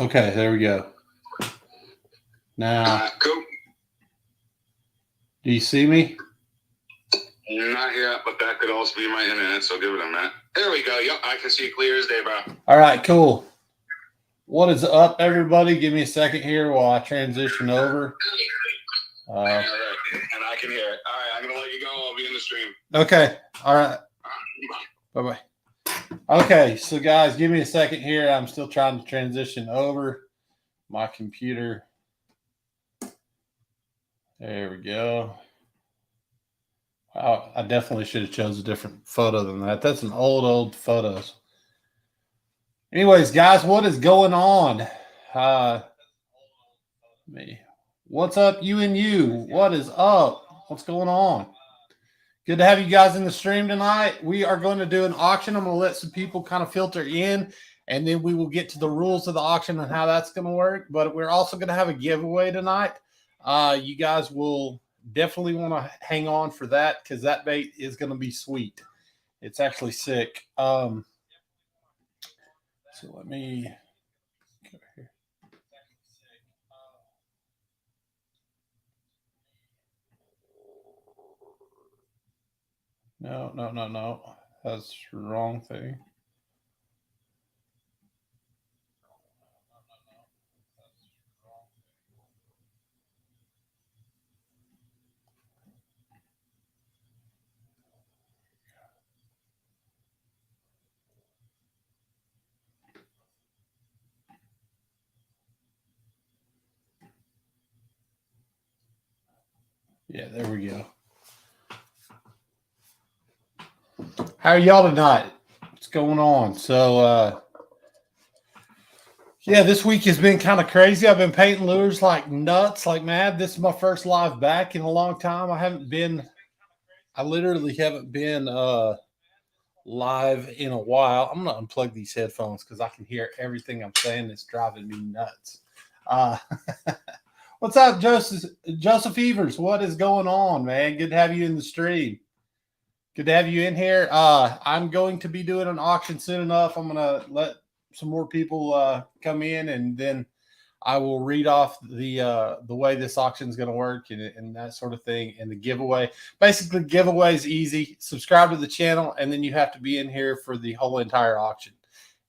Okay, there we go. Now, Cool. do you see me? Not yet, but that could also be my internet, so give it a minute. There we go. Yep, I can see clear as day, bro. All right, cool. What is up, everybody? Give me a second here while I transition over. All right, and I can hear it. All right, I'm gonna let you go. I'll be in the stream. Okay. All right. Bye. Bye bye. Okay, so guys, give me a second here. I'm still trying to transition over my computer. There we go. Wow, I definitely should have chose a different photo than that. That's an old photos. Anyways, guys, what is going on? Me. What's up, you and you? What is up? What's going on? Good to have you guys in the stream tonight. We are going to do an auction. I'm going to let some people kind of filter in, and then we will get to the rules of the auction and how that's going to work. But we're also going to have a giveaway tonight. You guys will definitely want to hang on for that because that bait is going to be sweet. It's actually sick. So let me go here. No. That's the wrong thing. Yeah, there we go. How are y'all tonight? What's going on? So, yeah, this week has been kind of crazy. I've been painting lures like nuts, like mad. This is my first live back in a long time. I literally haven't been live in a while. I'm gonna unplug these headphones because I can hear everything I'm saying. It's driving me nuts. Uh, what's up, Joseph Evers? What is going on, man? Good to have you in the stream. Good to have you in here. I'm going to be doing an auction soon enough. I'm gonna let some more people come in, and then I will read off the way this auction is going to work and that sort of thing, and the giveaway. Basically, giveaway is easy. Subscribe to the channel, and then you have to be in here for the whole entire auction.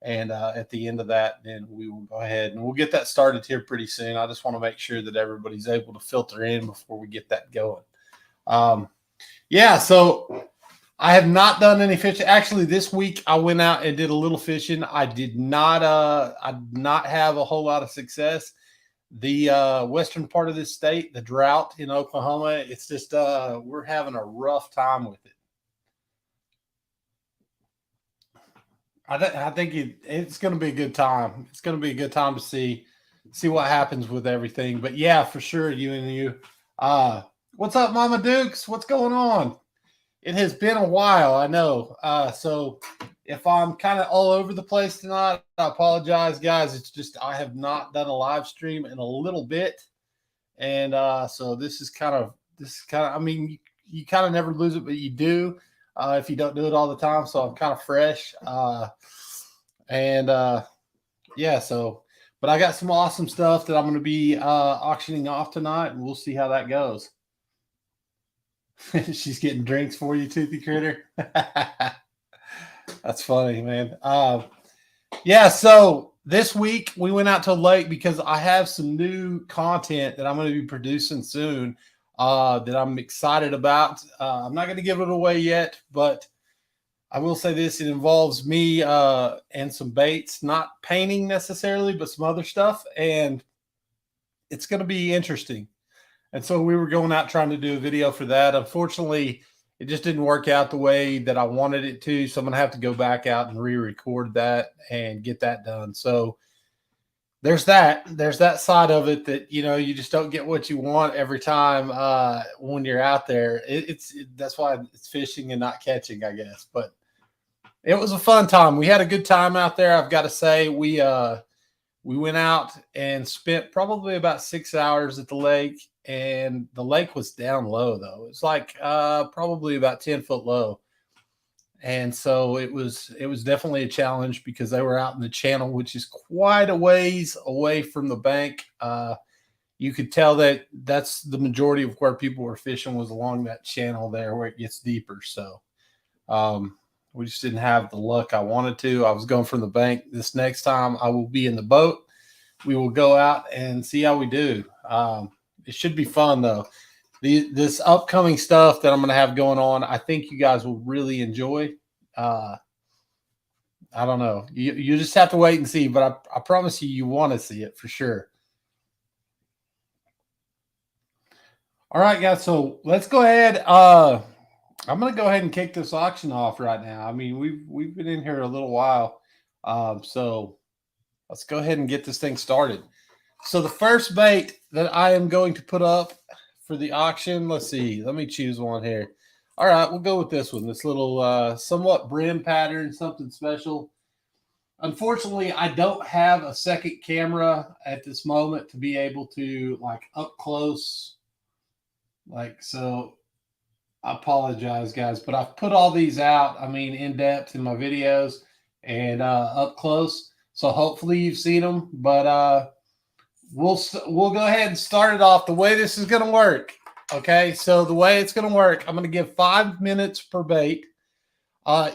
And at the end of that, then we will go ahead and we'll get that started here pretty soon. I just want to make sure that everybody's able to filter in before we get that going. Yeah, so I have not done any fishing. Actually, this week I went out and did a little fishing. I did not have a whole lot of success. The western part of this state, the drought in Oklahoma, it's just we're having a rough time with it. I think it's going to be a good time. It's going to be a good time to see what happens with everything. But yeah, for sure, you and you. What's up, Mama Dukes? What's going on? It has been a while, I know. So if I'm kind of all over the place tonight, I apologize, guys. It's just I have not done a live stream in a little bit, and so this is kind of. I mean, you kind of never lose it, but you do if you don't do it all the time. So I'm kind of fresh, and yeah. So, but I got some awesome stuff that I'm going to be auctioning off tonight, and we'll see how that goes. She's getting drinks for you, Toothy Critter. That's funny, man. Yeah, so this week we went out to a lake because I have some new content that I'm going to be producing soon that I'm excited about. I'm not going to give it away yet, but I will say this. It involves me and some baits, not painting necessarily, but some other stuff. And it's going to be interesting. And so we were going out trying to do a video for that. Unfortunately, it just didn't work out the way that I wanted it to. So I'm going to have to go back out and re-record that and get that done. So there's that side of it that, you just don't get what you want every time when you're out there. That's why it's fishing and not catching, I guess. But it was a fun time. We had a good time out there. I've got to say, we went out and spent probably about 6 hours at the lake. And the lake was down low, though. It's like probably about 10 foot low. And so it was definitely a challenge because they were out in the channel, which is quite a ways away from the bank. You could tell that that's the majority of where people were fishing was along that channel there where it gets deeper. So we just didn't have the luck I wanted to. I was going from the bank. This next time I will be in the boat. We will go out and see how we do. It should be fun though. This upcoming stuff that I'm going to have going on, I think you guys will really enjoy. I don't know. You just have to wait and see, but I promise you want to see it for sure. All right, guys. So let's go ahead. I'm going to go ahead and kick this auction off right now. I mean, we've been in here a little while. So let's go ahead and get this thing started. So the first bait that I am going to put up for the auction, let's see. Let me choose one here. All right, we'll go with this one. This little somewhat brim pattern, something special. Unfortunately, I don't have a second camera at this moment to be able to like up close. Like, so I apologize, guys, but I've put all these out, I mean, in depth in my videos and up close. So hopefully you've seen them, but we'll go ahead and start it off the way this is going to work. Okay, so the way it's going to work, I'm going to give 5 minutes per bait.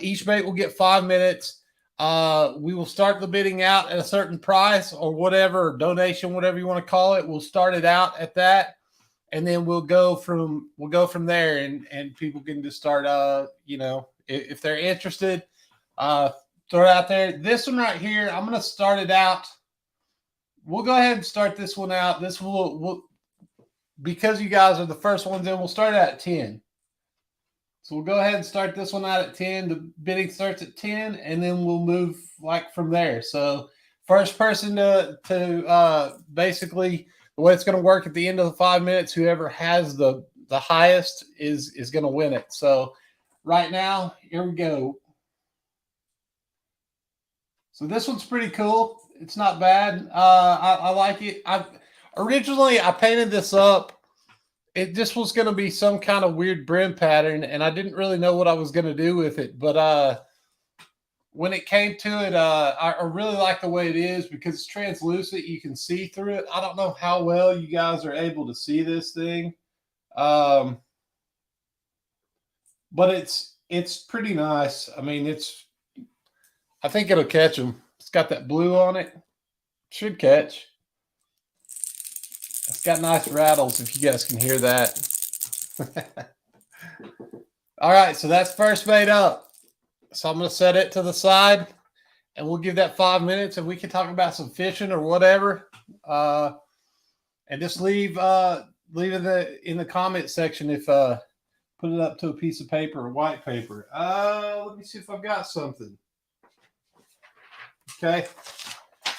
Each bait will get 5 minutes. We will start the bidding out at a certain price or whatever, donation, whatever you want to call it. We'll start it out at that, and then we'll go from there, and people can just start. You know, if they're interested, throw it out there. This one right here, I'm going to start it out. We'll go ahead and start this one out. This will because you guys are the first ones in, we'll start at 10. So we'll go ahead and start this one out at 10. The bidding starts at 10, and then we'll move like from there. So first person to basically the way it's going to work at the end of the 5 minutes, whoever has the highest is going to win it. So right now, here we go. So this one's pretty cool. It's not bad. I like it. Originally I painted this up. It just was going to be some kind of weird brim pattern, and I didn't really know what I was going to do with it. But when it came to it, I really like the way it is because it's translucent. You can see through it. I don't know how well you guys are able to see this thing, but it's pretty nice. I mean, I think it'll catch them. It's got that blue on it. Should catch. It's got nice rattles if you guys can hear that. All right, so that's first bait up. So I'm going to set it to the side, and we'll give that 5 minutes, and we can talk about some fishing or whatever. And just leave it in the comment section if put it up to a piece of paper or white paper. Let me see if I've got something. Okay.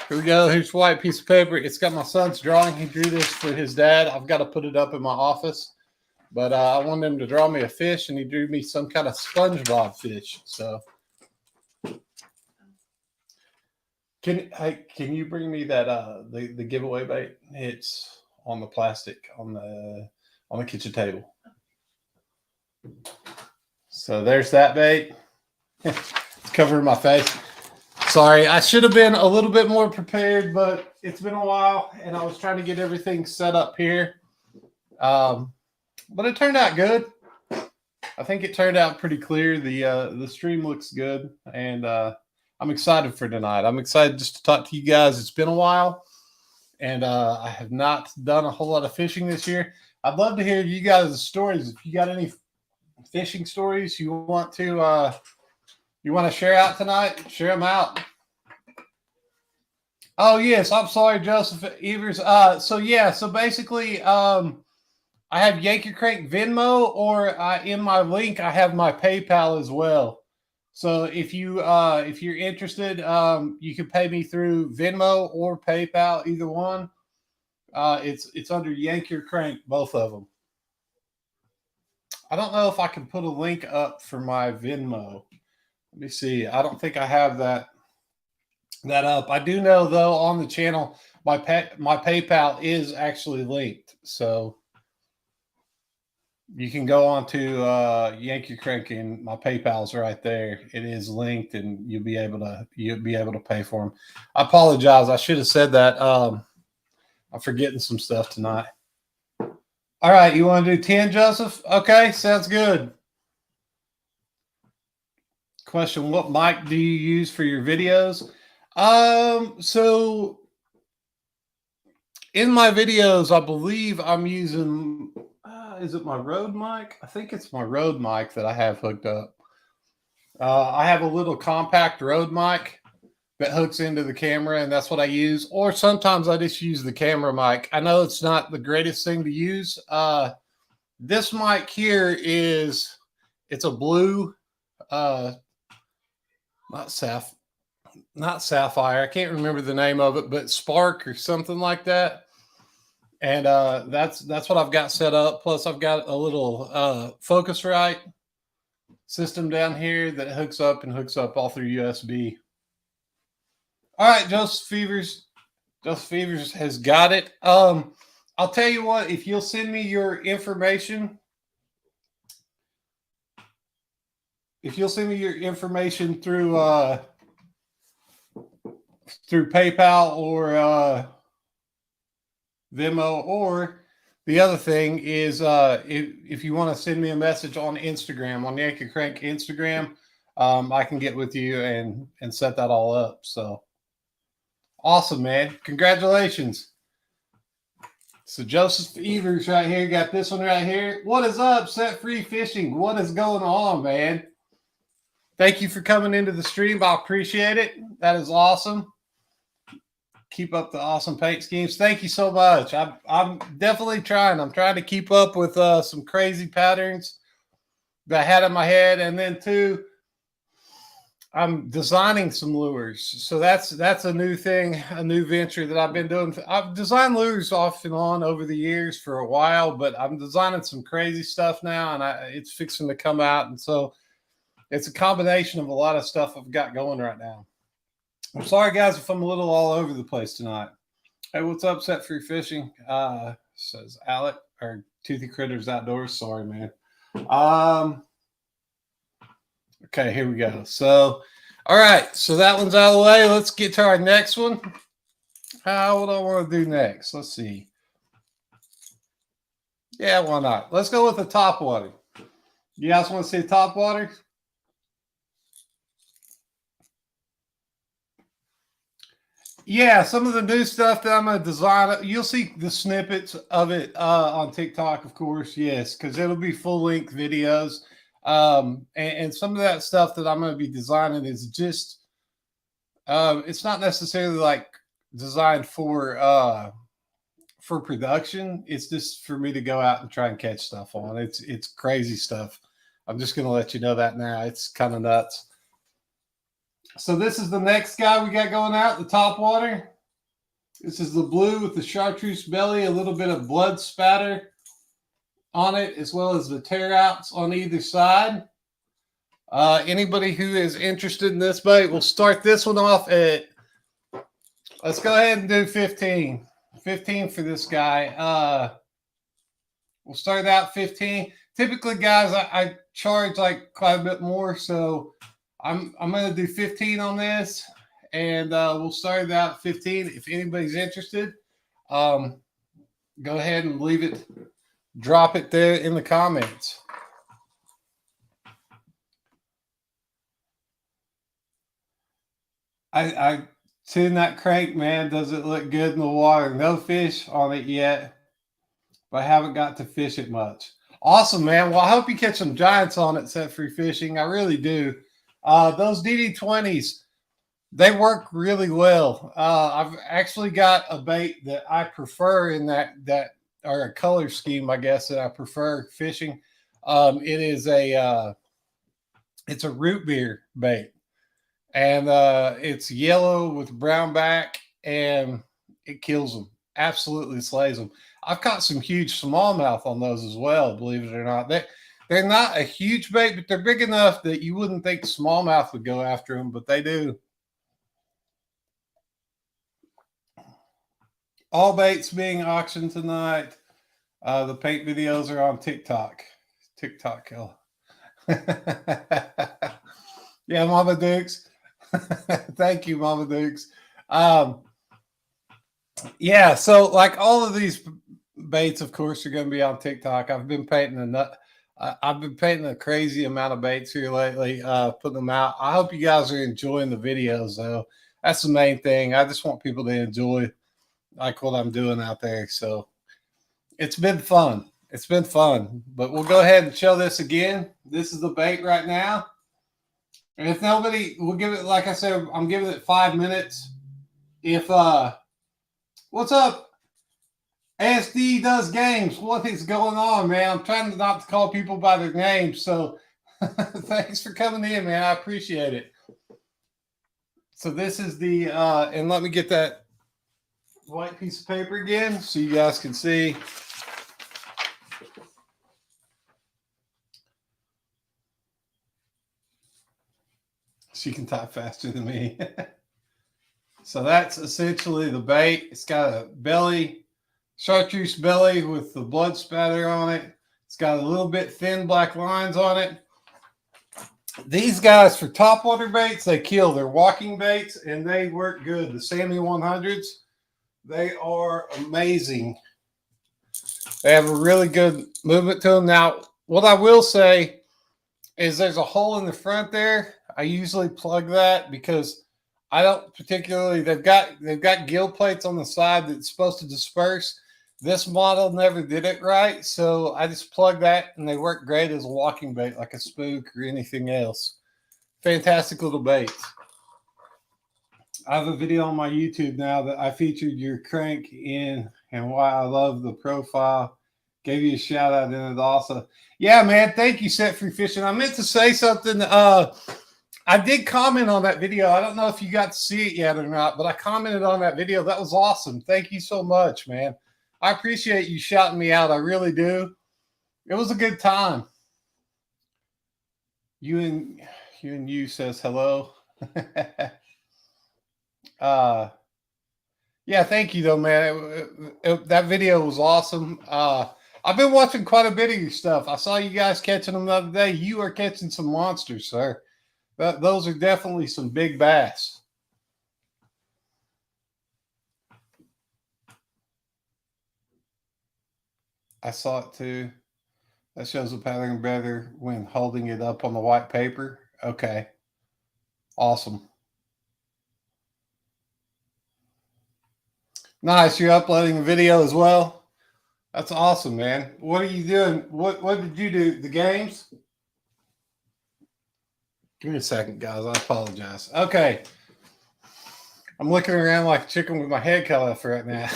Here we go. Here's a white piece of paper. It's got my son's drawing. He drew this for his dad. I've got to put it up in my office. But I wanted him to draw me a fish, and he drew me some kind of SpongeBob fish. So can you bring me that the giveaway bait? It's on the plastic on the kitchen table. So there's that bait. It's covering my face. Sorry, I should have been a little bit more prepared, but it's been a while, and I was trying to get everything set up here. But it turned out good. I think it turned out pretty clear. The stream looks good, and I'm excited for tonight. I'm excited just to talk to you guys. It's been a while, and I have not done a whole lot of fishing this year. I'd love to hear you guys' stories. If you got any fishing stories you want to share out tonight, share them out. Oh, yes. I'm sorry, Joseph Evers. So basically, I have Yankee Crank Venmo, or in my link, I have my PayPal as well. So if you're interested, you can pay me through Venmo or PayPal, either one. It's under Yankee Crank, both of them. I don't know if I can put a link up for my Venmo. Let me see. I don't think I have that up. I do know, though, on the channel, my PayPal is actually linked. So you can go on to Yankee Cranking. My PayPal's right there. It is linked, and you'll be able to pay for them. I apologize. I should have said that. I'm forgetting some stuff tonight. All right, you want to do 10, Joseph? Okay, sounds good. Question: what mic do you use for your videos? So in my videos, I believe I'm using. Is it my Rode mic? I think it's my Rode mic that I have hooked up. I have a little compact Rode mic that hooks into the camera, and that's what I use. Or sometimes I just use the camera mic. I know it's not the greatest thing to use. This mic here it's a blue, not sapphire. I can't remember the name of it, but Spark or something like that. And that's what I've got set up. Plus, I've got a little Focusrite system down here that hooks up all through USB. All right, Joseph Fevers has got it. I'll tell you what, if you'll send me your information, through PayPal or Venmo, or the other thing is if you want to send me a message on Instagram, on Yankee Crank Instagram, I can get with you and set that all up. So awesome, man. Congratulations. So Joseph Evers right here, got this one right here. What is up, Set Free Fishing? What is going on, man? Thank you for coming into the stream. I appreciate it. That is awesome. Keep up the awesome paint schemes. Thank you so much. I'm definitely trying. I'm trying to keep up with some crazy patterns that I had in my head. And then too, I'm designing some lures. So that's a new thing, a new venture that I've been doing. I've designed lures off and on over the years for a while, but I'm designing some crazy stuff now, and it's fixing to come out. And so it's a combination of a lot of stuff I've got going right now. I'm sorry, guys, if I'm a little all over the place tonight. Hey, what's up, Set Free Fishing? Says Alec, or Toothy Critters Outdoors. Sorry, man. Okay, here we go. So, all right. So that one's out of the way. Let's get to our next one. What do I want to do next? Let's see. Yeah, why not? Let's go with the top water. You guys want to see top water? Yeah, some of the new stuff that I'm going to design, you'll see the snippets of it on TikTok, of course, yes, because it'll be full-length videos. And some of that stuff that I'm going to be designing is just, it's not necessarily like designed for production. It's just for me to go out and try and catch stuff on. It's crazy stuff. I'm just going to let you know that now. It's kind of nuts. So this is the next guy we got going out, the top water. This is the blue with the chartreuse belly, a little bit of blood spatter on it, as well as the tear outs on either side. Anybody who is interested in this bait, we'll start this one off at, let's go ahead and do 15. 15 for this guy. We'll start out 15. Typically, guys, I charge like quite a bit more, so I'm going to do 15 on this, and we'll start it out 15. If anybody's interested, go ahead and leave it, drop it there in the comments. I tuned that crank, man. Does it look good in the water? No fish on it yet, but I haven't got to fish it much. Awesome, man. Well, I hope you catch some giants on it, Set Free Fishing. I really do. Those DD20s, they work really well. I've actually got a bait that I prefer in that or a color scheme, I guess, that I prefer fishing. It's a root beer bait, and it's yellow with brown back, and it kills them. Absolutely slays them. I've caught some huge smallmouth on those as well, believe it or not. They're not a huge bait, but they're big enough that you wouldn't think smallmouth would go after them, but they do. All baits being auctioned tonight. The paint videos are on TikTok. TikTok kill. Yeah, Mama Dukes. Thank you, Mama Dukes. Yeah, so like all of these baits, of course, are going to be on TikTok. I've been painting a crazy amount of baits here lately, putting them out. I hope you guys are enjoying the videos, though. That's the main thing. I just want people to enjoy like what I'm doing out there. So it's been fun. It's been fun. But we'll go ahead and show this again. This is the bait right now. And if nobody, we'll give it, like I said, I'm giving it 5 minutes. If what's up? ASD does games. What is going on, man? I'm trying not to call people by their names. So thanks for coming in, man. I appreciate it. So this is the, and let me get that white piece of paper again so you guys can see. She can type faster than me. So that's essentially the bait. It's got a belly, chartreuse belly with the blood spatter on it. It's got a little bit thin black lines on it. These guys, for topwater baits, they kill. They're walking baits, and they work good. The Sammy 100s, they are amazing. They have a really good movement to them. Now, what I will say is there's a hole in the front there. I usually plug that because I don't particularly, they've got gill plates on the side that's supposed to disperse. This model never did it right, so I just plug that, and they work great as a walking bait, like a spook or anything else. Fantastic little baits. I have a video on my YouTube now that I featured your crank in and why I love the profile. Gave you a shout out in it also. Yeah, man, thank you, Set Free Fishing. I meant to say something. I did comment on that video. I don't know if you got to see it yet or not, but I commented on that video. That was awesome. Thank you so much, man. I appreciate you shouting me out. I really do. It was a good time. You and you says hello. Yeah, thank you though, man. That video was awesome. I've been watching quite a bit of your stuff. I saw you guys catching them the other day. You are catching some monsters, sir. Those are definitely some big bass. I saw it too. That shows the pattern better when holding it up on the white paper. Okay. Awesome. Nice. You're uploading a video as well. That's awesome, man. What are you doing? What did you do? The games? Give me a second, guys. I apologize. Okay. I'm looking around like a chicken with my head cut off right now.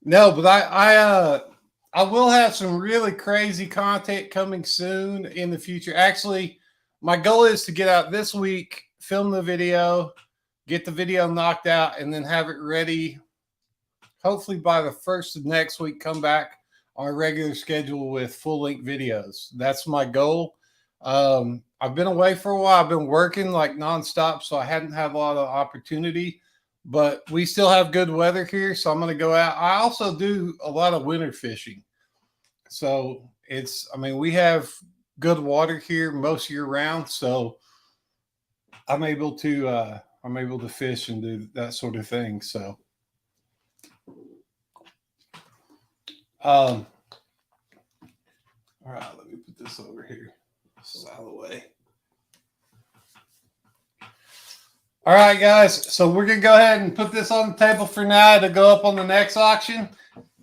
No, but I will have some really crazy content coming soon in the future. Actually, my goal is to get out this week, film the video, get the video knocked out, and then have it ready. Hopefully by the first of next week, come back on a regular schedule with full-length videos. That's my goal. I've been away for a while. I've been working like nonstop, so I hadn't had a lot of opportunity. But we still have good weather here, so I'm going to go out. I also do a lot of winter fishing. So we have good water here most year round, so I'm able to fish and do that sort of thing. So all right, let me put this over here. This is out of the way. All right, guys. So we're going to go ahead and put this on the table for now to go up on the next auction.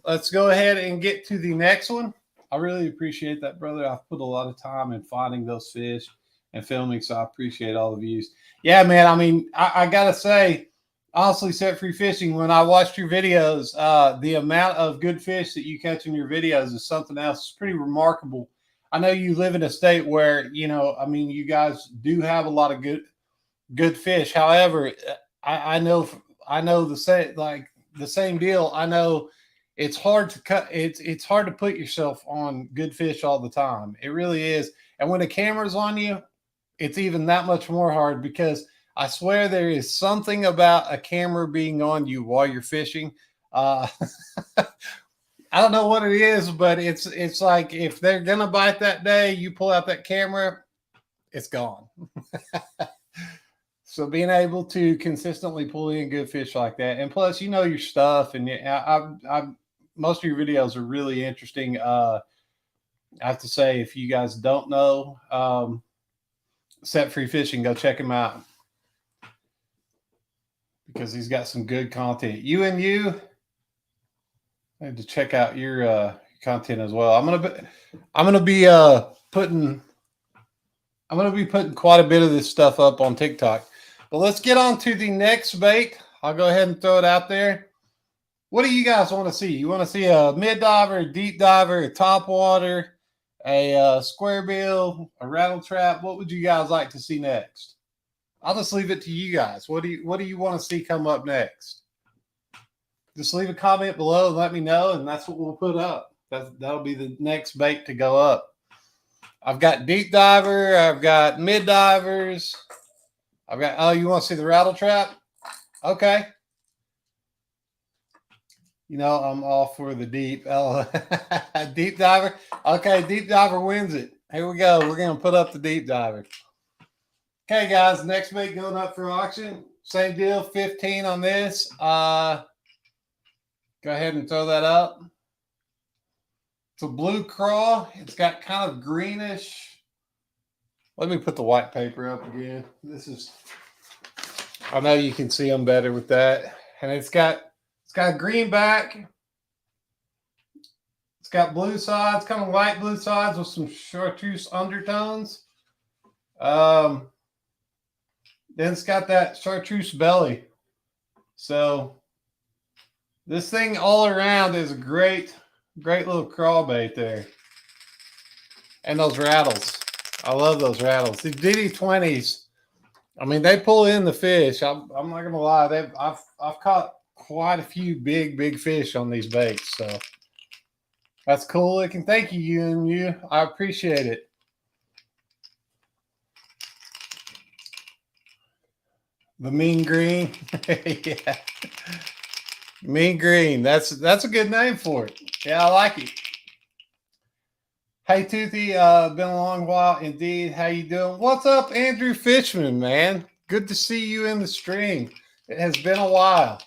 Let's go ahead and get to the next one. I really appreciate that, brother. I've put a lot of time in finding those fish and filming, so I appreciate all the views. Yeah, man. I mean, I got to say, honestly, Set Free Fishing, when I watched your videos, the amount of good fish that you catch in your videos is something else. It's pretty remarkable. I know you live in a state where, you guys do have a lot of good fish. However, I know the same deal. I know it's hard to cut. It's hard to put yourself on good fish all the time. It really is. And when the camera's on you, it's even that much more hard, because I swear there is something about a camera being on you while you're fishing. I don't know what it is, but it's like if they're gonna bite that day, you pull out that camera, it's gone. So being able to consistently pull in good fish like that, and plus you know your stuff, and most of your videos are really interesting. I have to say, if you guys don't know Set Free Fishing, go check him out because he's got some good content. You I need to check out your content as well. I'm gonna be putting quite a bit of this stuff up on TikTok. But let's get on to the next bait. I'll go ahead and throw it out there. What do you guys want to see? You want to see a mid diver, a deep diver, a top water, a square bill, a rattle trap? What would you guys like to see next? I'll just leave it to you guys. What do you want to see come up next? Just leave a comment below and let me know, and that's what we'll put up. That'll be the next bait to go up. I've got deep diver. I've got mid divers. I've got. Oh, you want to see the rattle trap? Okay. You know, I'm all for the deep. Deep diver. Okay, deep diver wins it. Here we go. We're going to put up the deep diver. Okay, guys, next bait going up for auction. Same deal, 15 on this. Go ahead and throw that up. It's a blue craw. It's got kind of greenish. Let me put the white paper up again. I know you can see them better with that. And it's got green back. It's got blue sides, kind of light blue sides with some chartreuse undertones. Then it's got that chartreuse belly. So this thing all around is a great little crawl bait there. And those rattles. I love those rattles. These DD20s, I mean, they pull in the fish. I'm not gonna lie. I've caught quite a few big fish on these baits. So that's cool looking. Thank you, you. I appreciate it. The mean green. Yeah. Mean green. That's a good name for it. Yeah, I like it. Hey, Toothy. Been a long while indeed. How you doing? What's up, Andrew Fishman, man? Good to see you in the stream. It has been a while.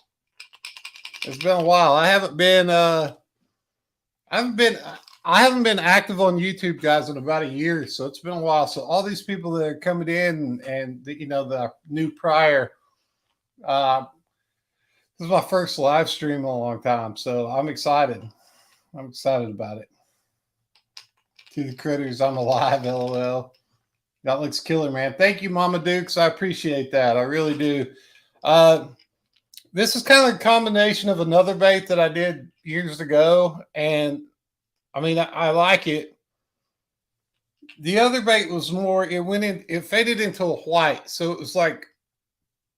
It's been a while. I haven't been active on YouTube, guys, in about a year. So it's been a while. So all these people that are coming in and you know, the new prior, this is my first live stream in a long time. So I'm excited. I'm excited about it. To the critters, I'm alive, LOL. That looks killer, man. Thank you, Mama Dukes. I appreciate that. I really do. This is kind of a combination of another bait that I did years ago. And I mean, I like it. The other bait was more, it faded into a white. So it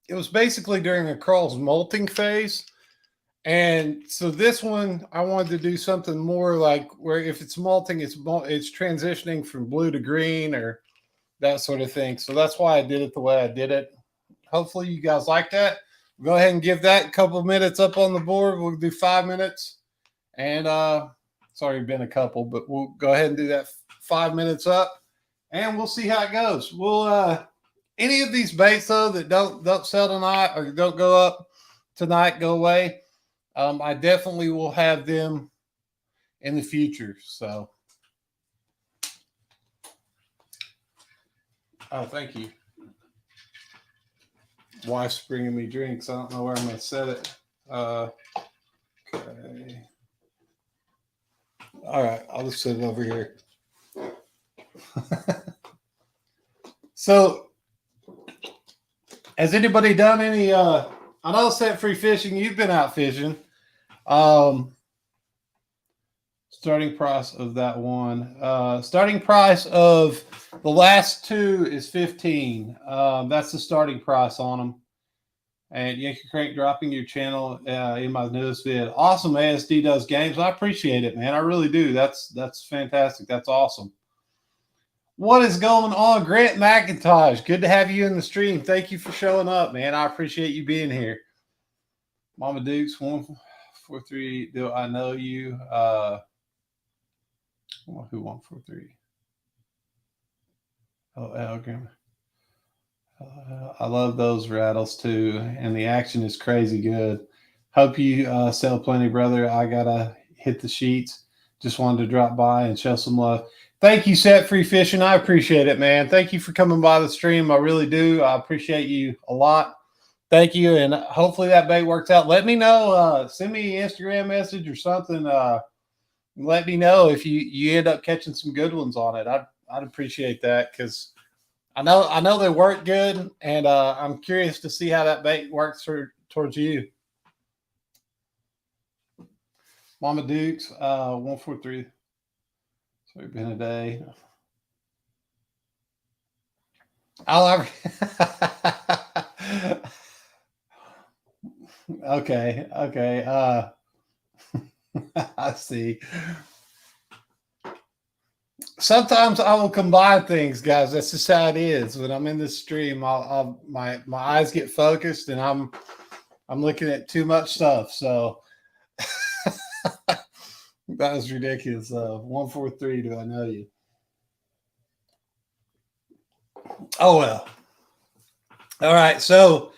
was basically during a crawl's molting phase. And so this one, I wanted to do something more like where if it's molting, it's transitioning from blue to green or that sort of thing. So that's why I did it the way I did it. Hopefully you guys like that. Go ahead and give that a couple of minutes up on the board. We'll do 5 minutes. And it's already been a couple, but we'll go ahead and do that 5 minutes up. And we'll see how it goes. We'll any of these baits, though, that don't sell tonight or don't go up tonight, go away. I definitely will have them in the future. So, oh, thank you. Wife's bringing me drinks. I don't know where I'm going to set it. Okay. All right. I'll just set it over here. So, has anybody done any, I know Set Free Fishing, you've been out fishing. Starting price of that one. Starting price of the last two is 15. That's the starting price on them. And Yankee Crank dropping your channel in my newest vid. Awesome, ASD does games. I appreciate it, man. I really do. That's fantastic. That's awesome. What is going on, Grant McIntosh? Good to have you in the stream. Thank you for showing up, man. I appreciate you being here. Mama Dukes, 143. Do I know you? Who 143? Oh, Algram. I love those rattles too, and the action is crazy good. Hope you sell plenty, brother. I gotta hit the sheets. Just wanted to drop by and show some love. Thank you, Set Free Fishing. I appreciate it, man. Thank you for coming by the stream. I really do. I appreciate you a lot. Thank you, and hopefully that bait works out. Let me know. Send me an Instagram message or something. Let me know if you end up catching some good ones on it. I'd appreciate that because I know they work good, and I'm curious to see how that bait works towards you. Mama Dukes, 143. So it's been a day. Okay. I see. Sometimes I will combine things, guys. That's just how it is. When I'm in this stream, my eyes get focused, and I'm looking at too much stuff. So that was ridiculous. 143. Do I know you? Oh well. All right. So,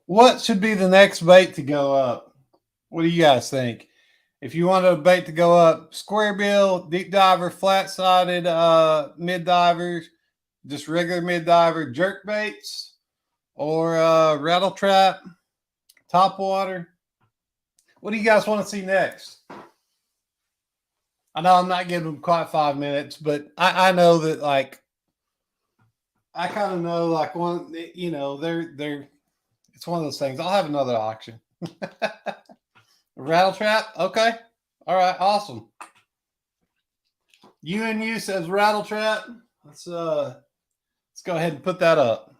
what should be the next bait to go up? What do you guys think? If you want a bait to go up, square bill, deep diver, flat sided, mid divers, just regular mid diver, jerk baits, or rattle trap, top water. What do you guys want to see next? I know I'm not giving them quite 5 minutes, but I know that, like, I kind of know, like, one, you know, they're it's one of those things. I'll have another auction. Rattle trap. Okay. All right. Awesome. UNU says rattle trap. Let's go ahead and put that up.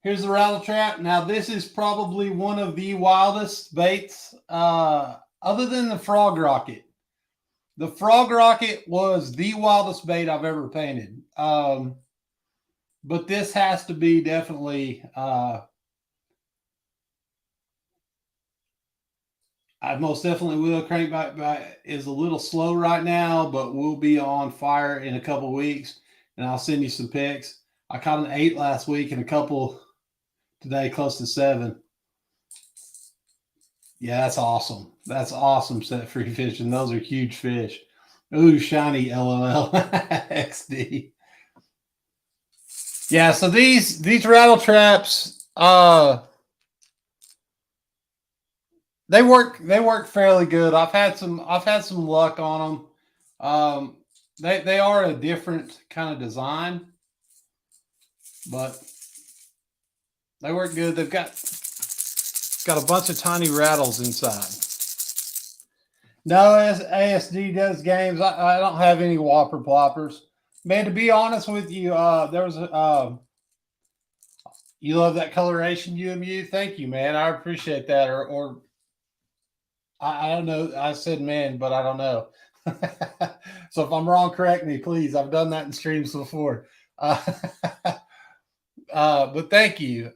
Here's the rattle trap. Now, this is probably one of the wildest baits, other than the frog rocket. The frog rocket was the wildest bait I've ever painted. But this has to be definitely, I most definitely will. Crankbait is a little slow right now, but we'll be on fire in a couple of weeks, and I'll send you some pics. I caught an 8 last week and a couple today, close to 7. Yeah, that's awesome. That's awesome, Set Free Fishing. Those are huge fish. Ooh, shiny, LOL. XD. Yeah, so these rattle traps, they work fairly good. I've had some luck on them. They are a different kind of design, but they work good. They've got a bunch of tiny rattles inside. No, ASD does games. I don't have any whopper ploppers. Man, to be honest with you, there was you love that coloration, UMU. Thank you, man. I appreciate that. Or I don't know. I said man, but I don't know. So if I'm wrong, correct me, please. I've done that in streams before. But thank you.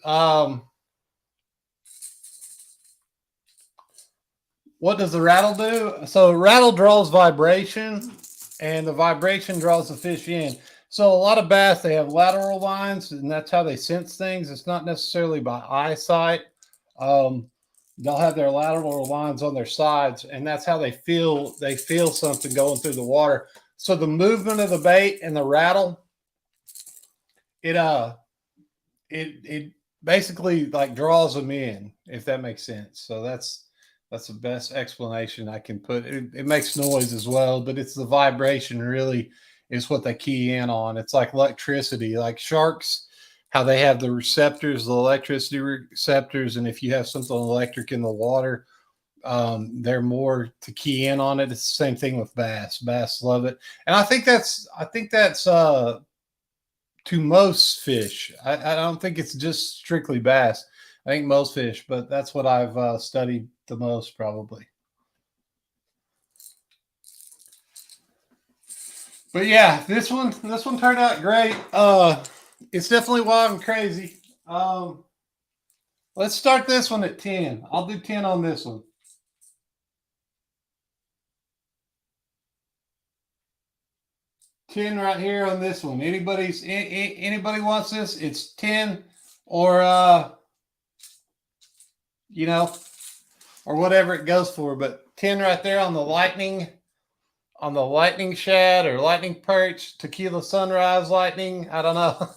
What does the rattle do? So rattle draws vibration, and the vibration draws the fish in. So a lot of bass, they have lateral lines, and that's how they sense things. It's not necessarily by eyesight. They'll have their lateral lines on their sides, and that's how they feel something going through the water. So the movement of the bait and the rattle, it basically like draws them in, if that makes sense. So that's the best explanation I can put. It makes noise as well, but it's the vibration really is what they key in on. It's like electricity, like sharks, how they have the receptors, the electricity receptors. And if you have something electric in the water, they're more to key in on it. It's the same thing with bass. Bass love it. And I think that's to most fish. I don't think it's just strictly bass. I think most fish, but that's what I've studied the most probably. But yeah, this one turned out great. It's definitely wild and crazy. Let's start this one at 10. I'll do 10 on this one. $10 right here on this one. Anybody wants this? It's 10 or you know, or whatever it goes for, but 10 right there on the lightning shad or lightning perch, tequila sunrise lightning. I don't know.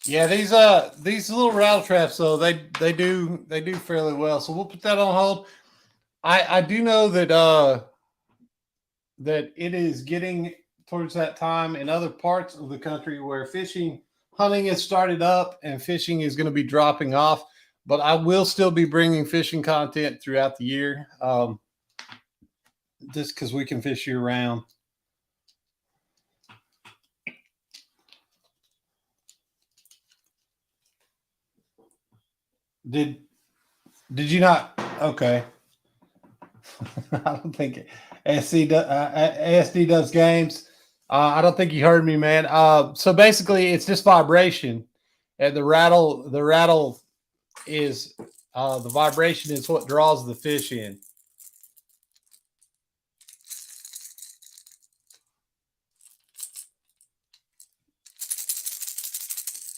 Yeah, these little rattle traps though, they do fairly well. So we'll put that on hold. I do know that that it is getting towards that time in other parts of the country where hunting has started up and fishing is going to be dropping off. But I will still be bringing fishing content throughout the year, just because we can fish year round. Did you not? Okay. I don't think ASD does games. I don't think you heard me, man. So basically, it's just vibration, and the rattle is the vibration is what draws the fish in.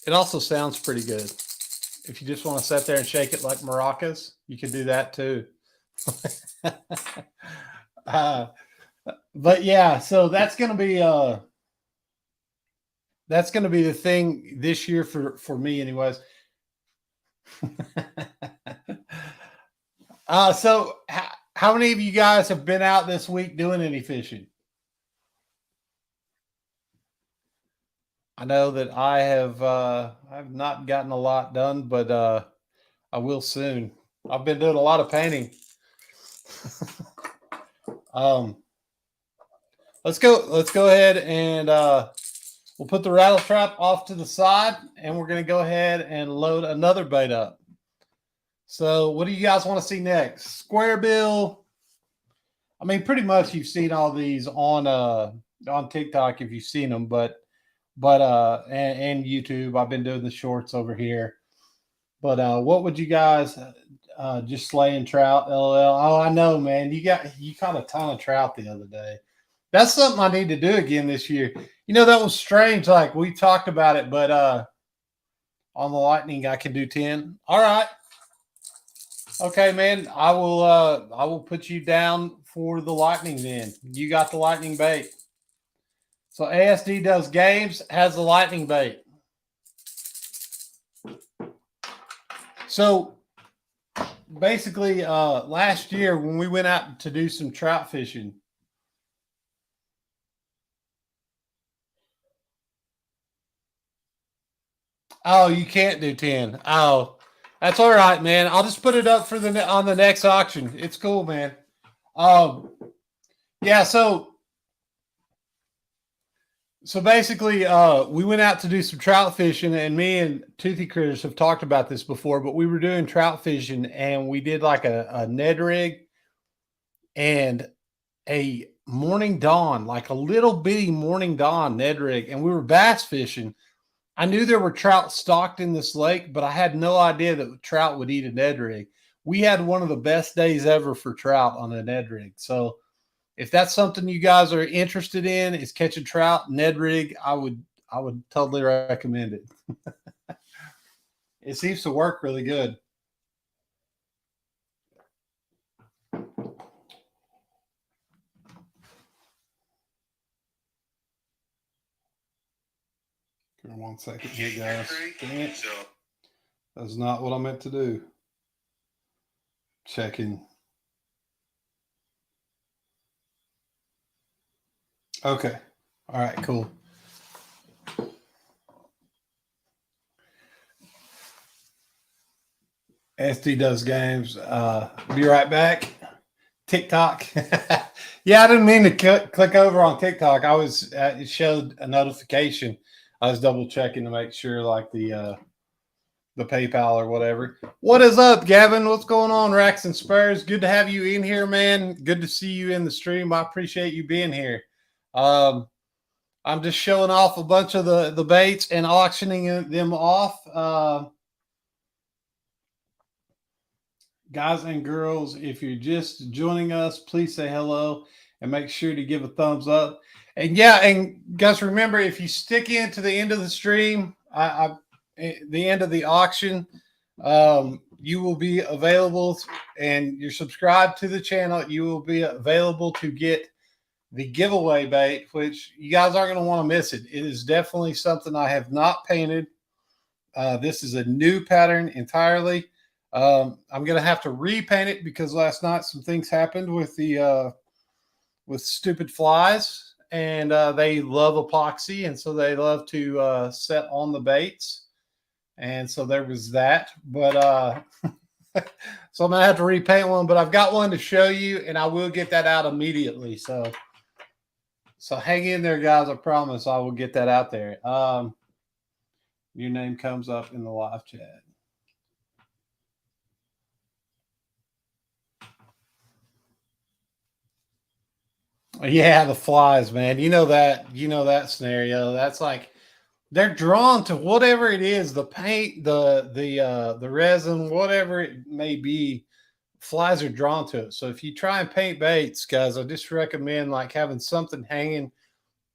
It also sounds pretty good. If you just want to sit there and shake it like maracas, you can do that too. But yeah, so that's going to be the thing this year for me anyways. So how many of you guys have been out this week doing any fishing? I know that I've not gotten a lot done, but I will soon. I've been doing a lot of painting. Let's go ahead and we'll put the rattle trap off to the side, and we're going to go ahead and load another bait up. So what do you guys want to see next? Square bill. I mean, pretty much you've seen all these on TikTok if you've seen them, but and YouTube. I've been doing the shorts over here. But what would you guys just slaying trout? LOL. Oh, I know, man. You caught a ton of trout the other day. That's something I need to do again this year. You know, that was strange. Like we talked about it, but on the lightning, I can do 10. All right. Okay, man. I will put you down for the lightning then. You got the lightning bait. So ASD does games, has the lightning bait. So basically, last year when we went out to do some trout fishing, oh, you can't do 10. Oh, that's all right, man. I'll just put it up for on the next auction. It's cool, man. Yeah, so basically, we went out to do some trout fishing, and me and Toothy Critters have talked about this before, but we were doing trout fishing, and we did like a Ned rig and a morning dawn, like a little bitty morning dawn Ned rig, and we were bass fishing. I knew there were trout stocked in this lake, but I had no idea that trout would eat a Ned rig. We had one of the best days ever for trout on a Ned rig. So if that's something you guys are interested in, is catching trout, Ned rig, I would totally recommend it. It seems to work really good. Give me 1 second here, guys. That's not what I meant to do. Checking. Okay. All right, cool. SD does games. Be right back. TikTok. Yeah, I didn't mean to click over on TikTok. I was it showed a notification. I was double checking to make sure like the the PayPal or whatever. What is up, Gavin? What's going on, Racks and Spurs? Good to have you in here, man. Good to see you in the stream. I appreciate you being here. I'm just showing off a bunch of the baits and auctioning them off. Guys and girls, if you're just joining us, please say hello and make sure to give a thumbs up. And yeah, and guys, remember, if you stick in to the end of the stream, the end of the auction, you will be available, and you're subscribed to the channel, you will be available to get the giveaway bait, which you guys aren't going to want to miss it. It is definitely something I have not painted. This is a new pattern entirely. I'm going to have to repaint it because last night some things happened with the with stupid flies, and they love epoxy, and so they love to set on the baits. And so there was that, but so I'm gonna have to repaint one, but I've got one to show you, and I will get that out immediately. So hang in there, guys. I promise I will get that out there. Your name comes up in the live chat. Yeah, the flies, man. You know that scenario. That's like, they're drawn to whatever it is, the paint, the resin, whatever it may be. Flies are drawn to it. So if you try and paint baits, guys, I just recommend like having something hanging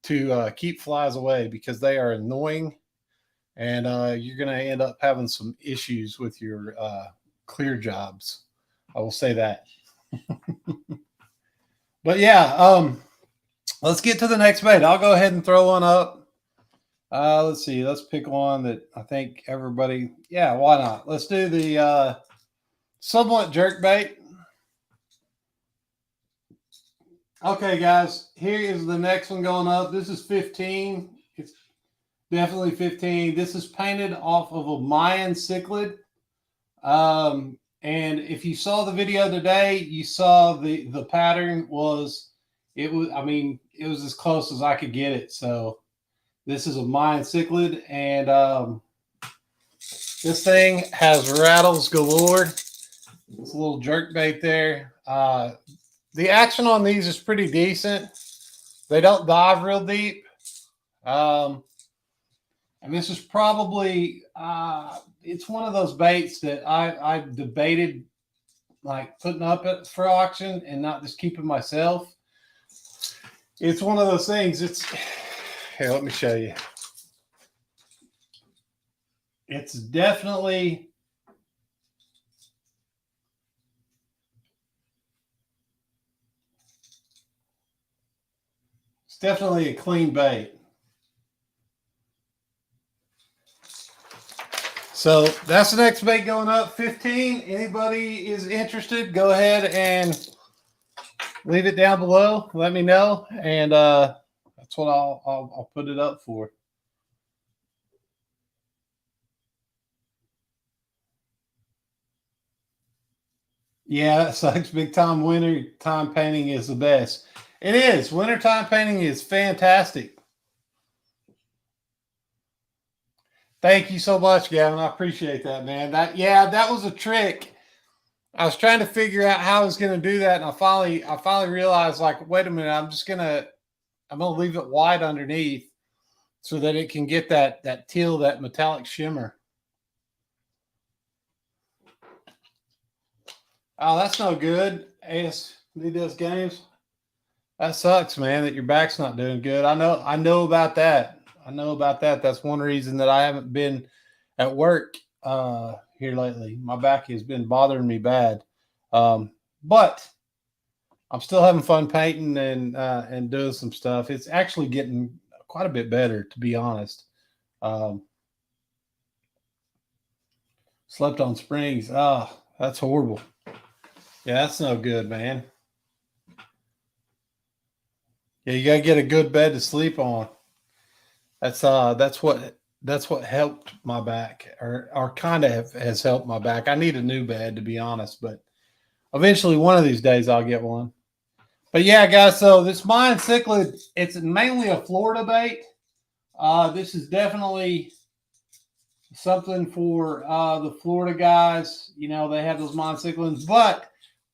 to keep flies away, because they are annoying, and you're going to end up having some issues with your clear jobs. I will say that. But yeah, let's get to the next bait. I'll go ahead and throw one up. Let's see. Let's pick one that I think everybody. Yeah, why not? Let's do the somewhat jerk bait. Okay, guys. Here is the next one going up. This is 15. It's definitely 15. This is painted off of a Mayan cichlid. And if you saw the video today, you saw the pattern was, it was, I mean, it was as close as I could get it. So this is a Mayan cichlid, and this thing has rattles galore. It's a little jerk bait there. The action on these is pretty decent. They don't dive real deep. And this is probably, it's one of those baits that I debated like putting up for auction and not just keeping myself. It's one of those things. Here, let me show you. It's definitely a clean bait. So that's the next bait going up, 15. Anybody is interested, go ahead and leave it down below. Let me know, and that's what I'll put it up for. Yeah, that sucks big time. Winter time painting is the best. It is. Wintertime painting is fantastic. Thank you so much, Gavin. I appreciate that, man. That was a trick. I was trying to figure out how I was going to do that, and I finally realized, like, wait a minute, I'm gonna leave it white underneath so that it can get that teal, that metallic shimmer. Oh, that's no good. ASDS Games. That sucks, man, that your back's not doing good. I know about that. That's one reason that I haven't been at work here lately. My back has been bothering me bad. But I'm still having fun painting and doing some stuff. It's actually getting quite a bit better, to be honest. Slept on springs. Oh, that's horrible. Yeah, that's no good, man. Yeah, you gotta get a good bed to sleep on. That's what helped my back, or kind of has helped my back. I need a new bed, to be honest, but eventually one of these days I'll get one. But yeah, guys, so this Mayan cichlid, it's mainly a Florida bait. This is definitely something for the Florida guys. You know, they have those monocyclines. But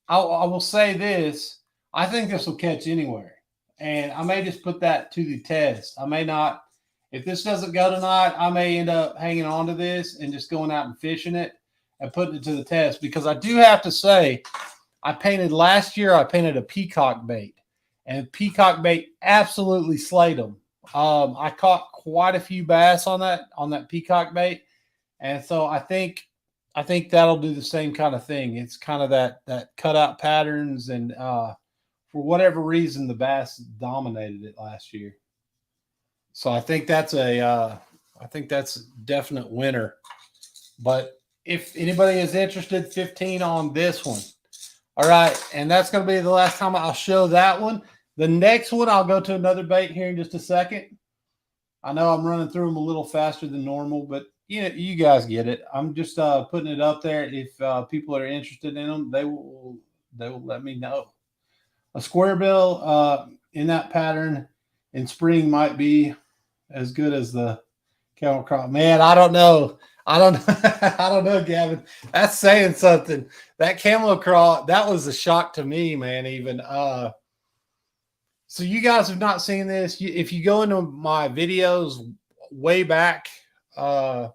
I will say this: I think this will catch anywhere, and I may just put that to the test. I may not. If this doesn't go tonight, I may end up hanging on to this and just going out and fishing it and putting it to the test, because I do have to say, last year I painted a peacock bait, and peacock bait absolutely slayed them. I caught quite a few bass on that peacock bait, and so I think that'll do the same kind of thing. It's kind of that cutout patterns, and for whatever reason, the bass dominated it last year. So I think that's a definite winner. But if anybody is interested, 15 on this one. All right, and that's going to be the last time I'll show that one. The next one, I'll go to another bait here in just a second. I know I'm running through them a little faster than normal, but you guys get it. I'm just putting it up there. If people are interested in them, they will let me know. A square bill in that pattern in spring might be as good as the camel craw. Man, I don't know. I don't know, Gavin. That's saying something. That camel craw, that was a shock to me, man. Even so, you guys have not seen this. If you go into my videos way back, a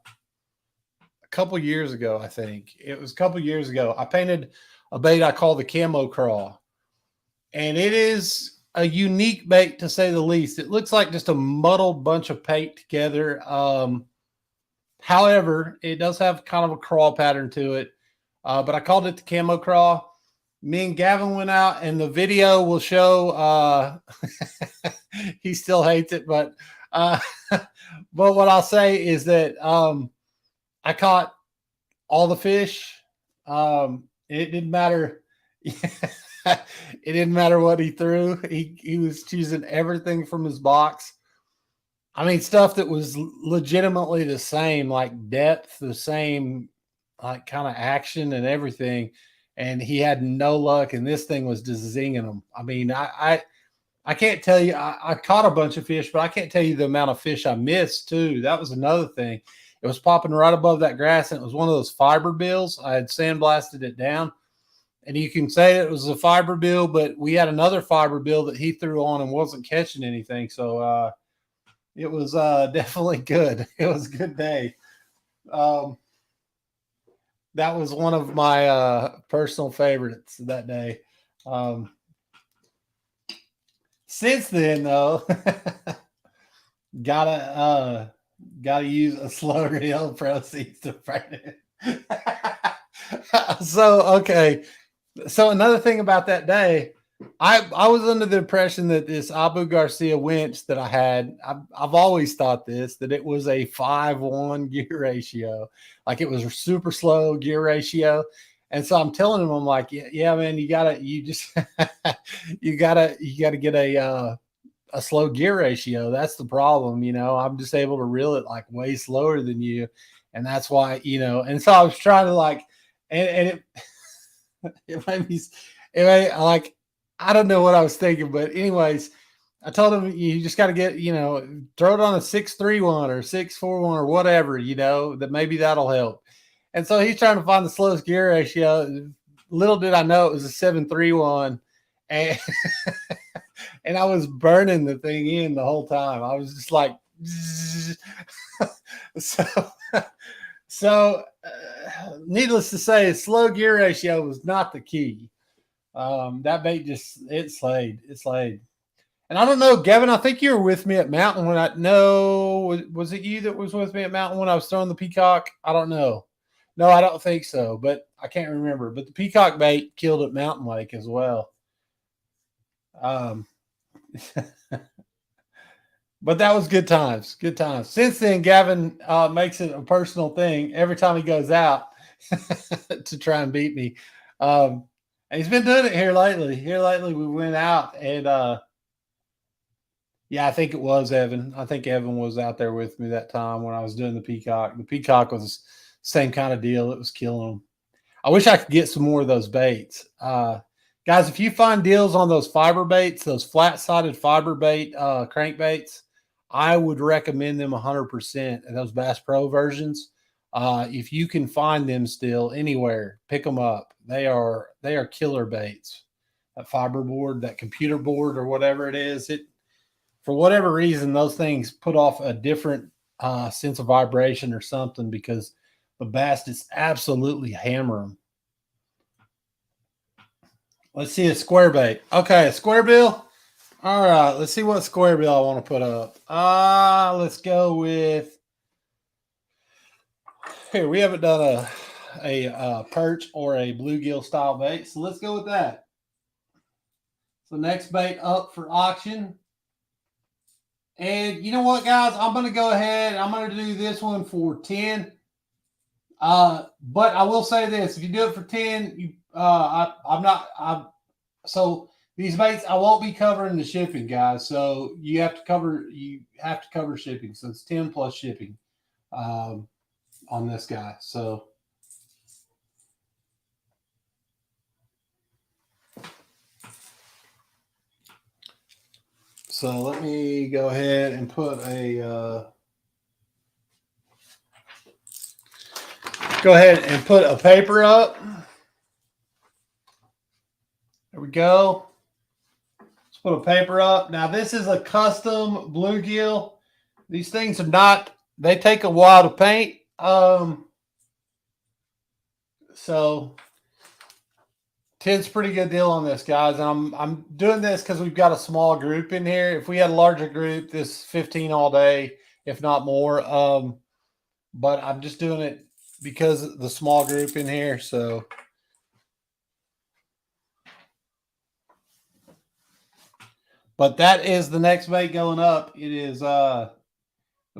couple years ago, I think it was a couple years ago, I painted a bait I call the camo craw, and it is a unique bait to say the least. It looks like just a muddled bunch of paint together. However, it does have kind of a crawl pattern to it, but I called it the camo craw. Me and Gavin went out, and the video will show he still hates it, but what I'll say is that I caught all the fish. It didn't matter. It didn't matter what he threw. He was choosing everything from his box. I mean, stuff that was legitimately the same, like depth, the same, like kind of action and everything. And he had no luck, and this thing was just zinging him. I mean, I can't tell you. I caught a bunch of fish, but I can't tell you the amount of fish I missed too. That was another thing. It was popping right above that grass, and it was one of those fiber bills. I had sandblasted it down. And you can say it was a fiber bill, but we had another fiber bill that he threw on and wasn't catching anything. So it was definitely good. It was a good day. That was one of my personal favorites that day. Since then, though, gotta use a slow reel proceeds to print it. So okay. So another thing about that day, I was under the impression that this Abu Garcia winch that I had, I've always thought that it was a 5-1 gear ratio. Like it was a super slow gear ratio. And so I'm telling him, I'm like, yeah, man, you gotta get a slow gear ratio. That's the problem. I'm just able to reel it like way slower than you. And that's why, and so I was trying to like, and it made me like, I don't know what I was thinking, but anyways, I told him you just got to get, throw it on a 6-3-1 or 6-4-1 or whatever, that maybe that'll help. And so he's trying to find the slowest gear ratio. Little did I know it was a 7-3-1, and and I was burning the thing in the whole time. I was just like, so needless to say, slow gear ratio was not the key. That bait it slayed. And I don't know, Gavin, I think you were with me at Mountain when was it you that was with me at Mountain when I was throwing the peacock? I don't know. No, I don't think so, but I can't remember. But the peacock bait killed at Mountain Lake as well. But that was good times. Good times. Since then, Gavin makes it a personal thing every time he goes out to try and beat me. And he's been doing it here lately. We went out and I think it was Evan. I think Evan was out there with me that time when I was doing the peacock. The peacock was the same kind of deal. It was killing them. I wish I could get some more of those baits. Guys, if you find deals on those fiber baits, those flat-sided fiber bait crankbaits, I would recommend them 100%. And those Bass Pro versions, If you can find them still anywhere, pick them up. They are killer baits. That fiberboard, that computer board, or whatever it is, it for whatever reason those things put off a different sense of vibration or something because the bass just absolutely hammer them. Let's see a square bait. Okay, a square bill. All right, let's see what square bill I want to put up. Let's go with here. We haven't done a perch or a bluegill style bait, so let's go with that. So next bait up for auction. And you know what, guys? I'm going to go ahead. I'm going to do this one for 10. But I will say this: if you do it for 10, so these baits I won't be covering the shipping, guys. So you have to cover shipping. So it's 10 plus shipping on this guy. So let me go ahead and put a paper up. There we go. Let's put a paper up. Now this is a custom bluegill. These things are not, they take a while to paint. So 10's a pretty good deal on this, guys. And I'm doing this because we've got a small group in here. If we had a larger group, this 15 all day, if not more. But I'm just doing it because of the small group in here. So but that is the next bait going up. It is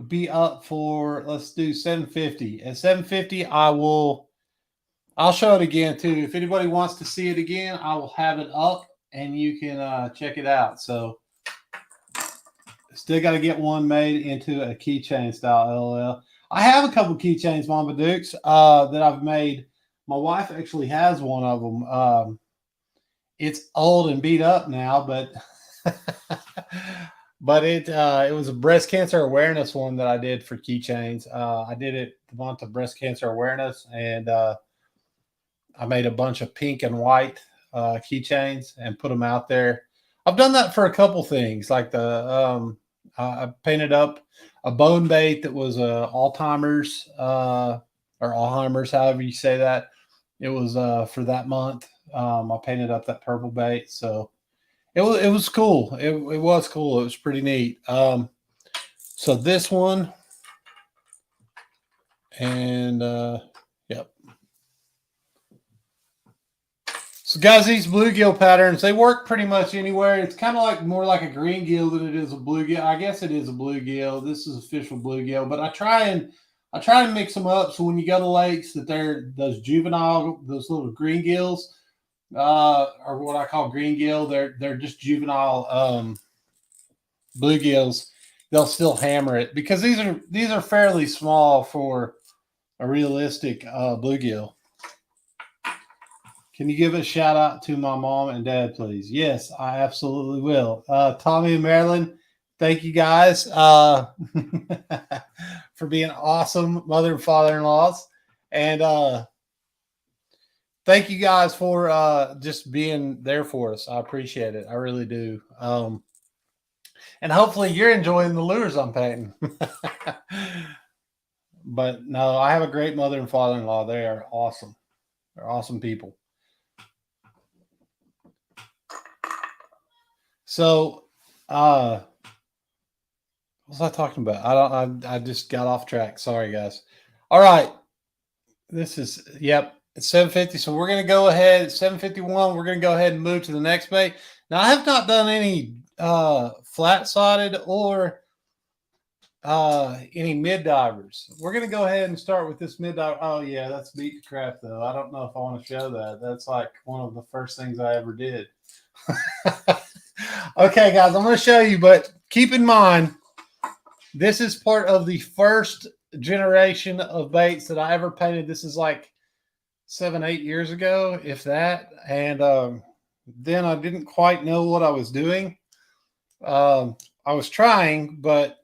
be up for, let's do 750. At 750, I'll show it again too. If anybody wants to see it again, I will have it up and you can check it out. So still got to get one made into a keychain style, LOL. I have a couple keychains, Mama Dukes, that I've made. My wife actually has one of them. It's old and beat up now, but but it was a breast cancer awareness one that I did for keychains. I did it the month of breast cancer awareness, and I made a bunch of pink and white keychains and put them out there. I've done that for a couple things, like I painted up a bone bait that was Alzheimer's or Alzheimer's, however you say that. It was for that month. I painted up that purple bait, so it was cool. It was cool. It was pretty neat. So this one, and yep. So guys, these bluegill patterns, they work pretty much anywhere. It's kind of like more like a green gill than it is a bluegill. I guess it is a bluegill. This is official bluegill, but I try and mix them up so when you go to lakes that they're those little green gills, or what I call green gill. They're just juvenile bluegills. They'll still hammer it because these are fairly small for a realistic bluegill. Can you give a shout out to my mom and dad, please? Yes, I absolutely will. Tommy and Marilyn, thank you guys for being awesome mother and father-in-laws. And thank you guys for just being there for us. I appreciate it. I really do. And hopefully you're enjoying the lures I'm painting. But no, I have a great mother and father-in-law. They are awesome. They're awesome people. So, what was I talking about? I just got off track. Sorry, guys. All right. This is, yep, it's 750. So we're going to go ahead at 751. We're going to go ahead and move to the next bait. Now, I have not done any flat-sided or any mid-divers. We're going to go ahead and start with this mid-diver. Oh, yeah, that's beat the crap, though. I don't know if I want to show that. That's like one of the first things I ever did. Okay, guys, I'm going to show you, but keep in mind, this is part of the first generation of baits that I ever painted. This is like 7-8 years ago, if that. And then I didn't quite know what I was doing. I was trying, but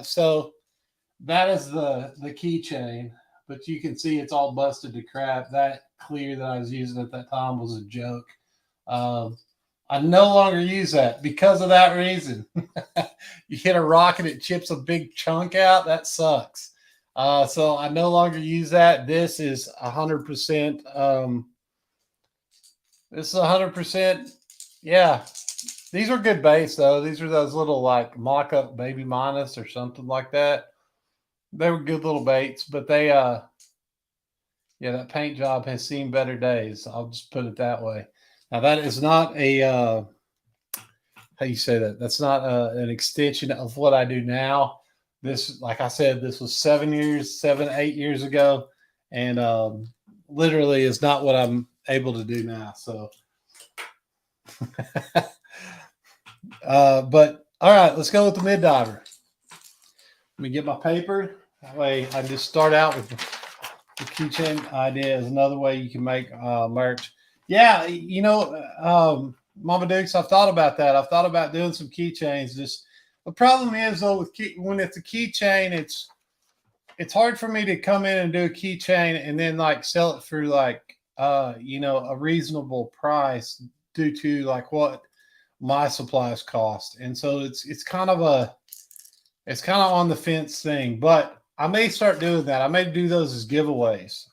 so that is the keychain. but you can see it's all busted to crap. That clear that I was using at that time was a joke. I no longer use that because of that reason. You hit a rock and it chips a big chunk out. That sucks. So I no longer use that. This is 100%. This is 100%. Yeah. These are good baits, though. These are those little like mock-up Baby Minus or something like that. They were good little baits, but they, yeah, that paint job has seen better days. I'll just put it that way. Now, that is not a, how you say that? That's not an extension of what I do now. This, like I said, this was 8 years ago, and literally is not what I'm able to do now. So, but all right, let's go with the mid diver. Let me get my paper. That way I just start out with the keychain idea is another way you can make merch. Yeah, you know, Mama Dukes, I've thought about that. I've thought about doing some keychains. Just the problem is though, with when it's a keychain, it's hard for me to come in and do a keychain and then like sell it for like you know, a reasonable price due to like what my supplies cost. And so it's kind of on the fence thing, but I may start doing that. I may do those as giveaways.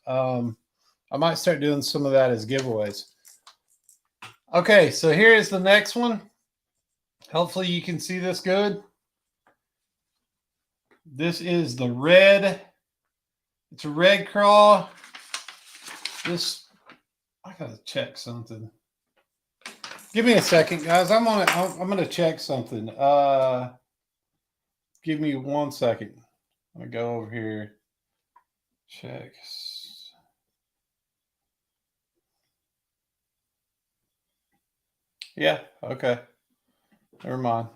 I might start doing some of that as giveaways. Okay, so here is the next one. Hopefully you can see this good. This is the red. It's a red craw. I gotta check something. Give me a second, guys. I'm gonna check something. Give me 1 second. I'm gonna go over here. Check. Yeah, okay. Never mind.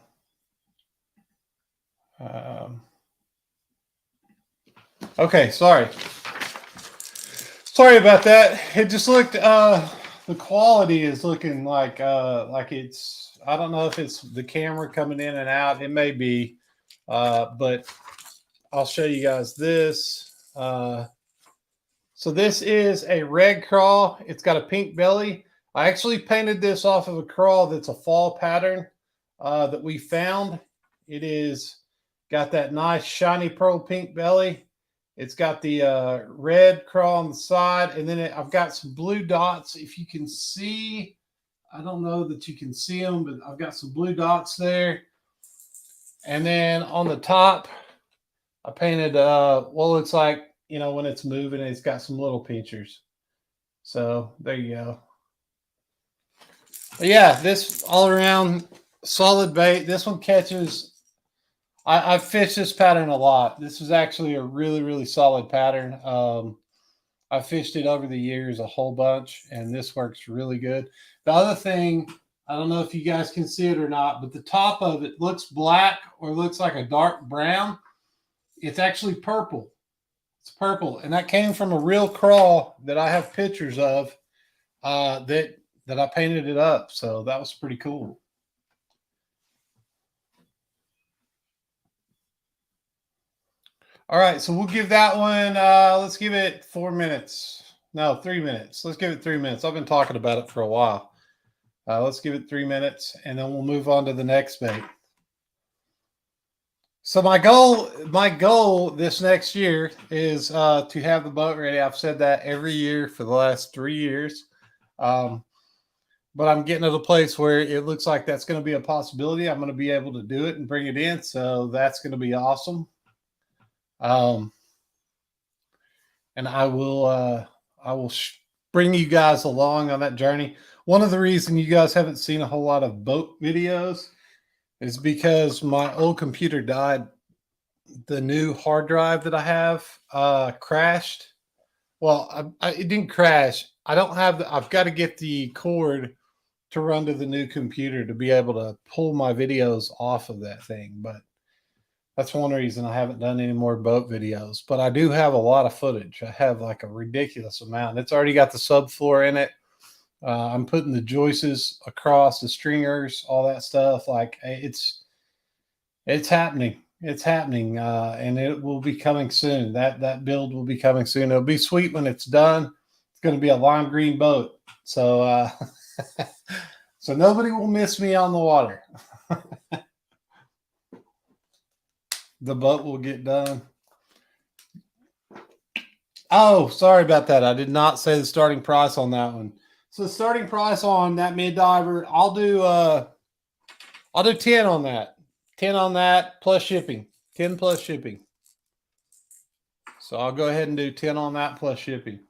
Okay, sorry. Sorry about that. It just looked the quality is looking like it's, I don't know if it's the camera coming in and out. It may be. But I'll show you guys this. So this is a red craw. It's got a pink belly. I actually painted this off of a craw that's a fall pattern that we found. It is got that nice shiny pearl pink belly. It's got the red craw on the side, and then I've got some blue dots. If you can see, I don't know that you can see them, but I've got some blue dots there. And then on the top, I painted what looks like, you know, when it's moving, it's got some little pinchers. So there you go. But yeah, this all around solid bait. This one catches. I've fished this pattern a lot. This is actually a really, really solid pattern. I've fished it over the years a whole bunch, and this works really good. The other thing, I don't know if you guys can see it or not, but the top of it looks black or looks like a dark brown. It's actually purple. It's purple, and that came from a real craw that I have pictures of that I painted it up. So that was pretty cool. All right, so we'll give that one, let's give it 4 minutes. No, 3 minutes. Let's give it 3 minutes. I've been talking about it for a while. Let's give it 3 minutes, and then we'll move on to the next bait. So my goal this next year is to have the boat ready. I've said that every year for the last 3 years. But I'm getting to the place where it looks like that's going to be a possibility. I'm going to be able to do it and bring it in. So that's going to be awesome. And I will bring you guys along on that journey. One of the reasons you guys haven't seen a whole lot of boat videos is because my old computer died. The new hard drive that I have crashed. Well, it didn't crash. I don't have I've got to get the cord to run to the new computer to be able to pull my videos off of that thing. But that's one reason I haven't done any more boat videos. But I do have a lot of footage. I have like a ridiculous amount. It's already got the subfloor in it. I'm putting the joists across the stringers, all that stuff. Like it's happening. It's happening, and it will be coming soon. That build will be coming soon. It'll be sweet when it's done. It's going to be a lime green boat, so so nobody will miss me on the water. The boat will get done. Oh, sorry about that. I did not say the starting price on that one. So the starting price on that mid diver, I'll do 10 on that. 10 on that plus shipping. 10 plus shipping. So I'll go ahead and do 10 on that plus shipping.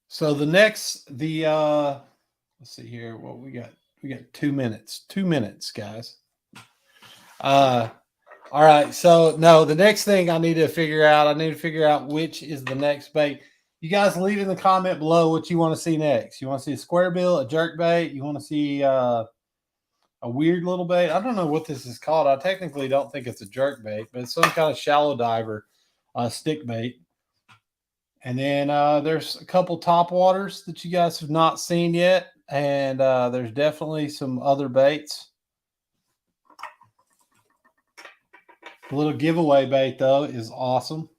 So let's see here what we got. We got 2 minutes. 2 minutes, guys. All right. So no, the next thing I need to figure out which is the next bait. You guys leave in the comment below what you want to see next. You want to see a square bill, a jerk bait? You want to see a weird little bait? I don't know what this is called. I technically don't think it's a jerk bait, but it's some kind of shallow diver stick bait. And then there's a couple top waters that you guys have not seen yet. And there's definitely some other baits. The little giveaway bait, though, is awesome.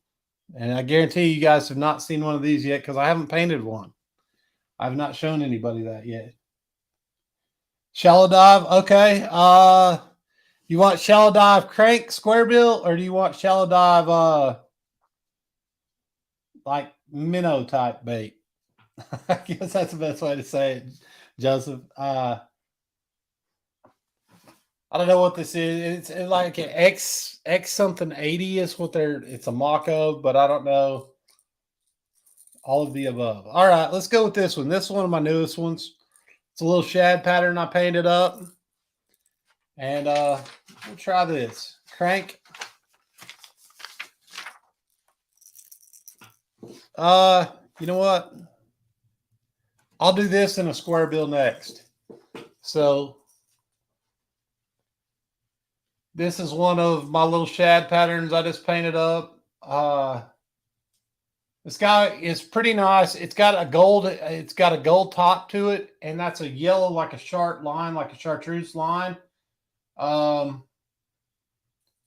And I guarantee you guys have not seen one of these yet because I haven't painted one. I've not shown anybody that yet. Shallow dive. Okay. You want shallow dive crank square bill, or do you want shallow dive like minnow type bait? I guess that's the best way to say it, Joseph. I don't know what this is. It's like an X something 80 is what it's a mock of, but I don't know. All of the above. All right, let's go with this one. This is one of my newest ones. It's a little shad pattern I painted up. And we'll try this. Crank. You know what? I'll do this in a square bill next. So this is one of my little shad patterns I just painted up. This guy is pretty nice. It's got a gold top to it, and that's a yellow like a sharp line, like a chartreuse line. And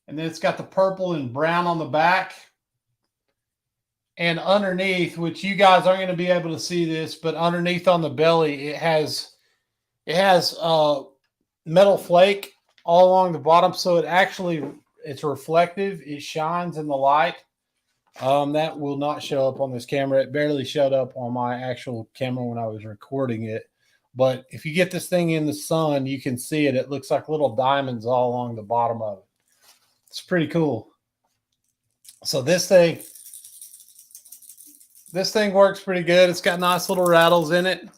then it's got the purple and brown on the back. And underneath, which you guys aren't going to be able to see this, but underneath on the belly, it has metal flake all along the bottom. So it's reflective. It shines in the light. That will not show up on this camera. It barely showed up on my actual camera when I was recording it. But if you get this thing in the sun, you can see it. It looks like little diamonds all along the bottom of it. It's pretty cool. So this thing works pretty good. It's got nice little rattles in it.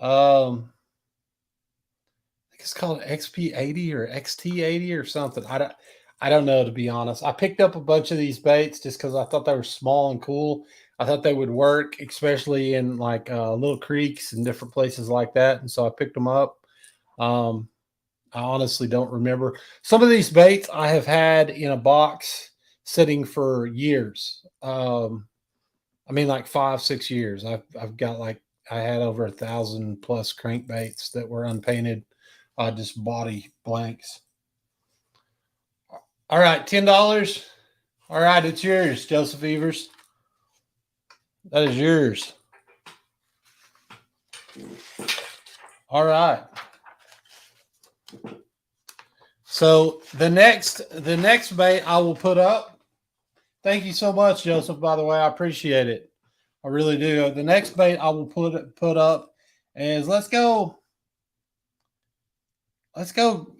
I think it's called XP80 or XT80 or something. I don't know, to be honest. I picked up a bunch of these baits just because I thought they were small and cool. I thought they would work, especially in like little creeks and different places like that. And so I picked them up. I honestly don't remember. Some of these baits I have had in a box sitting for years. I mean, like 5-6 years. I've got I had over 1,000 plus crankbaits that were unpainted, just body blanks. All right, $10. All right, it's yours, Joseph Evers. That is yours. All right. So the next bait I will put up. Thank you so much, Joseph, by the way. I appreciate it. I really do. The next bait I will put up is let's go shallow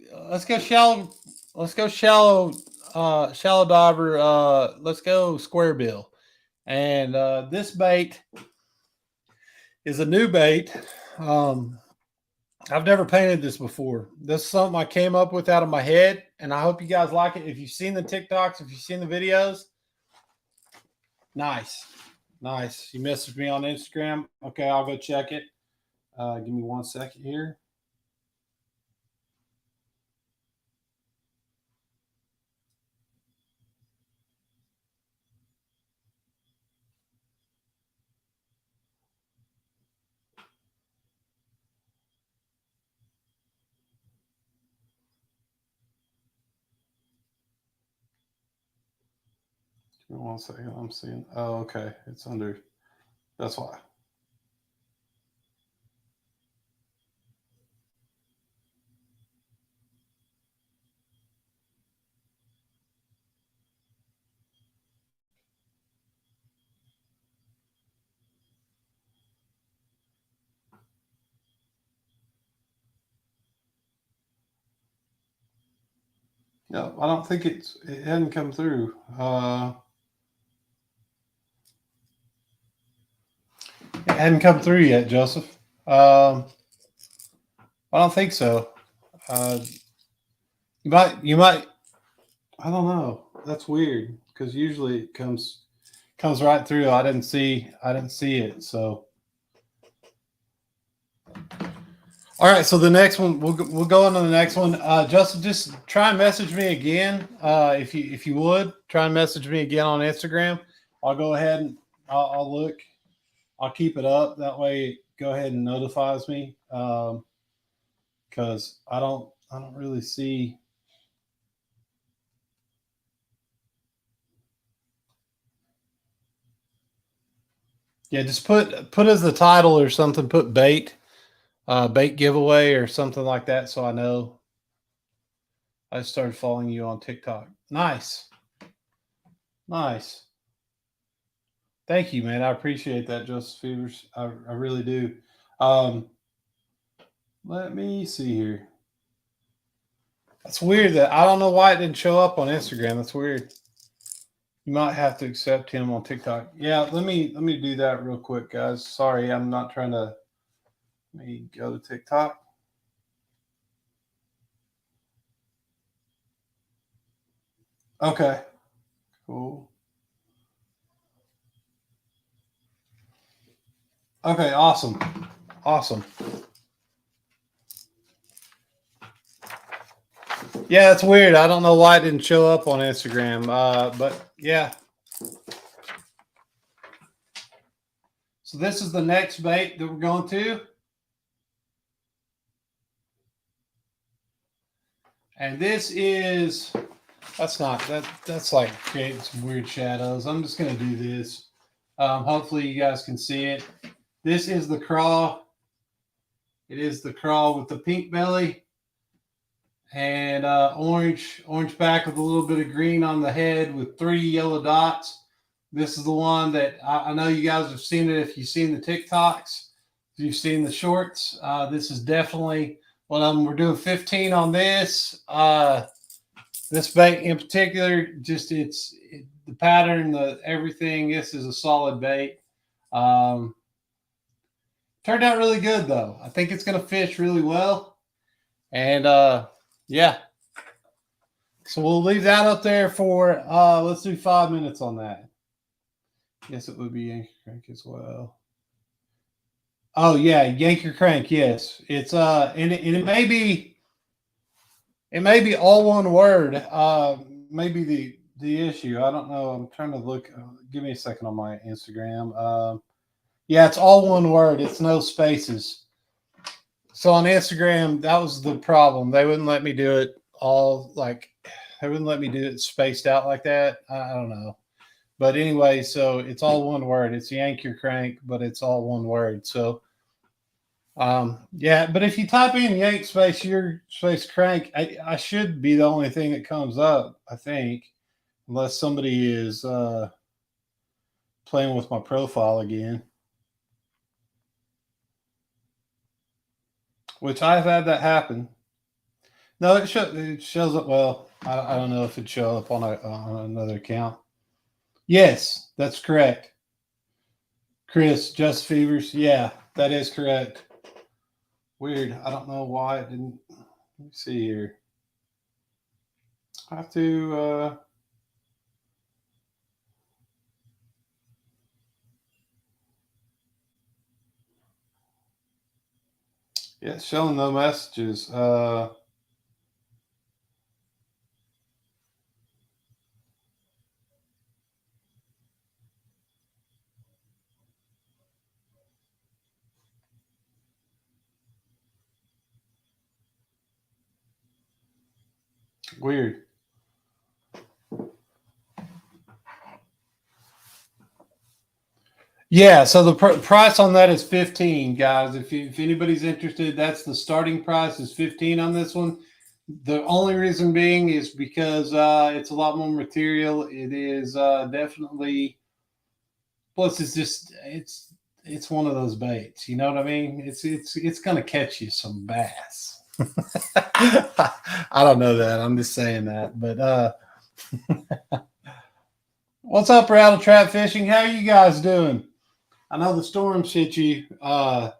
diver. Let's go square bill. And this bait is a new bait. I've never painted this before. This is something I came up with out of my head, and I hope you guys like it. If you've seen the TikToks, if you've seen the videos, nice. You messaged me on Instagram. Okay, I'll go check it. Give me 1 second here. 1 second. I'm seeing. Oh, okay. It's under. That's why. No, I don't think it hadn't come through. It hadn't come through yet, Joseph. I don't think so. Uh, you might. I don't know. That's weird because usually it comes right through. I didn't see it. So, all right. So the next one, we'll go on to the next one. Justin, just try and message me again. If you would try and message me again on Instagram, I'll go ahead and I'll look. I'll keep it up. That way, go ahead and notifies me. Because I don't really see. Yeah, just put as the title or something. Put bait giveaway or something like that, so I know. I started following you on TikTok. Nice. Thank you, man. I appreciate that, Joseph Fevers. I really do. Let me see here. That's weird that I don't know why it didn't show up on Instagram. That's weird. You might have to accept him on TikTok. Yeah, let me do that real quick, guys. Sorry, I'm not trying to. Let me go to TikTok. Okay. Cool. Okay, awesome. Yeah, it's weird. I don't know why it didn't show up on Instagram. But yeah. So this is the next bait that we're going to. And this is that's like creating some weird shadows. I'm just gonna do this. Hopefully you guys can see it. This is the craw. It is the craw with the pink belly and orange back with a little bit of green on the head with 3 yellow dots. This is the one that I know you guys have seen it if you've seen the TikToks, if you've seen the shorts. This is definitely one of them. We're doing 15 on this. This bait in particular, just the pattern, the everything. This is a solid bait. Turned out really good though. I think it's going to fish really well. And yeah. So we'll leave that up there for let's do 5 minutes on that. Yes, it would be Yankee Crank as well. Oh yeah, Yankee Crank. Yes, it's and it may be all one word. Maybe the issue. I don't know. I'm trying to look. Give me a second on my Instagram. Yeah, it's all one word. It's no spaces. So on Instagram, that was the problem. They wouldn't let me do it all like. They wouldn't let me do it spaced out like that. I don't know. But anyway, so it's all one word. It's yank your crank, but it's all one word. So yeah, but if you type in yank space your space crank, I should be the only thing that comes up, I think, unless somebody is playing with my profile again. Which I've had that happen. No, it shows up. Well, I don't know if it show up on another account. Yes, that's correct. Chris, Just Fevers. Yeah, that is correct. Weird. I don't know why it didn't. Let me see here. I have to. Yeah, it's showing no messages. Weird. Yeah, so the price on that is 15, guys. If anybody's interested, that's the starting price is 15 on this one. The only reason being is because it's a lot more material. It is definitely plus it's one of those baits. You know what I mean? It's gonna catch you some bass. I don't know that. I'm just saying that. But what's up, Rattle Trap Fishing? How are you guys doing? I know the storms hit you. I've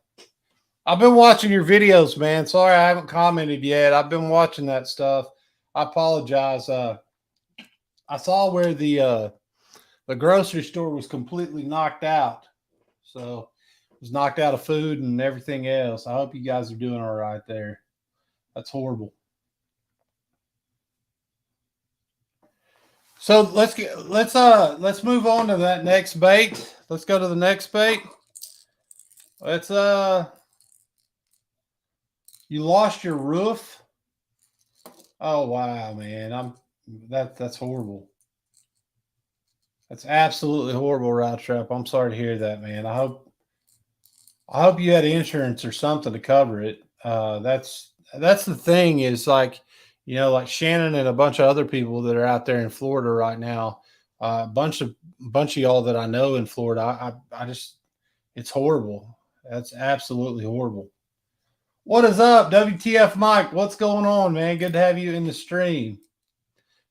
been watching your videos, man. Sorry I haven't commented yet. I've been watching that stuff. I apologize. I saw where the grocery store was completely knocked out. So it was knocked out of food and everything else. I hope you guys are doing all right there. That's horrible. So let's move on to that next bait. Let's go to the next bait. Let's you lost your roof. Oh wow, man. That's horrible. That's absolutely horrible, Route Trap. I'm sorry to hear that, man. I hope you had insurance or something to cover it. That's the thing is like, you know, like Shannon and a bunch of other people that are out there in Florida right now. A bunch of y'all that I know in Florida. I just it's horrible. That's absolutely horrible. What is up, WTF Mike? What's going on, man? Good to have you in the stream.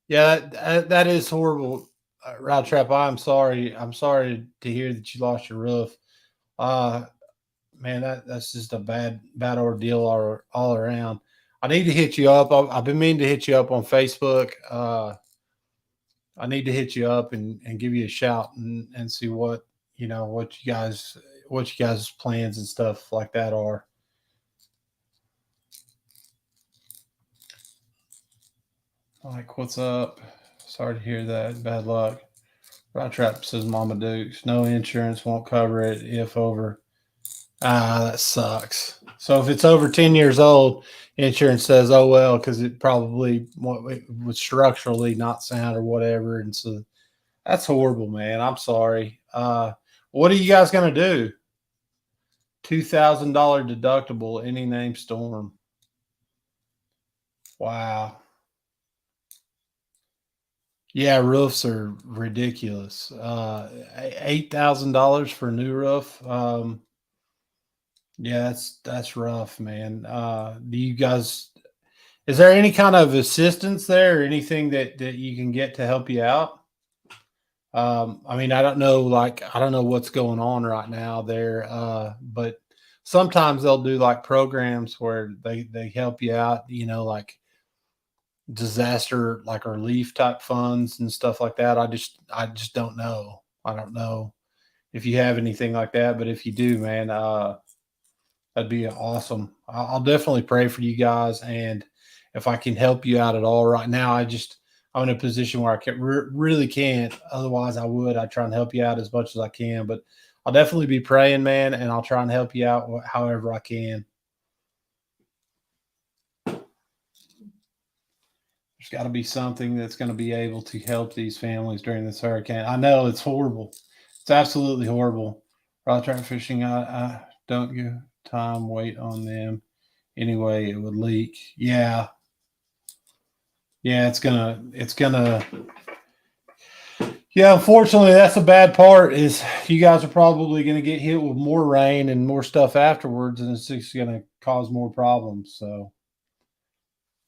Yeah, that is horrible, Route Trap. I'm sorry. I'm sorry to hear that you lost your roof. Man, that's just a bad ordeal all around. I need to hit you up. I've been meaning to hit you up on Facebook. I need to hit you up and give you a shout and see what what you guys' plans and stuff like that are. Like, what's up? Sorry to hear that. Bad luck. Right Trap says Mama Dukes. No insurance won't cover it if over. That sucks. So if it's over 10 years old, insurance says, oh, well, because it probably was structurally not sound or whatever. And so that's horrible, man. I'm sorry. What are you guys going to do? $2,000 deductible, any name storm. Wow. Yeah, roofs are ridiculous. $8,000 for a new roof. Yeah, that's rough, man. Do you guys? Is there any kind of assistance there, or anything that you can get to help you out? I mean, I don't know what's going on right now there, but sometimes they'll do like programs where they help you out. You know, like disaster like relief type funds and stuff like that. I just don't know. I don't know if you have anything like that, but if you do, man, that'd be awesome. I'll definitely pray for you guys, and if I can help you out at all right now, I'm in a position where I can really can't. Otherwise, I'd try and help you out as much as I can. But I'll definitely be praying, man, and I'll try and help you out however I can. There's got to be something that's going to be able to help these families during this hurricane. I know it's horrible. It's absolutely horrible. Rod trout fishing, I don't give time, wait on them. Anyway, it would leak. Yeah. Yeah, it's gonna yeah, unfortunately that's the bad part is you guys are probably gonna get hit with more rain and more stuff afterwards, and it's just gonna cause more problems. So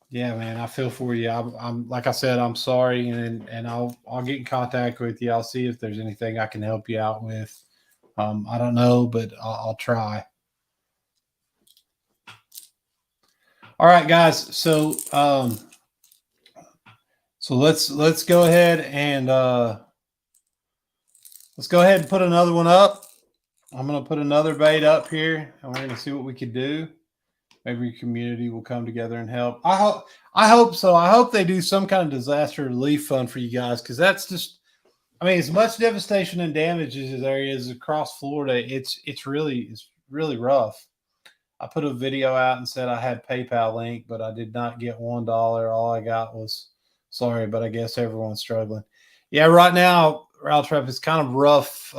yeah, man, I feel for you. I'm like I said, I'm sorry, and I'll get in contact with you. I'll see if there's anything I can help you out with. I don't know, but I'll try. All right, guys. So let's go ahead and put another one up. I'm gonna put another bait up here, and we're gonna see what we could do. Maybe your community will come together and help. I hope so. I hope they do some kind of disaster relief fund for you guys, because that's just, I mean, as much devastation and damage as there is across Florida, it's really rough. I put a video out and said I had PayPal link, but I did not get $1. All I got was sorry, but I guess everyone's struggling. Yeah, right now Rattle Trap, it's kind of rough.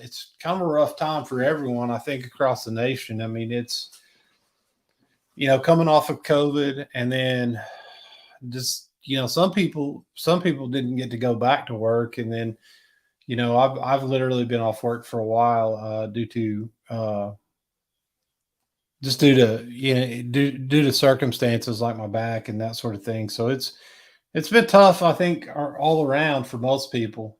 It's kind of a rough time for everyone, I think, across the nation. I mean, it's, coming off of COVID, and then just, some people didn't get to go back to work. And then, I've literally been off work for a while, due to, just due to, due to circumstances like my back and that sort of thing. So it's been tough, I think, all around for most people.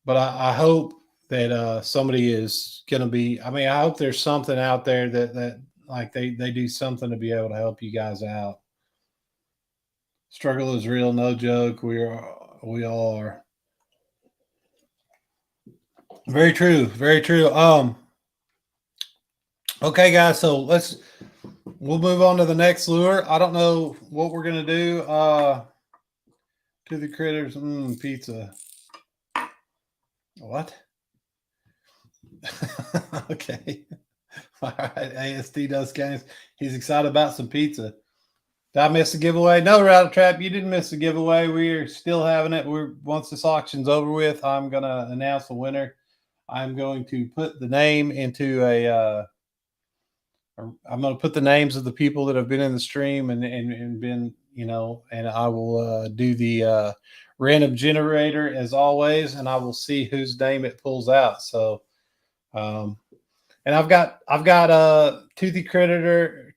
But I hope that somebody is going to be. I mean, I hope there's something out there that like they do something to be able to help you guys out. Struggle is real, no joke. We all are. Very true, very true. Okay, guys, so we'll move on to the next lure. I don't know what we're gonna do. To the critters, pizza. What? Okay. All right. ASD does games. He's excited about some pizza. Did I miss a giveaway? No, Rattle Trap, you didn't miss a giveaway. We're still having it. Once this auction's over with, I'm gonna announce the winner. I'm going to put the name into I'm going to put the names of the people that have been in the stream and been, and I will do the random generator as always, and I will see whose name it pulls out. So, and I've got Toothy Critter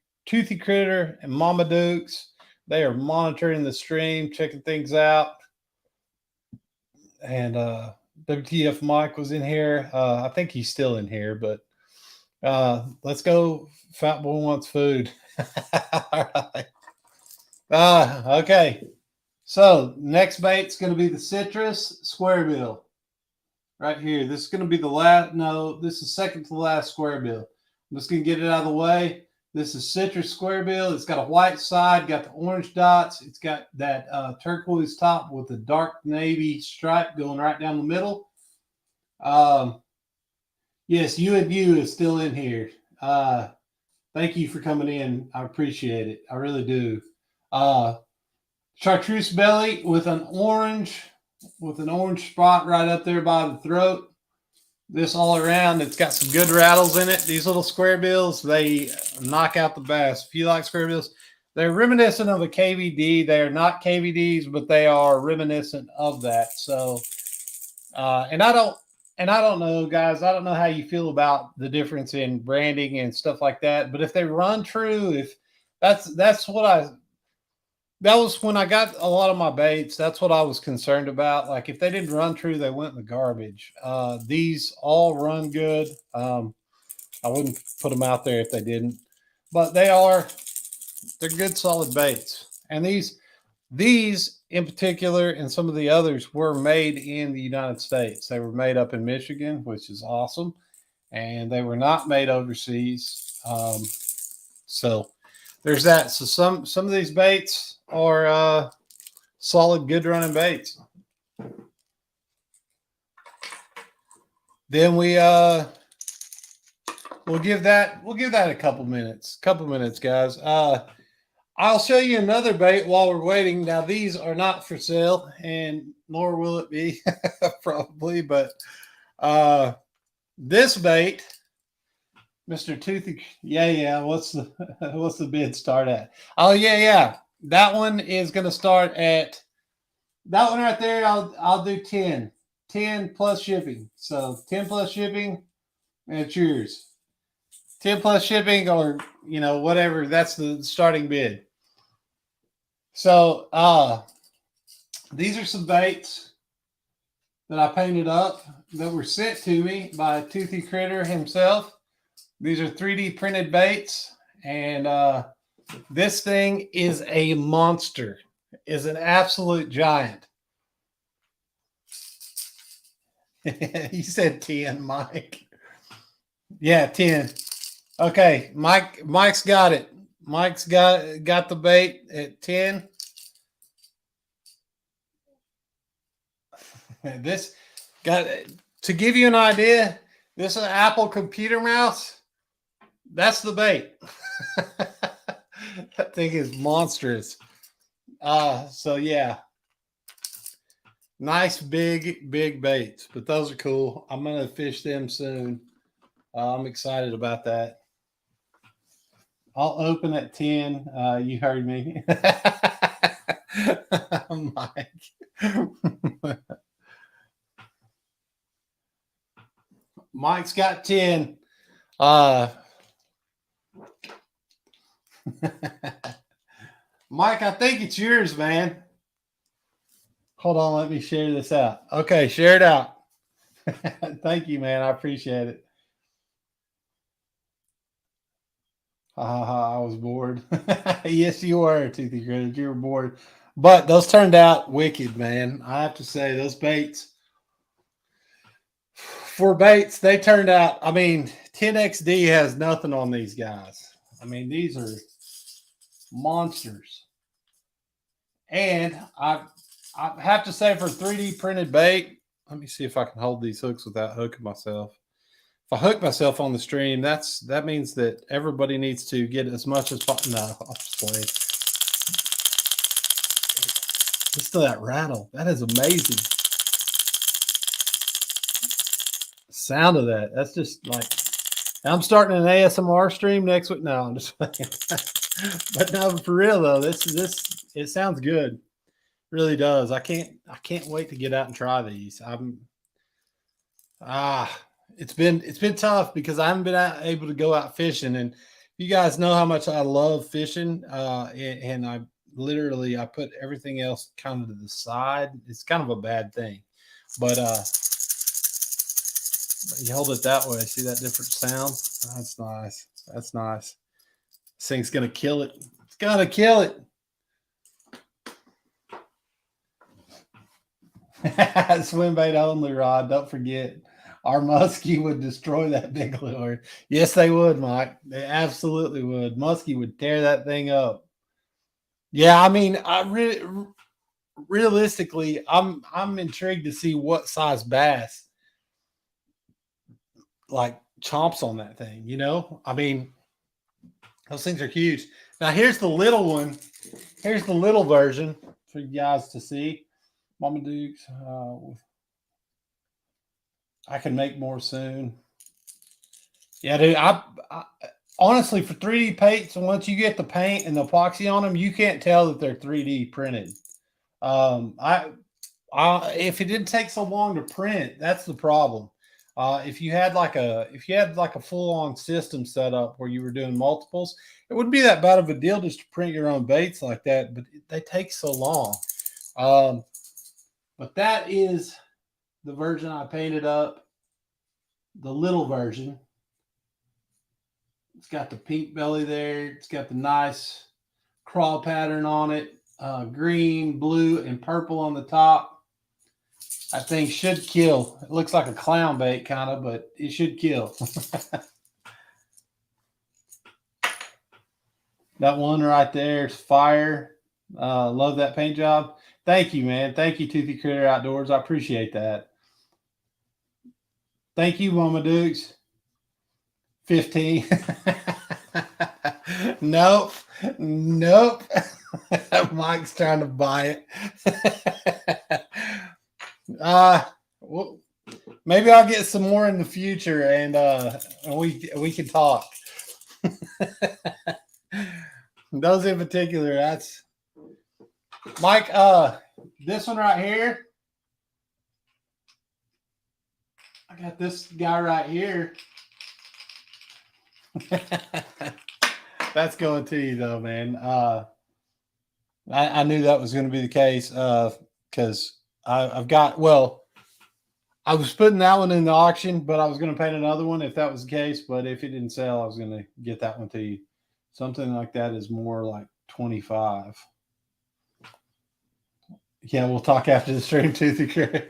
and Mama Dukes. They are monitoring the stream, checking things out. And WTF Mike was in here. I think he's still in here, but let's go. Fat Boy Wants Food. All right. Okay. So next bait's going to be the citrus square bill right here. This is going to be the last. No, this is second to the last square bill. I'm just going to get it out of the way. This is citrus square bill. It's got a white side, got the orange dots. It's got that turquoise top with the dark navy stripe going right down the middle. Yes, you is still in here. Thank you for coming in. I appreciate it. I really do. Chartreuse belly with an orange spot right up there by the throat. This all around. It's got some good rattles in it. These little square bills, they knock out the bass. If you like square bills, they're reminiscent of a KVD. They are not KVDs, but they are reminiscent of that. So, and I don't know, guys. I don't know how you feel about the difference in branding and stuff like that. But if they run true, if that's what that was when I got a lot of my baits. That's what I was concerned about. Like if they didn't run true, they went in the garbage. These all run good. I wouldn't put them out there if they didn't, but they're good, solid baits. And these in particular, and some of the others were made in the United States. They were made up in Michigan, which is awesome. And they were not made overseas. So there's that. So some of these baits are solid, good running baits. Then we'll give that a couple minutes, guys. I'll show you another bait while we're waiting. Now, these are not for sale, and nor will it be probably, but this bait, Mr. Toothy, yeah. What's the bid start at? Oh, yeah. That one is going to start at that one right there. I'll do 10 plus shipping. So 10 plus shipping, and it's yours. 10 plus shipping, or whatever. That's the starting bid. So these are some baits that I painted up that were sent to me by Toothy Critter himself. These are 3D printed baits, and this thing is a monster, is an absolute giant. He said 10, Mike. Yeah, 10. Okay, Mike's got it. Mike's got the bait at 10. This got to give you an idea. This is an Apple computer mouse. That's the bait. That thing is monstrous. So yeah. Nice big baits, but those are cool. I'm gonna fish them soon. I'm excited about that. I'll open at 10. You heard me. Mike. Mike's got 10. Mike, I think it's yours, man. Hold on, let me share this out. Okay, share it out. Thank you, man. I appreciate it. I was bored. Yes, you were, Toothy Critters. You were bored. But those turned out wicked, man. I have to say, those baits, for baits, they turned out. I mean, 10XD has nothing on these guys. I mean, these are monsters. And I have to say, for 3D printed bait, let me see if I can hold these hooks without hooking myself. If I hook myself on the stream, that means that everybody needs to get as much as possible. No, I'll just play. Listen to that rattle. That is amazing. The sound of that. That's just like, I'm starting an ASMR stream next week. No, I'm just playing. But no, for real though, this it sounds good. It really does. I can't wait to get out and try these. It's been tough because I haven't been able to go out fishing, and you guys know how much I love fishing. And I put everything else kind of to the side. It's kind of a bad thing, but you hold it that way. See that different sound? That's nice. That's nice. This thing's gonna kill it. It's gonna kill it. Swim bait only, Rod. Don't forget. Our muskie would destroy that big lure. Yes, they would, Mike. They absolutely would. Muskie would tear that thing up. Yeah, I mean, realistically, I'm intrigued to see what size bass like chomps on that thing. You know, I mean, those things are huge. Now here's the little one. Here's the little version for you guys to see. Mama Dukes. I can make more soon. Yeah, dude. I honestly, for 3D paints, once you get the paint and the epoxy on them, you can't tell that they're 3D printed. If it didn't take so long to print, that's the problem. If you had like a full-on system set up where you were doing multiples, it wouldn't be that bad of a deal just to print your own baits like that. But they take so long. But that is the version I painted up, the little version. It's got the pink belly there. It's got the nice crawl pattern on it. Green, blue, and purple on the top. That thing should kill. It looks like a clown bait kind of, but it should kill. That one right there is fire. Love that paint job. Thank you, man. Thank you, Toothy Critter Outdoors. I appreciate that. Thank you, Mama Dukes. 15. Nope. Mike's trying to buy it. Well, maybe I'll get some more in the future, and we can talk. Those in particular, that's Mike. This one right here. I got this guy right here. That's going to you though, man. I knew that was going to be the case because I've got, well, I was putting that one in the auction, but I was going to paint another one if that was the case. But if it didn't sell, I was going to get that one to you. Something like that is more like 25. Yeah, we'll talk after the stream, Toothy Critter.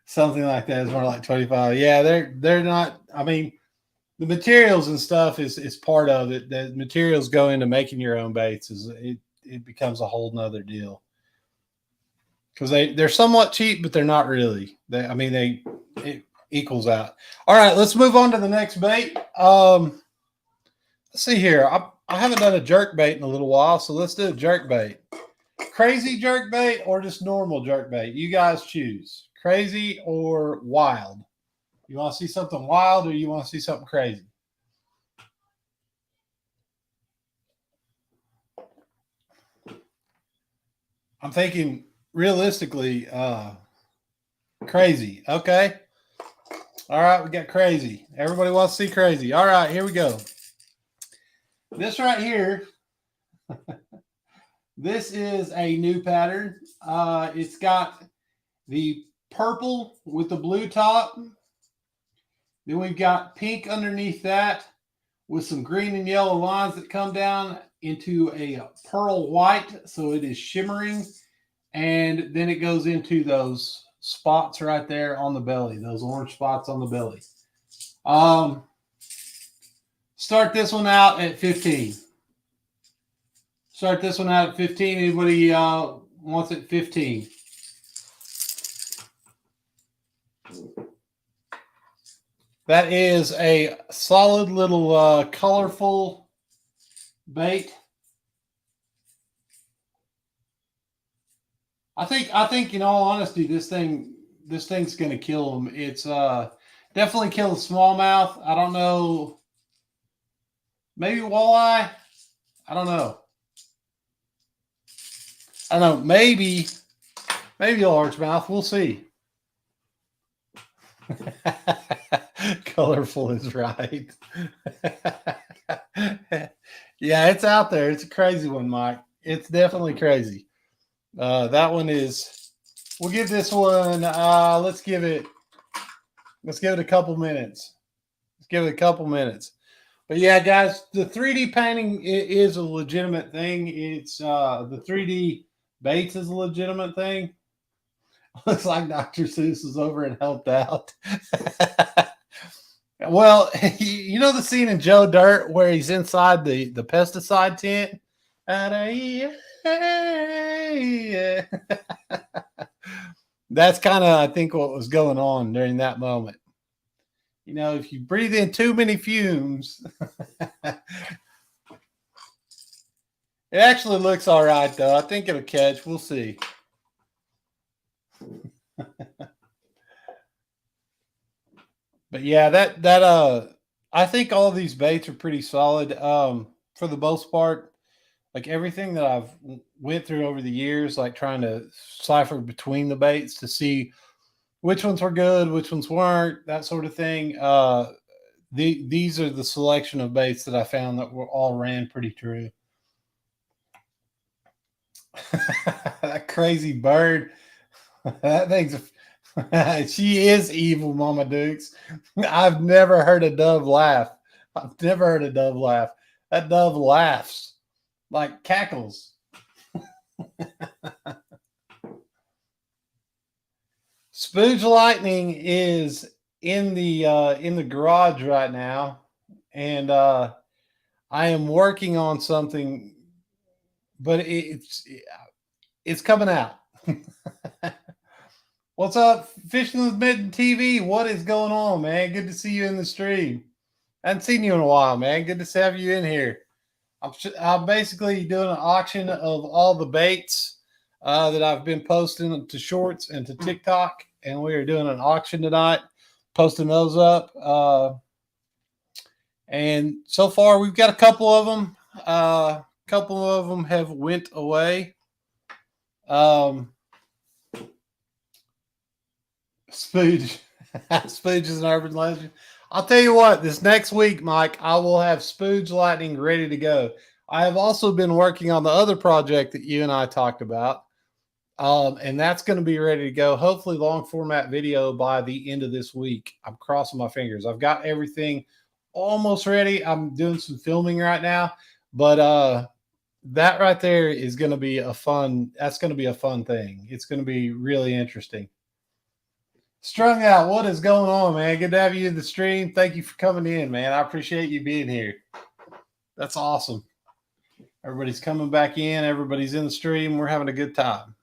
Something like that is more like 25. Yeah, they're not. I mean, the materials and stuff is part of it. The materials go into making your own baits. It becomes a whole nother deal because they're somewhat cheap, but they're not really. It equals out. All right, let's move on to the next bait. Let's see here. I haven't done a jerk bait in a little while, so let's do a jerk bait. Crazy jerk bait or just normal jerk bait? You guys choose. Crazy or wild? You want to see something wild or you want to see something crazy? I'm thinking realistically, crazy. Okay. All right, we got crazy. Everybody wants to see crazy. All right, here we go. This right here, this is a new pattern. It's got the purple with the blue top. Then we've got pink underneath that with some green and yellow lines that come down into a pearl white. So it is shimmering. And then it goes into those spots right there on the belly, those orange spots on the belly. Start this one out at 15. Start this one out at 15. Anybody wants it 15? That is a solid little colorful bait. I think in all honesty, this thing's gonna kill them. It's definitely kill the smallmouth. I don't know. Maybe walleye. I don't know. Maybe largemouth. We'll see. Colorful is right. Yeah, it's out there. It's a crazy one, Mike. It's definitely crazy. That one is. We'll give this one. Let's give it a couple minutes. But yeah, guys, the 3D painting is a legitimate thing. It's the 3D baits is a legitimate thing. Looks like Dr. Seuss is over and helped out. Well, you know the scene in Joe Dirt where he's inside the pesticide tent? That's kind of, I think, what was going on during that moment. You know, if you breathe in too many fumes, it actually looks all right, though. I think it'll catch. We'll see. But yeah, that I think all of these baits are pretty solid for the most part. Like everything that I've went through over the years, like trying to cipher between the baits to see which ones were good, which ones weren't, that sort of thing. These are the selection of baits that I found that were all ran pretty true. That crazy bird. That thing's she is evil, Mama Dukes. I've never heard a dove laugh. That dove laughs like cackles. Spooge Lightning is in the garage right now, and I am working on something, but it's coming out. What's up, Fishing with Mitten TV? What is going on, man? Good to see you in the stream. I haven't seen you in a while, man. Good to have you in here. I'm basically doing an auction of all the baits that I've been posting to shorts and to TikTok, and we are doing an auction tonight, posting those up. And so far, we've got a couple of them. A couple of them have went away. Spooge. Spooge is an urban legend. I'll tell you what, this next week, Mike, I will have Spooge Lightning ready to go. I have also been working on the other project that you and I talked about. And that's going to be ready to go. Hopefully long format video by the end of this week. I'm crossing my fingers. I've got everything almost ready. I'm doing some filming right now, but that right there is going to be that's going to be a fun thing. It's going to be really interesting. Strung Out, what is going on, man? Good to have you in the stream. Thank you for coming in, man. I appreciate you being here. That's awesome. Everybody's coming back in. Everybody's in the stream. We're having a good time.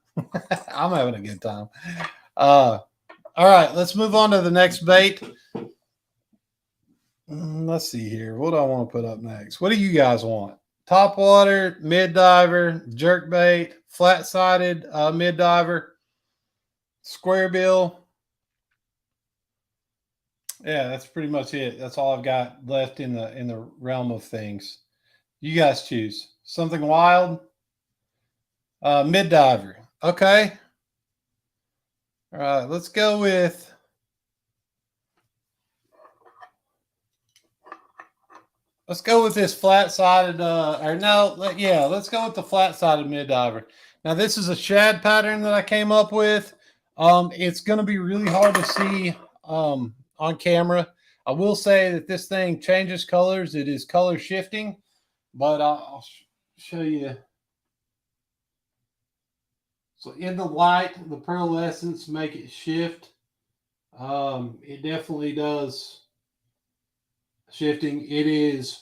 I'm having a good time. All right, let's move on to the next bait. Let's see here. What do I want to put up next? What do you guys want? top water, mid diver, jerk bait, flat sided mid diver, square bill. Yeah, that's pretty much it. That's all I've got left in the realm of things. You guys choose something wild. Mid diver. Okay. All right. Let's go with. Let's go with this flat-sided, or no, let's go with the flat-sided mid diver. Now, this is a shad pattern that I came up with. It's going to be really hard to see on camera. I will say that this thing changes colors. It is color shifting, but I'll show you. So in the light, the pearlescence make it shift. It definitely does shifting. It is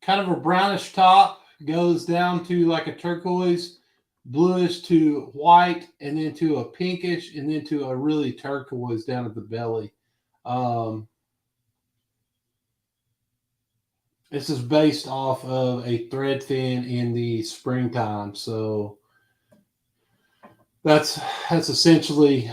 kind of a brownish top, goes down to like a turquoise, bluish to white, and then to a pinkish, and then to a really turquoise down at the belly. This is based off of a thread fin in the springtime, so that's essentially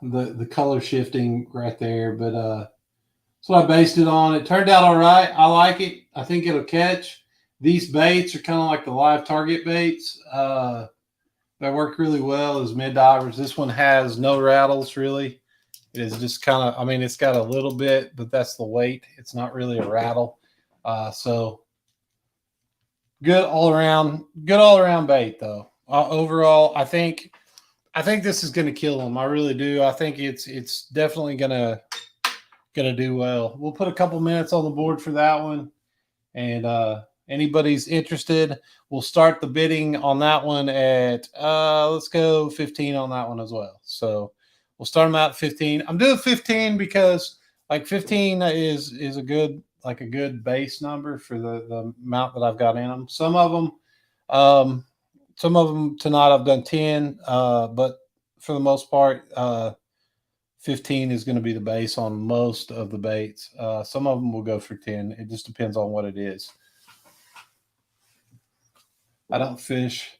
the color shifting right there. But that's what I based it on. It turned out all right. I like it. I think it'll catch. These baits are kind of like the live target baits. They work really well as mid divers. This one has no rattles really. It is just kind of, I mean, it's got a little bit, but that's the weight. It's not really a rattle. So good all around bait though. Overall, I think this is going to kill them. I really do. I think it's definitely going to do well. We'll put a couple minutes on the board for that one, and anybody's interested, we'll start the bidding on that one at let's go 15 on that one as well. So we'll start them out at 15. I'm doing 15 because like 15 is a good base number for the amount that I've got in them. Some of them tonight I've done 10, but for the most part, 15 is going to be the base on most of the baits. Some of them will go for 10. It just depends on what it is. I don't fish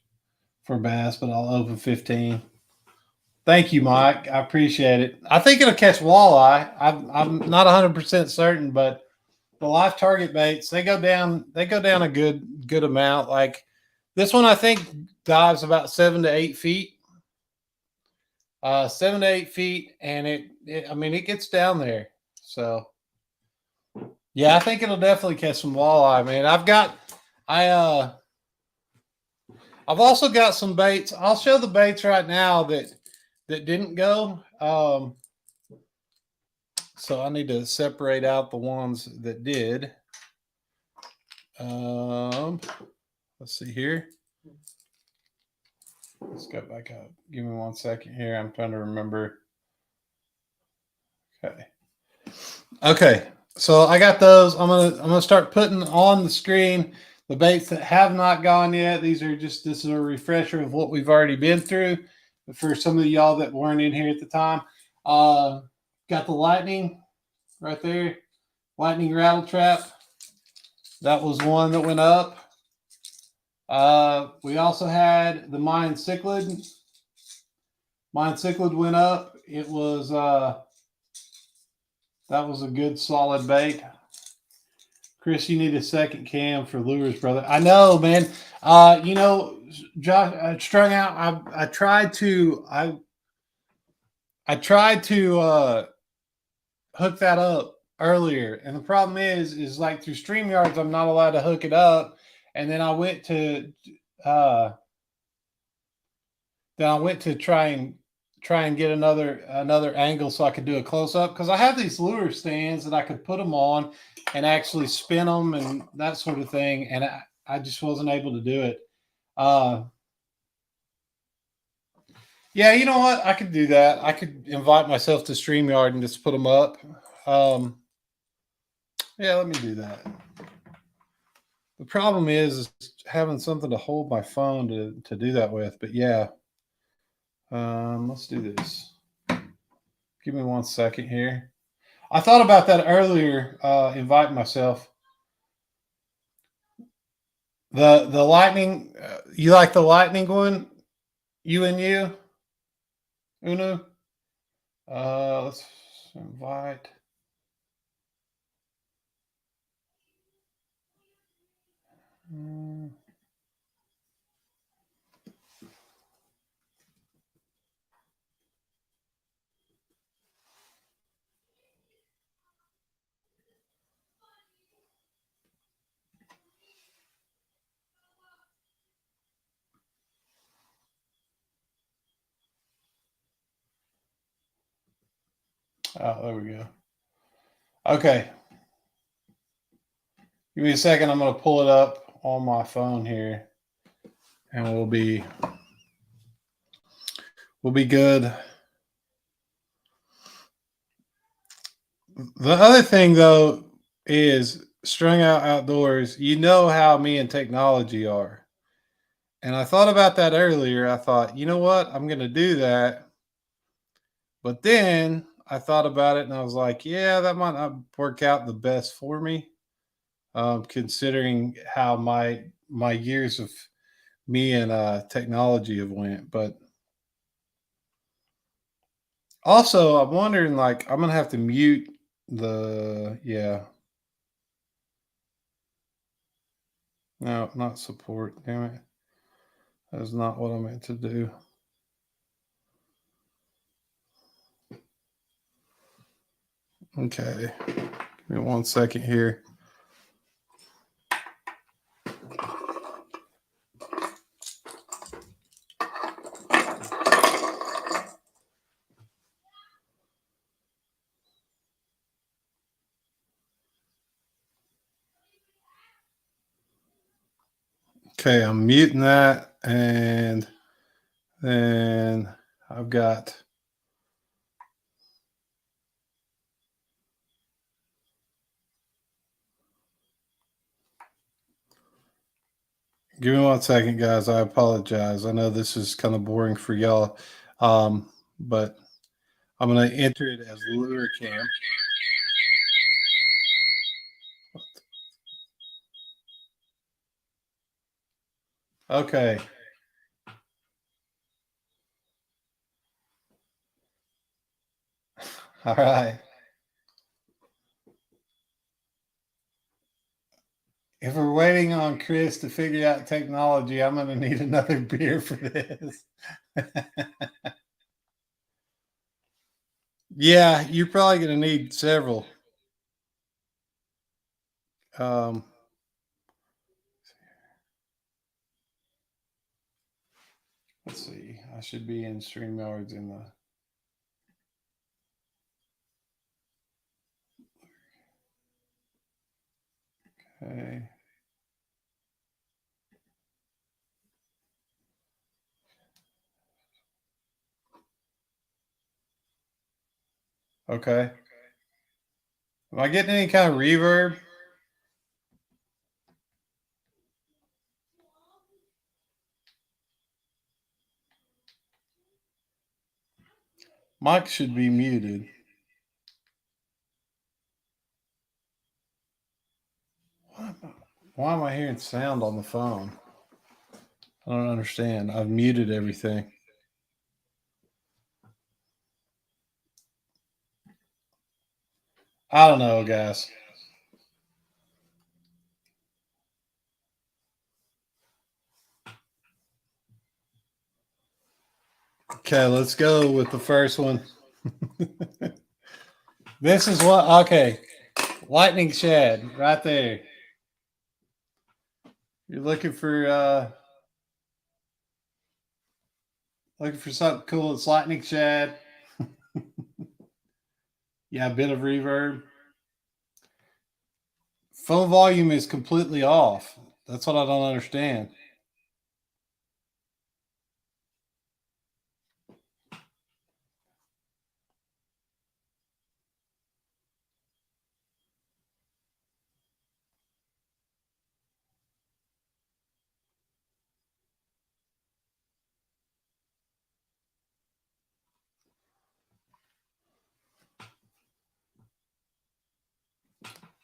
for bass, but I'll open 15. Thank you, Mike. I appreciate it. I think it'll catch walleye. I'm not 100% certain, but the live target baits, they go down a good amount. Like this one, I think dives about 7 to 8 feet. 7 to 8 feet, and it gets down there. So yeah, I think it'll definitely catch some walleye, man. I've also got some baits. I'll show the baits right now that didn't go. So I need to separate out the ones that did. Let's see here. Let's go back up. Give me 1 second here. I'm trying to remember. Okay. So I got those. I'm gonna start putting on the screen the baits that have not gone yet. This is a refresher of what we've already been through. But for some of y'all that weren't in here at the time, got the lightning right there, lightning rattle trap. That was one that went up. We also had the Mayan cichlid. Mayan cichlid went up. It was that was a good solid bait. Chris, you need a second cam for lures, brother. I know, man. Josh, strung out. I tried to hook that up earlier, and the problem is like through StreamYards, I'm not allowed to hook it up. And then I went to try and get another angle so I could do a close up, because I have these lure stands that I could put them on and actually spin them and that sort of thing, and I just wasn't able to do it. Yeah, you know what? I could do that. I could invite myself to StreamYard and just put them up. Yeah, let me do that. The problem is having something to hold my phone to do that with. But yeah, let's do this. Give me 1 second here. I thought about that earlier, inviting myself. The lightning. You like the lightning one? You and you, Unu. Let's invite. Oh, there we go. Okay. Give me a second. I'm going to pull it up on my phone here, and we'll be good. The other thing, though, is strung out outdoors. You know how me and technology are. And I thought about that earlier. I thought, you know what? I'm going to do that. But then I thought about it and I was like, yeah, that might not work out the best for me, considering how my years of me and technology have went. But also, I'm wondering, like, I'm gonna have to mute the yeah. No, not support. Damn it. That's not what I meant to do. Okay. Give me 1 second here. Okay, I'm muting that, and then I've got. Give me 1 second, guys. I apologize. I know this is kind of boring for y'all, but I'm going to enter it as lure cam. Okay. All right. If we're waiting on Chris to figure out technology, I'm going to need another beer for this. Yeah, you're probably going to need several. Let's see. I should be in StreamYards in the. Okay. Okay. Am I getting any kind of reverb? Mike should be muted. Why am I hearing sound on the phone? I don't understand. I've muted everything. I don't know, guys. Okay, let's go with the first one. This is what, okay. Lightning Shad, right there. You're looking for something cool. It's Lightning Shad. Yeah, a bit of reverb. Phone volume is completely off. That's what I don't understand.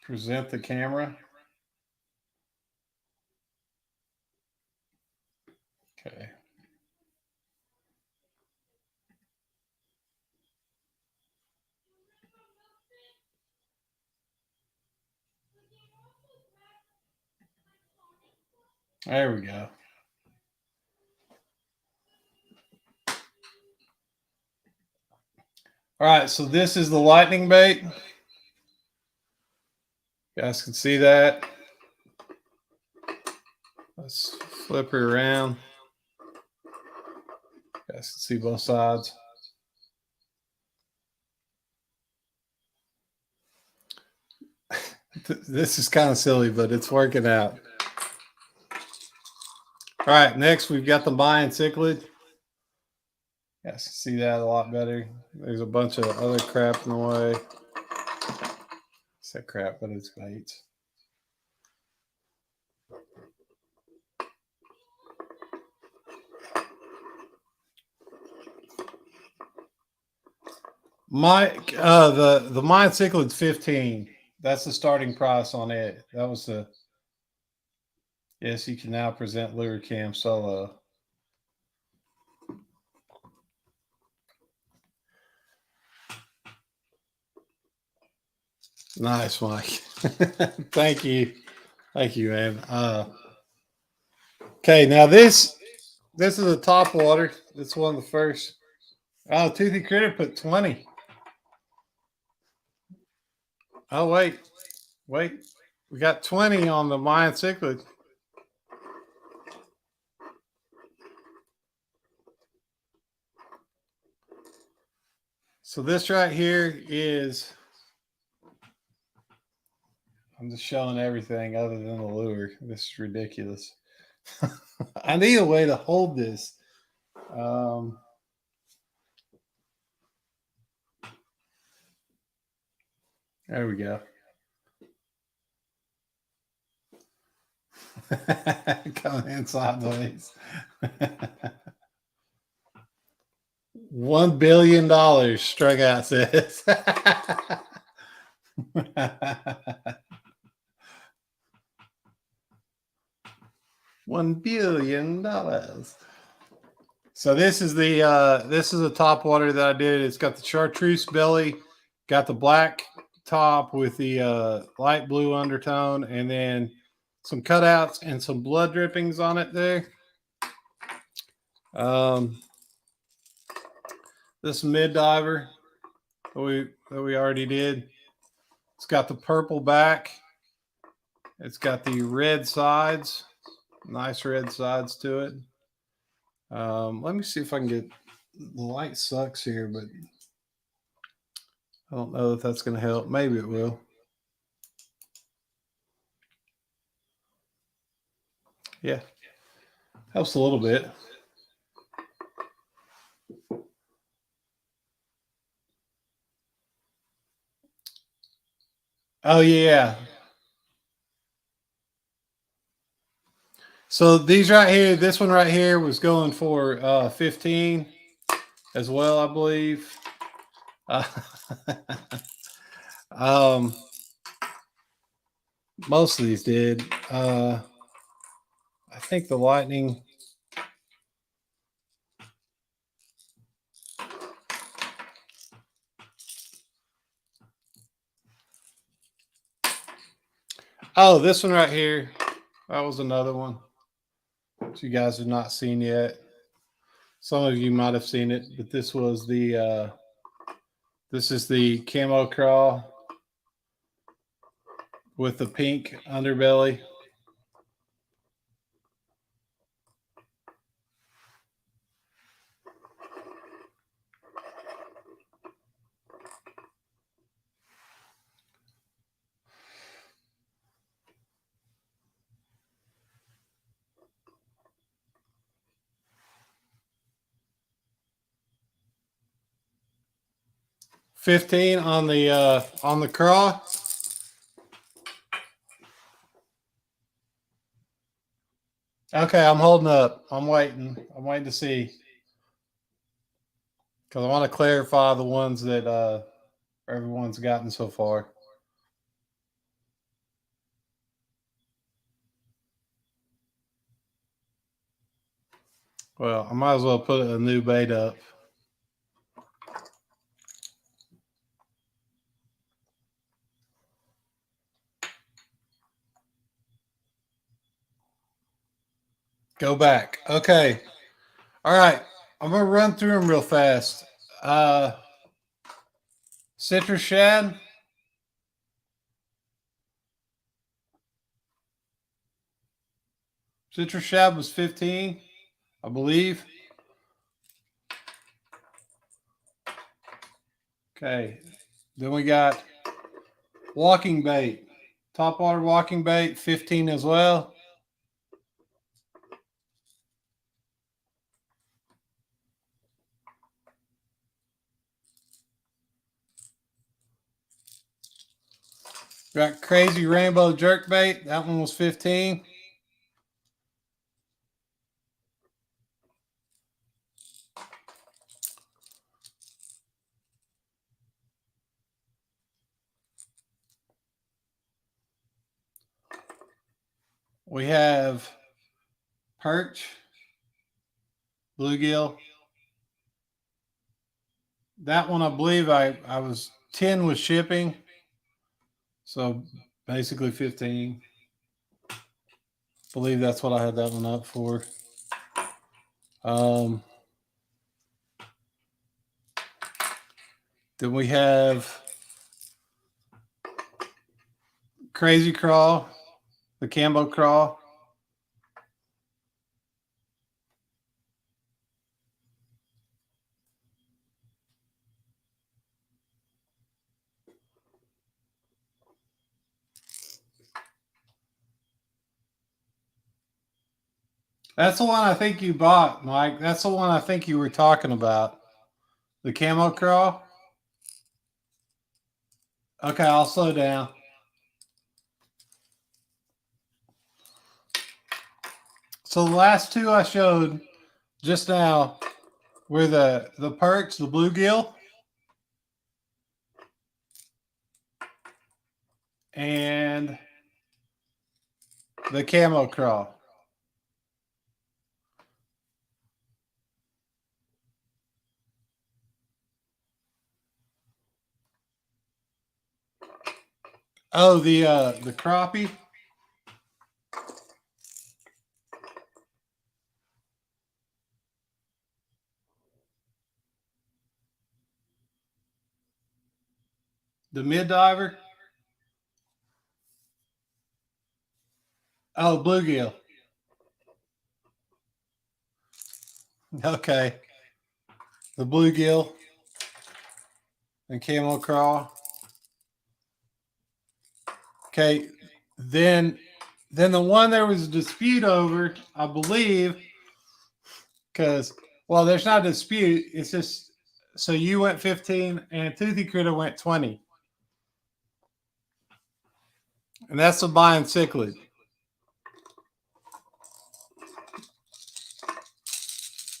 Present the camera. Okay. There we go. All right, so this is the lightning bait. You guys can see that. Let's flip her around. You guys can see both sides. This is kind of silly, but it's working out. All right, next we've got the Mayan cichlid. You guys can see that a lot better. There's a bunch of other crap in the way. It's that crap, but it's baits. The Mayan cichlid's 15. That's the starting price on it. That was the. Yes, you can now present Lure Cam Solo. Nice, Mike. Thank you, man. Okay, now this is a top water. It's one of the first. Oh, Toothy Critter put 20. Oh wait, we got 20 on the Mayan cichlid. So this right here is. I'm just showing everything other than the lure. This is ridiculous. I need a way to hold this. There we go. Coming in sideways. $1 billion, Strung Out says. $1 billion. So this is a top water that I did. It's got the chartreuse belly, got the black top with the light blue undertone, and then some cutouts and some blood drippings on it there. This mid diver that we already did. It's got the purple back. It's got the red sides. Nice red sides to it. Let me see if I can get the light sucks here, but I don't know if that's going to help. Maybe it will. Yeah, helps a little bit. Oh yeah. So these right here, this one right here was going for 15 as well, I believe. Most of these did. I think the lightning. Oh, this one right here. That was another one that you guys have not seen yet. Some of you might have seen it, but this was the this is the camo crawl with the pink underbelly. $15 on the crawl. Okay, I'm holding up. I'm waiting to see. Because I want to clarify the ones that everyone's gotten so far. Well, I might as well put a new bait up. Go back. Okay. All right. I'm going to run through them real fast. Citrus shad. Citrus shad was 15, I believe. Okay. Then we got walking bait. Topwater walking bait, 15 as well. Got crazy rainbow jerk bait. That one was 15. We have perch, bluegill. That one, I believe I was 10 with shipping. So basically 15. I believe that's what I had that one up for. Then we have Crazy Crawl, the Cambo Crawl. That's the one I think you bought, Mike. That's the one I think you were talking about. The Camo Crawl. Okay, I'll slow down. So the last two I showed just now were the perch, the bluegill, and the Camo Crawl. Oh, the crappie. The mid diver. Oh, bluegill. Okay. The bluegill and Camo Crawl. Okay. Then the one there was a dispute over, I believe, because there's not a dispute. It's just so you went 15 and Toothy Critter went 20. And that's the Bion cichlid.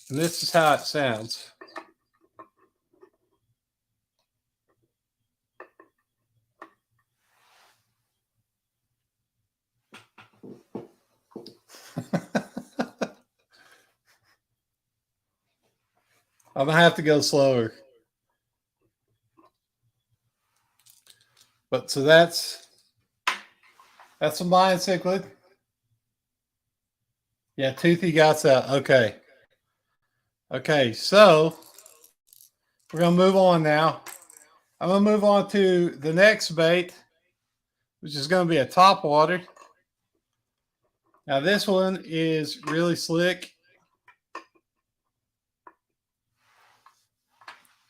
And this is how it sounds. I'm gonna have to go slower. But so that's a Mayan cichlid. Yeah, Toothy got that. Okay. Okay, so we're gonna move on now. I'm gonna move on to the next bait, which is gonna be a topwater. Now this one is really slick.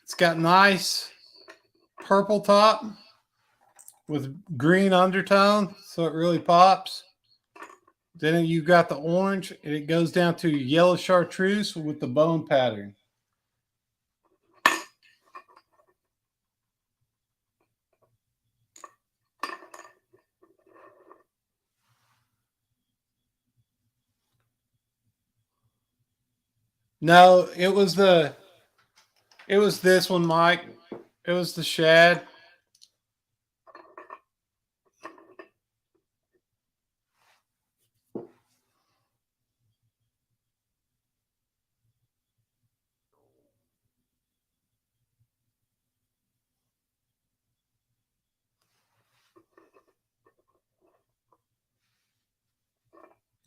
It's got nice purple top with green undertone, so it really pops. Then you got the orange, and it goes down to yellow chartreuse with the bone pattern. No, it was this one, Mike. It was the shad.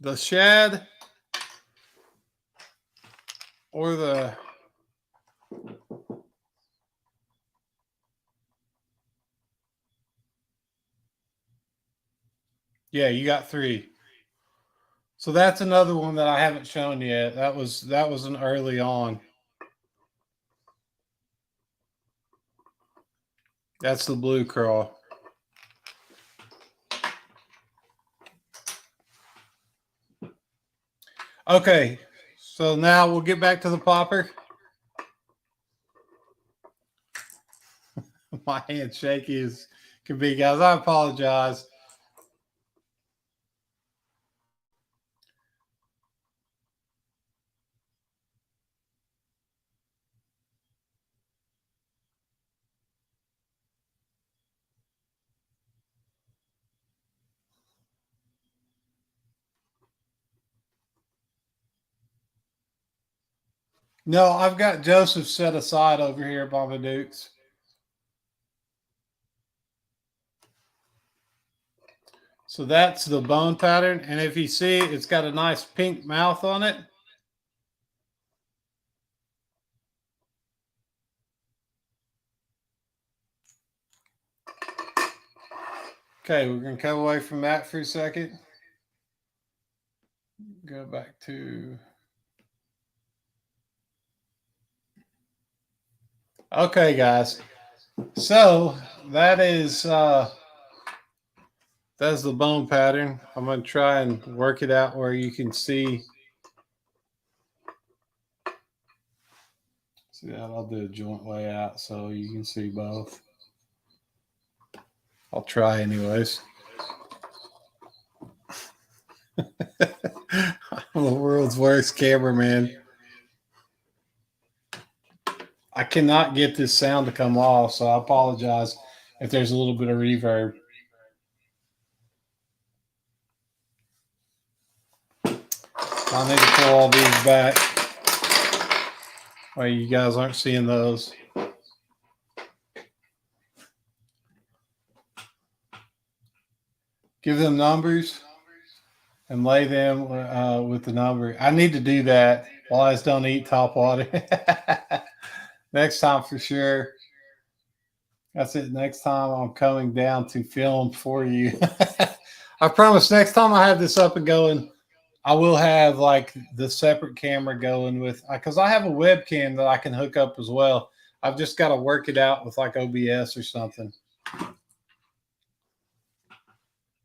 the shad or the yeah, you got 3. So that's another one that I haven't shown yet. That was an early on. That's the blue crawl. Okay, so now we'll get back to the popper. My hand's shaky as can be, guys. I apologize. No, I've got Joseph set aside over here, Baba Dukes. So that's the bone pattern. And if you see, it's got a nice pink mouth on it. Okay, we're going to come away from that for a second. Go back to... Okay, guys. So that is that's the bone pattern. I'm going to try and work it out where you can see. See that? I'll do a joint layout so you can see both. I'll try anyways. I'm the world's worst cameraman. I cannot get this sound to come off, so I apologize if there's a little bit of reverb. I need to pull all these back. Well, you guys aren't seeing those. Give them numbers and lay them with the number. I need to do that. Lions don't eat top water. Next time for sure. That's it. Next time I'm coming down to film for you. I promise next time I have this up and going, I will have like the separate camera going with, because I have a webcam that I can hook up as well. I've just got to work it out with like OBS or something.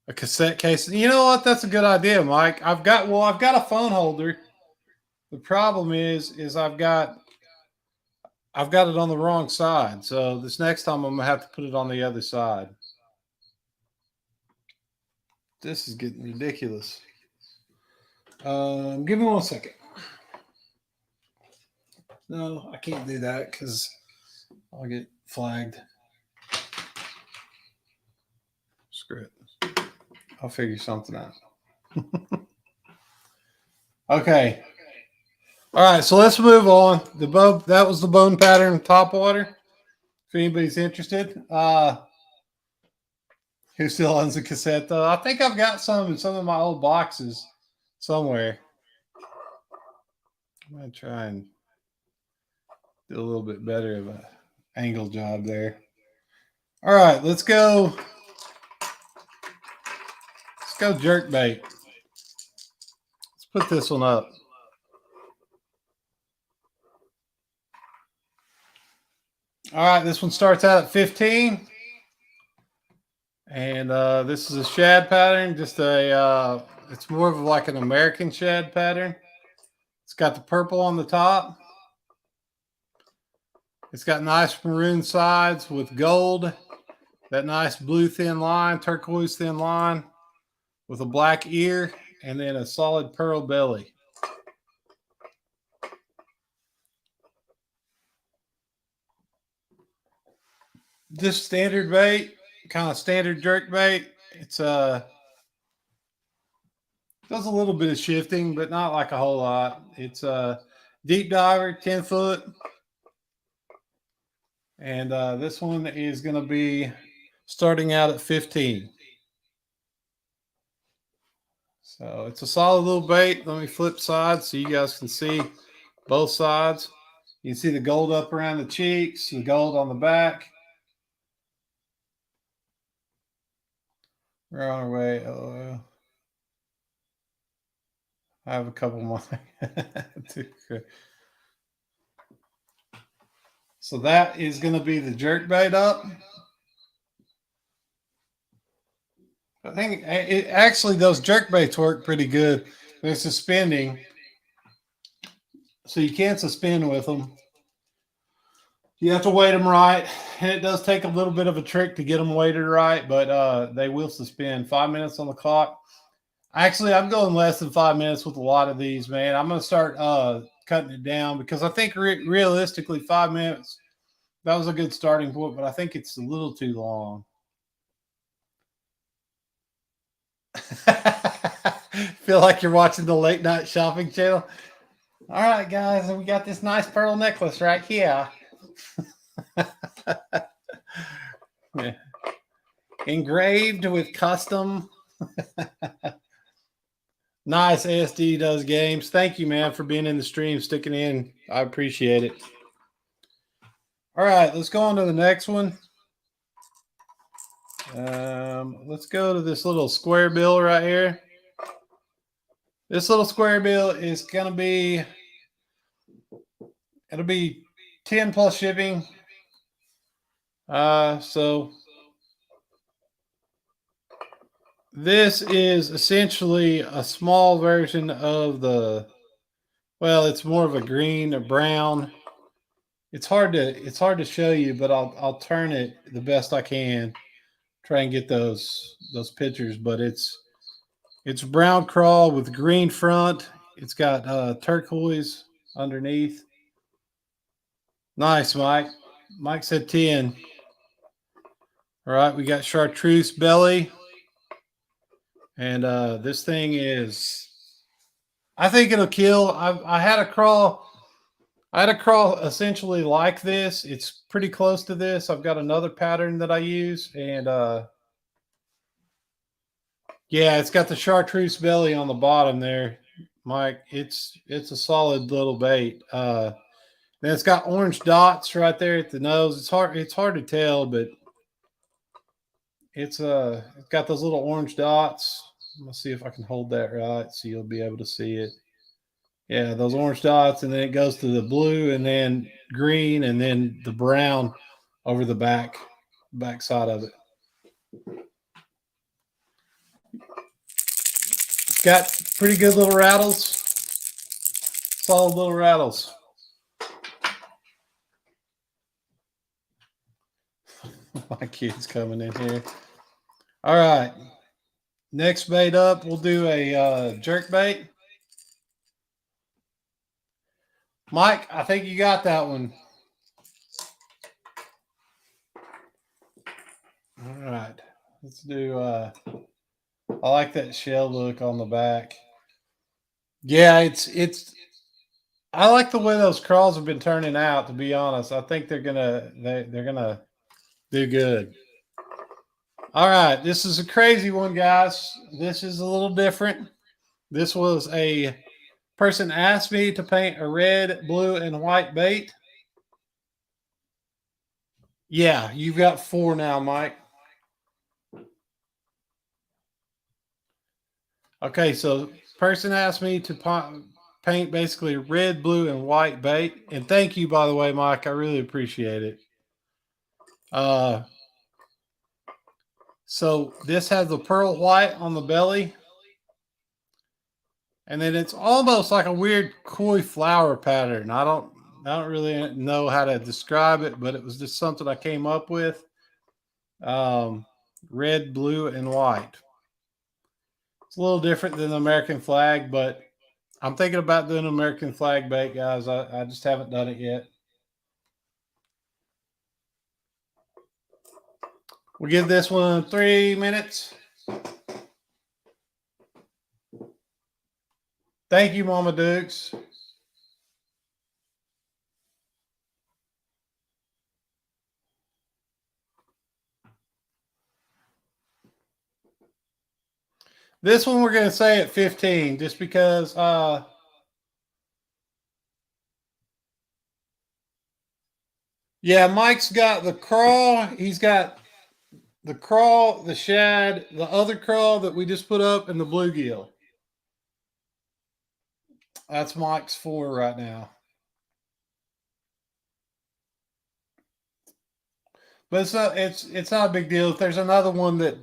A cassette case. You know what? That's a good idea, Mike. I've got a phone holder. The problem is I've got it on the wrong side. So this next time I'm gonna have to put it on the other side. This is getting ridiculous. Give me 1 second. No, I can't do that because I'll get flagged. Screw it. I'll figure something out. Okay. All right, so let's move on. That was the bone pattern top water. If anybody's interested, who still owns a cassette though? I think I've got some in some of my old boxes somewhere. I'm gonna try and do a little bit better of an angle job there. All right, let's go. Let's go jerk bait. Let's put this one up. All right, this one starts out at 15. And this is a shad pattern, just it's more of like an American shad pattern. It's got the purple on the top. It's got nice maroon sides with gold, that nice blue thin line, turquoise thin line with a black ear, and then a solid pearl belly. Just standard bait, kind of standard jerk bait. It's does a little bit of shifting, but not like a whole lot. It's a deep diver, 10 foot. And this one is going to be starting out at 15. So it's a solid little bait. Let me flip sides so you guys can see both sides. You can see the gold up around the cheeks, the gold on the back. We're on our way. Oh, I have a couple more. So that is going to be the jerk bait up. I think actually those jerk baits work pretty good. They're suspending, so you can suspend with them. You have to weight them right, and it does take a little bit of a trick to get them weighted right, but they will suspend. 5 minutes on the clock. Actually, I'm going less than 5 minutes with a lot of these, man. I'm going to start cutting it down because I think realistically 5 minutes, that was a good starting point, but I think it's a little too long. Feel like you're watching the late night shopping channel. All right, guys, we got this nice pearl necklace right here. Yeah. Engraved with custom. Nice. ASD does games. Thank you, man, for being in the stream, sticking in. I appreciate it. All right, let's go on to the next one. Let's go to this little square bill right here. This little square bill is going to be, it'll be 10 plus shipping. So this is essentially a small version of the, well, it's more of a green or brown. It's hard to show you, but I'll turn it the best I can. Try and get those pictures, but it's brown crawl with green front. It's got turquoise underneath. Nice, Mike. Mike said 10. All right, we got chartreuse belly. And this thing is, I think it'll kill. I had a crawl essentially like this. It's pretty close to this. I've got another pattern that I use, and yeah, it's got the chartreuse belly on the bottom there, Mike. It's a solid little bait. Then it's got orange dots right there at the nose. It's hard to tell, but it's got those little orange dots. Let's see if I can hold that right so you'll be able to see it. Yeah, those orange dots, and then it goes to the blue, and then green, and then the brown over the back side of it. It's got pretty good little rattles, solid little rattles. My kid's coming in here. All right, next bait up, we'll do a jerk bait. Mike, I think you got that one. All right, let's do, I like that shell look on the back. Yeah, I like the way those crawls have been turning out, to be honest. I think they're gonna do good. All right, this is a crazy one, guys. This is a little different. This was a person asked me to paint a red, blue, and white bait. Yeah, you've got 4 now, Mike. Okay, so person asked me to paint basically red, blue, and white bait. And thank you, by the way, Mike. I really appreciate it. So this has the pearl white on the belly. And then it's almost like a weird koi flower pattern. I don't really know how to describe it, but it was just something I came up with. Red, blue, and white. It's a little different than the American flag, but I'm thinking about doing an American flag bait, guys. I just haven't done it yet. We'll give this one 3 minutes. Thank you, Mama Dukes. This one we're going to say at 15 just because yeah, Mike's got the crawl. He's got the crawl, the shad, the other crawl that we just put up, and the bluegill. That's Mike's 4 right now. But it's not a big deal. If there's another one that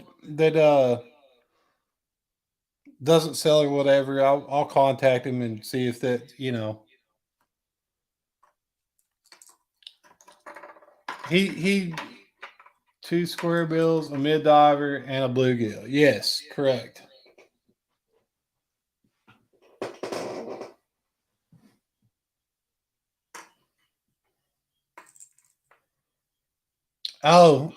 doesn't sell or whatever, I'll contact him and see if that, he 2 square bills, a mid diver, and a bluegill. Yes, correct. Oh,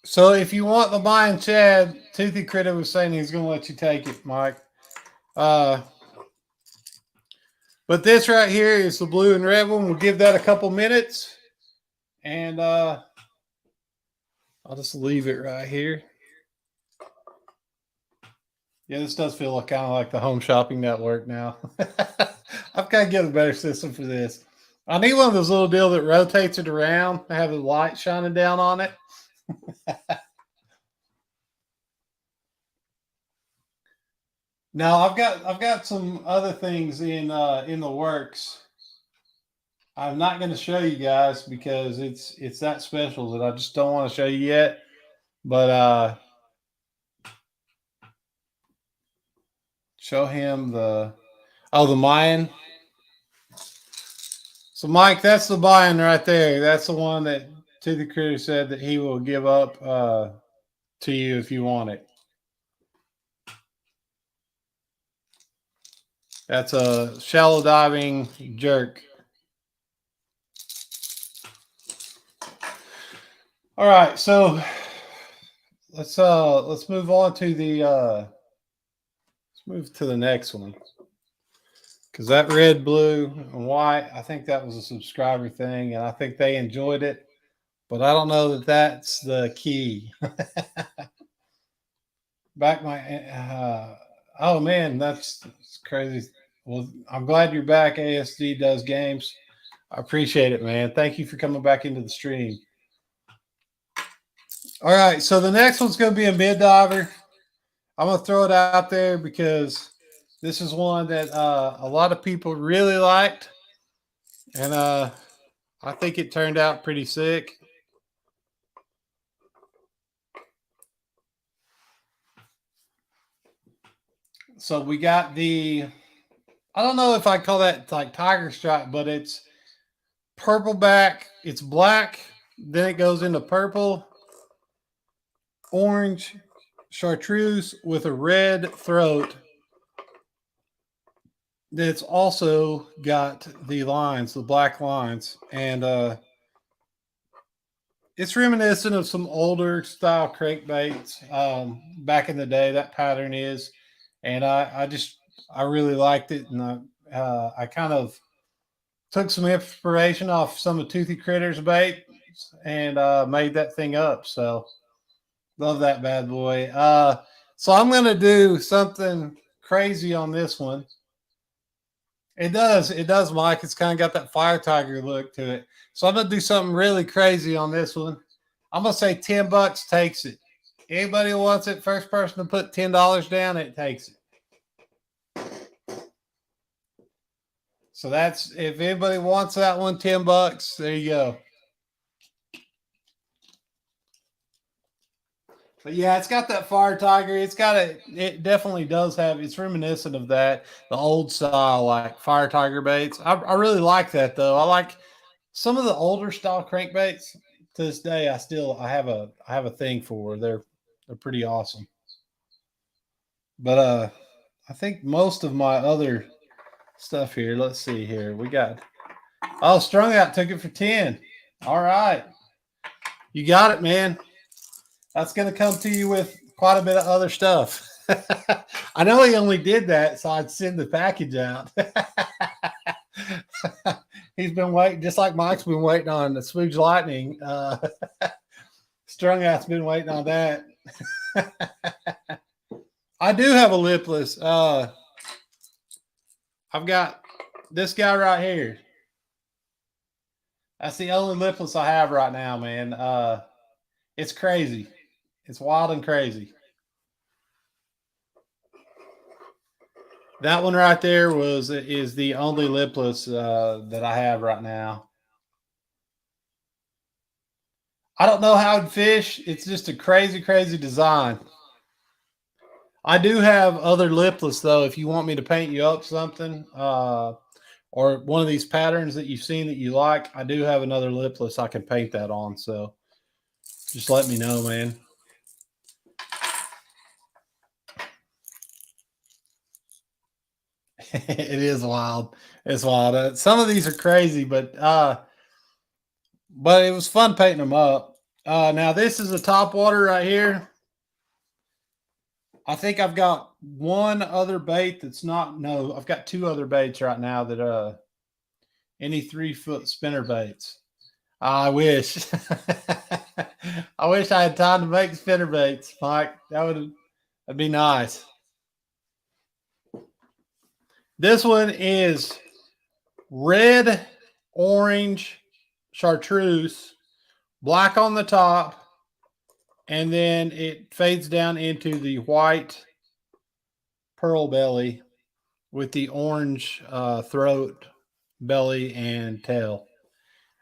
so if you want the Mayan Chad, Toothy Critter was saying he's going to let you take it, Mike. But this right here is the blue and red one. We'll give that a couple minutes. And I'll just leave it right here. Yeah, this does feel kind of like the Home Shopping Network now. I've got to get a better system for this. I need one of those little deals that rotates it around to have the light shining down on it. Now I've got some other things in the works. I'm not going to show you guys because it's that special that I just don't want to show you yet. But show him the Mayan. So Mike, that's the Mayan right there. That's the one that Toothy Critter said that he will give up to you if you want it. That's a shallow diving jerk. All right, so let's move on to the let's move to the next one. Because that red, blue, and white, I think that was a subscriber thing, and I think they enjoyed it. But I don't know that that's the key. Back my oh man, that's crazy. Well, I'm glad you're back. ASD does games. I appreciate it, man. Thank you for coming back into the stream. All right, so the next one's going to be a mid diver. I'm going to throw it out there because this is one that a lot of people really liked, and I think it turned out pretty sick. So we got I don't know if I call that like tiger stripe, but it's purple back. It's black. Then it goes into purple, orange, chartreuse with a red throat. It's also got the lines, the black lines, and it's reminiscent of some older style crankbaits back in the day. That pattern is, and I really liked it, and I kind of took some inspiration off some of Toothy Critter's bait and made that thing up. So love that bad boy. So I'm going to do something crazy on this one. It does, Mike. It's kind of got that fire tiger look to it. So I'm going to do something really crazy on this one. I'm going to say $10 takes it. Anybody who wants it, first person to put $10 down, it takes it. So that's, if anybody wants that one, $10, there you go. But yeah, it's got that fire tiger. It definitely does have, it's reminiscent of that, the old style, like fire tiger baits. I really like that though. I like some of the older style crankbaits to this day. I have a thing for. They're pretty awesome. But I think most of my other stuff here, let's see here. We got, Strung Out took it for 10. All right. You got it, man. That's going to come to you with quite a bit of other stuff. I know he only did that so I'd send the package out. He's been waiting, just like Mike's been waiting on the Smooge Lightning. Strung Out's been waiting on that. I do have a lipless. I've got this guy right here. That's the only lipless I have right now, man. It's crazy. It's wild and crazy. That one right there is the only lipless that I have right now. I don't know how to fish. It's just a crazy, crazy design. I do have other lipless though. If you want me to paint you up something, or one of these patterns that you've seen that you like, I do have another lipless I can paint that on. So just let me know, man. It is wild. It's wild. Some of these are crazy, but it was fun painting them up. Now this is a top water right here. I think I've got one other bait that's not. No, I've got two other baits right now that any 3-foot spinner baits. I wish. I wish I had time to make spinner baits, Mike. That'd be nice. This one is red, orange, chartreuse, black on the top, and then it fades down into the white pearl belly with the orange throat, belly, and tail.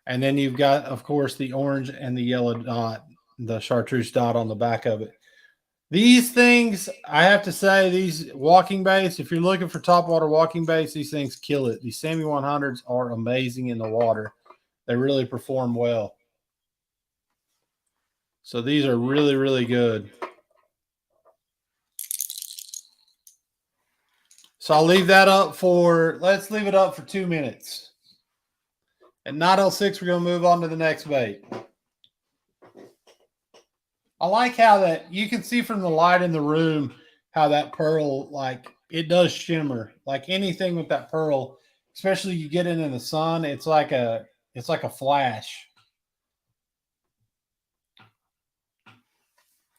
And then you've got, of course, the orange and the yellow dot, the chartreuse dot on the back of it. These things, I have to say, these walking baits, if you're looking for top water walking baits, these things kill it. These Sammy 100s are amazing in the water. They really perform well. So these are really, really good. So I'll leave that up let's leave it up for 2 minutes. At 9:06, we're going to move on to the next bait. I like how that you can see from the light in the room how that pearl, like, it does shimmer. Like anything with that pearl, especially you get it in the sun, it's like a flash.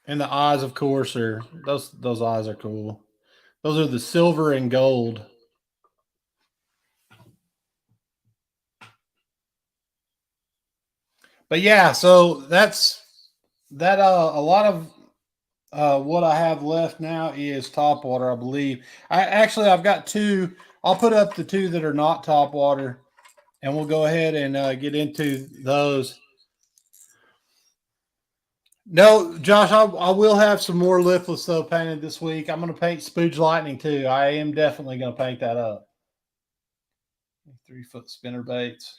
And the eyes, of course, are those eyes are cool. Those are the silver and gold. But yeah, so that's that. A lot of what I have left now is top water, I believe. I've got two. I'll put up the two that are not top water, and we'll go ahead and get into those. No, Josh, I will have some more lipless though painted this week. I'm going to paint Spooge Lightning too. I am definitely going to paint that up. 3-foot spinner baits.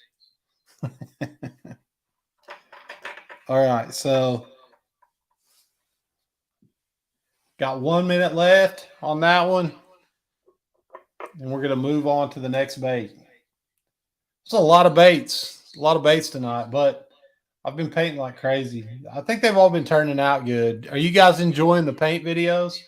All right, so got 1 minute left on that one, and we're going to move on to the next bait. It's a lot of baits tonight, but I've been painting like crazy. I think they've all been turning out good. Are you guys enjoying the paint videos?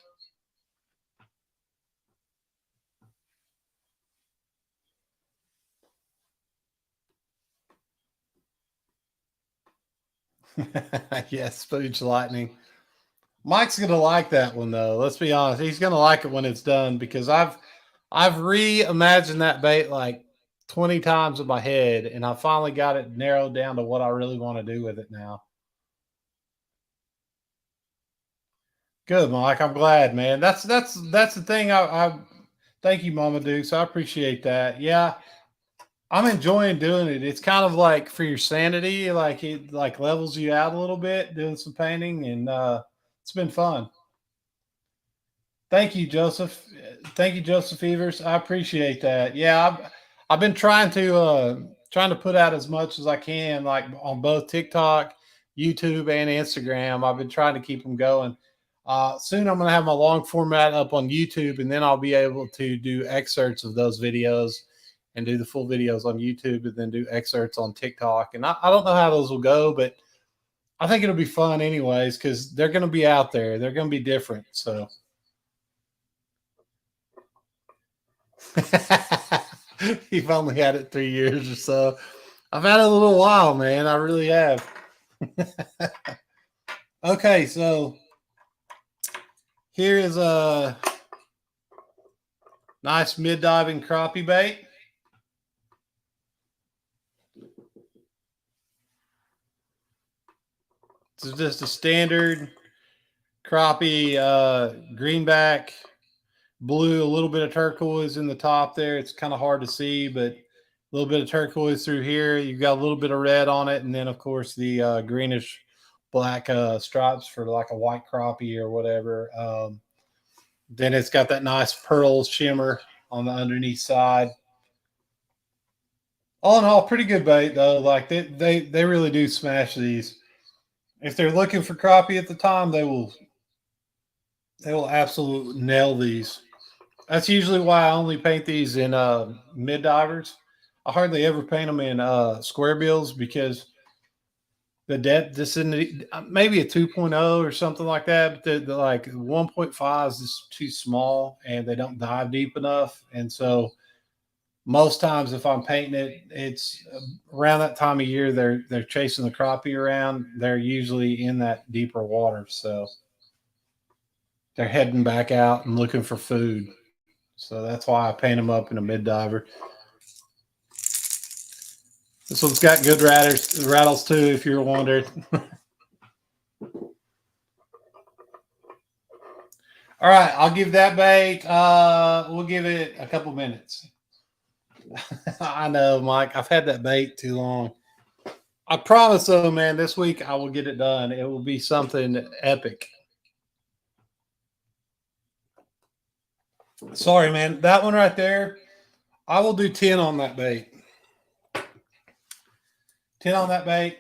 Yes, Spooge Lightning. Mike's gonna like that one though. Let's be honest. He's gonna like it when it's done because I've reimagined that bait like 20 times in my head, and I finally got it narrowed down to what I really want to do with it now. Good, Mike. I'm glad, man. That's the thing. I thank you, Mama Dukes. I appreciate that. Yeah, I'm enjoying doing it. It's kind of like for your sanity, like it like levels you out a little bit doing some painting, and it's been fun. Thank you, Joseph. Thank you, Joseph Evers. I appreciate that. Yeah, I've been trying to put out as much as I can, like on both TikTok, YouTube, and Instagram. I've been trying to keep them going. Soon I'm going to have my long format up on YouTube, and then I'll be able to do excerpts of those videos and do the full videos on YouTube, and then do excerpts on TikTok. And I don't know how those will go, but I think it'll be fun anyways because they're going to be out there. They're going to be different. So. You've only had it 3 years or so. I've had it a little while, man. I really have. Okay, so Here is a nice mid-diving crappie bait. This is just a standard crappie, greenback, blue, a little bit of turquoise in the top there. It's kind of hard to see, but a little bit of turquoise through here. You've got a little bit of red on it, and then of course the greenish black stripes for like a white crappie or whatever. Then it's got that nice pearl shimmer on the underneath side. All in all, pretty good bait though. Like they really do smash these. If they're looking for crappie at the time, they will absolutely nail these. That's usually why I only paint these in mid divers. I hardly ever paint them in square bills because the depth, this in maybe a 2.0 or something like that, but the like 1.5 is just too small and they don't dive deep enough. And so most times if I'm painting it, it's around that time of year they're chasing the crappie around. They're usually in that deeper water, so they're heading back out and looking for food. So that's why I paint them up in a mid diver. This one's got good rattles too, if you're wondering. All right, I'll give that bait. We'll give it a couple minutes. I know, Mike. I've had that bait too long. I promise, though, man, this week I will get it done. It will be something epic. Sorry, man. That one right there, I will do 10 on that bait. 10 on that bait.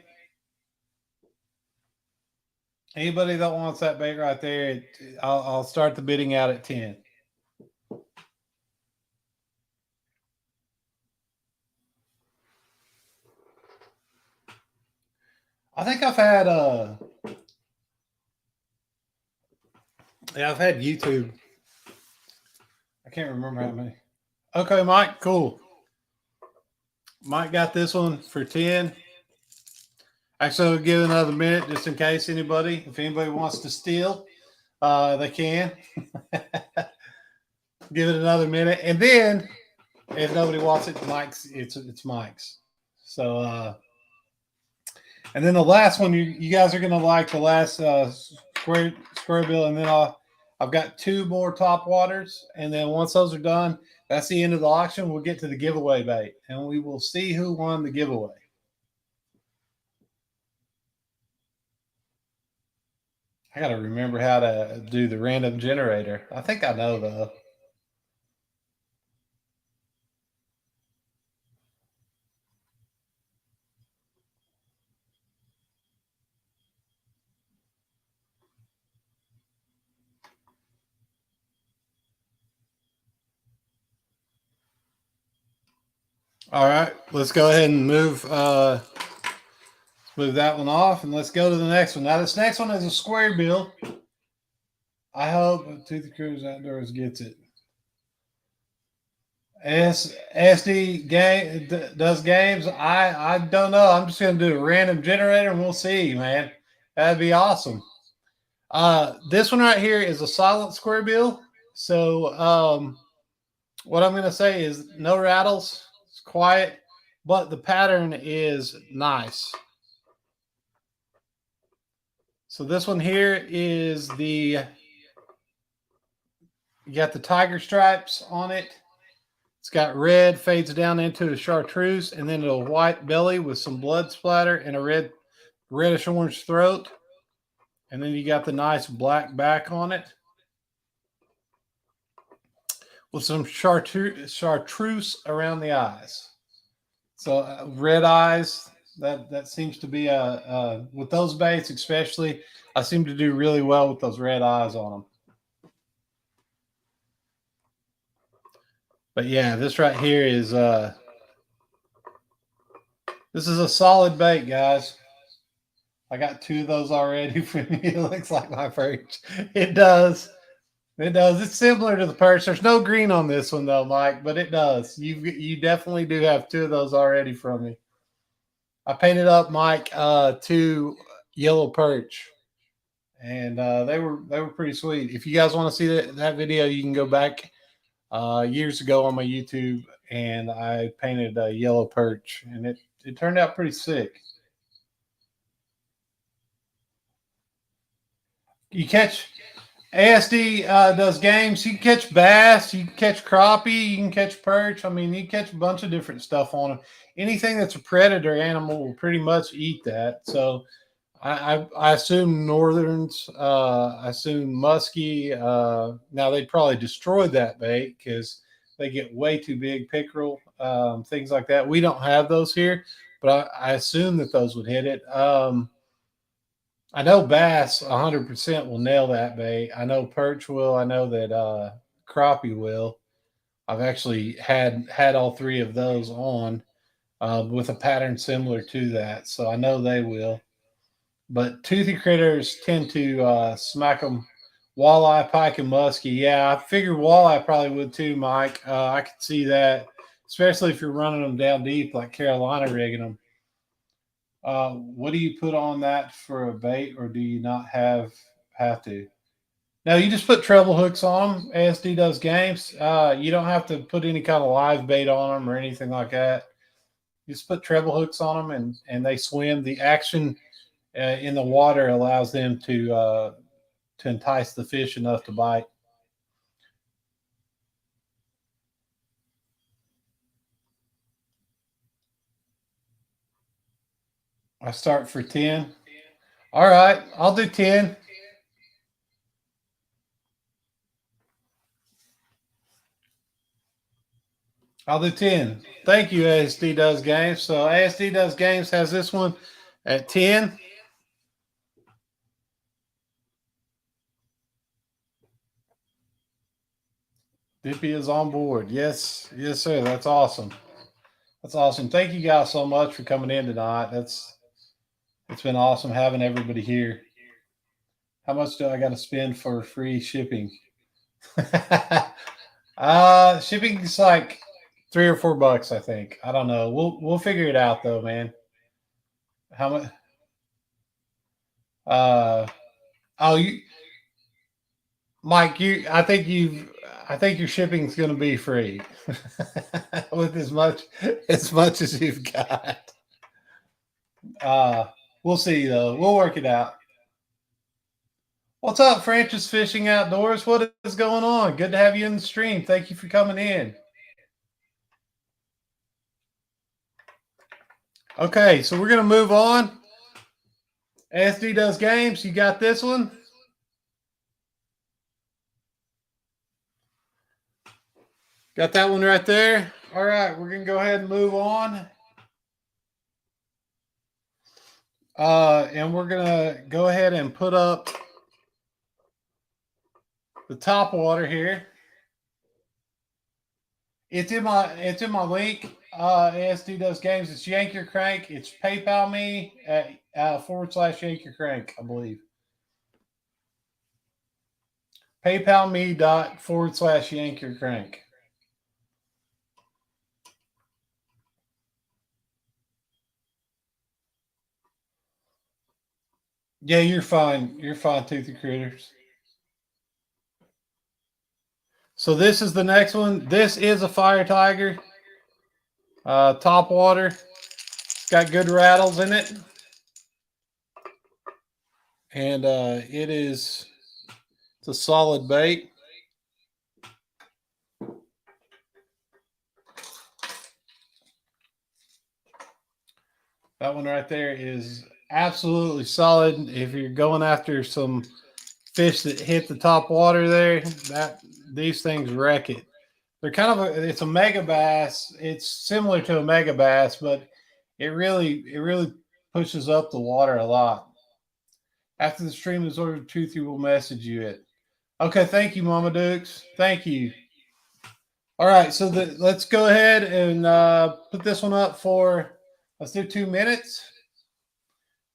Anybody that wants that bait right there, I'll start the bidding out at 10. I think I've had I've had YouTube. I can't remember how many. Okay, Mike, cool. Mike got this one for 10. Actually, I'll give it another minute just in case if anybody wants to steal, they can. Give it another minute. And then if nobody wants it, it's Mike's. So, and then the last one, you guys are going to like the last square bill. And then I've got 2 more top waters. And then once those are done, that's the end of the auction. We'll get to the giveaway bait. And we will see who won the giveaway. I got to remember how to do the random generator. I think I know, though. All right, let's go ahead and move that one off, and let's go to the next one. Now, this next one is a square bill. I hope Tooth Cruise Outdoors gets it. SD game does games. I don't know. I'm just going to do a random generator, and we'll see, man. That'd be awesome. This one right here is a silent square bill. So what I'm going to say is no rattles. It's quiet, but the pattern is nice. So this one here is you got the tiger stripes on it. It's got red, fades down into a chartreuse, and then a white belly with some blood splatter and a reddish orange throat. And then you got the nice black back on it with some chartreuse around the eyes. So red eyes, that seems to be with those baits especially, I seem to do really well with those red eyes on them. But yeah, this right here is this is a solid bait, guys. I got 2 of those already for me. It looks like my perch. It does. It does. It's similar to the perch. There's no green on this one though, Mike, but it does. You definitely do have 2 of those already from me. I painted up Mike 2 yellow perch, and they were pretty sweet. If you guys want to see that video, you can go back years ago on my YouTube, and I painted a yellow perch, and it turned out pretty sick. You catch ASD does games. You can catch bass, you can catch crappie, you can catch perch. I mean, you can catch a bunch of different stuff on them. Anything that's a predator animal will pretty much eat that. So I assume northerns, I assume muskie. Now they'd probably destroy that bait because they get way too big. Pickerel, things like that. We don't have those here, but I assume that those would hit it. I know bass 100% will nail that bait. I know perch will. I know that crappie will. I've actually had all three of those on with a pattern similar to that, so I know they will. But toothy critters tend to smack them. Walleye, pike, and muskie. Yeah, I figured walleye probably would too, Mike. I could see that, especially if you're running them down deep like Carolina rigging them. What do you put on that for a bait, or do you not have to? No, you just put treble hooks on them. ASD does games. You don't have to put any kind of live bait on them or anything like that. You just put treble hooks on them, and they swim. The action in the water allows them to entice the fish enough to bite. I start for 10. All right, I'll do 10. I'll do 10. Thank you, ASD Does Games. So ASD Does Games has this one at 10. Dippy is on board. Yes, sir. That's awesome. That's awesome. Thank you guys so much for coming in tonight. It's been awesome having everybody here. How much do I got to spend for free shipping? Shipping is like $3 or $4, I think. I don't know. We'll figure it out though, man. How much? Mike, I think your shipping is going to be free with as much as you've got. We'll see though. We'll work it out. What's up, Francis Fishing Outdoors? What is going on? Good to have you in the stream. Thank you for coming in. Okay, so we're going to move on. ASD Does Games. You got this one? Got that one right there. All right, we're going to go ahead and move on. And we're going to go ahead and put up the top water here. It's in my link. ASD Does Games. It's Yank Your Crank. It's PayPal me at /Yank Your Crank, I believe. PayPal me /Yank Your Crank. Yeah, you're fine. You're fine, Toothy Critters. So this is the next one. This is a Fire Tiger. Top water. It's got good rattles in it. And it's a solid bait. That one right there is absolutely solid. If you're going after some fish that hit the top water there, these things wreck it. They're kind of it's a mega bass. It's similar to a mega bass, but it really pushes up the water a lot. After the stream is over, Toothy will message you it. Okay, thank you, Mama Dukes. Thank you. All right, so let's go ahead and put this one up for, let's do 2 minutes.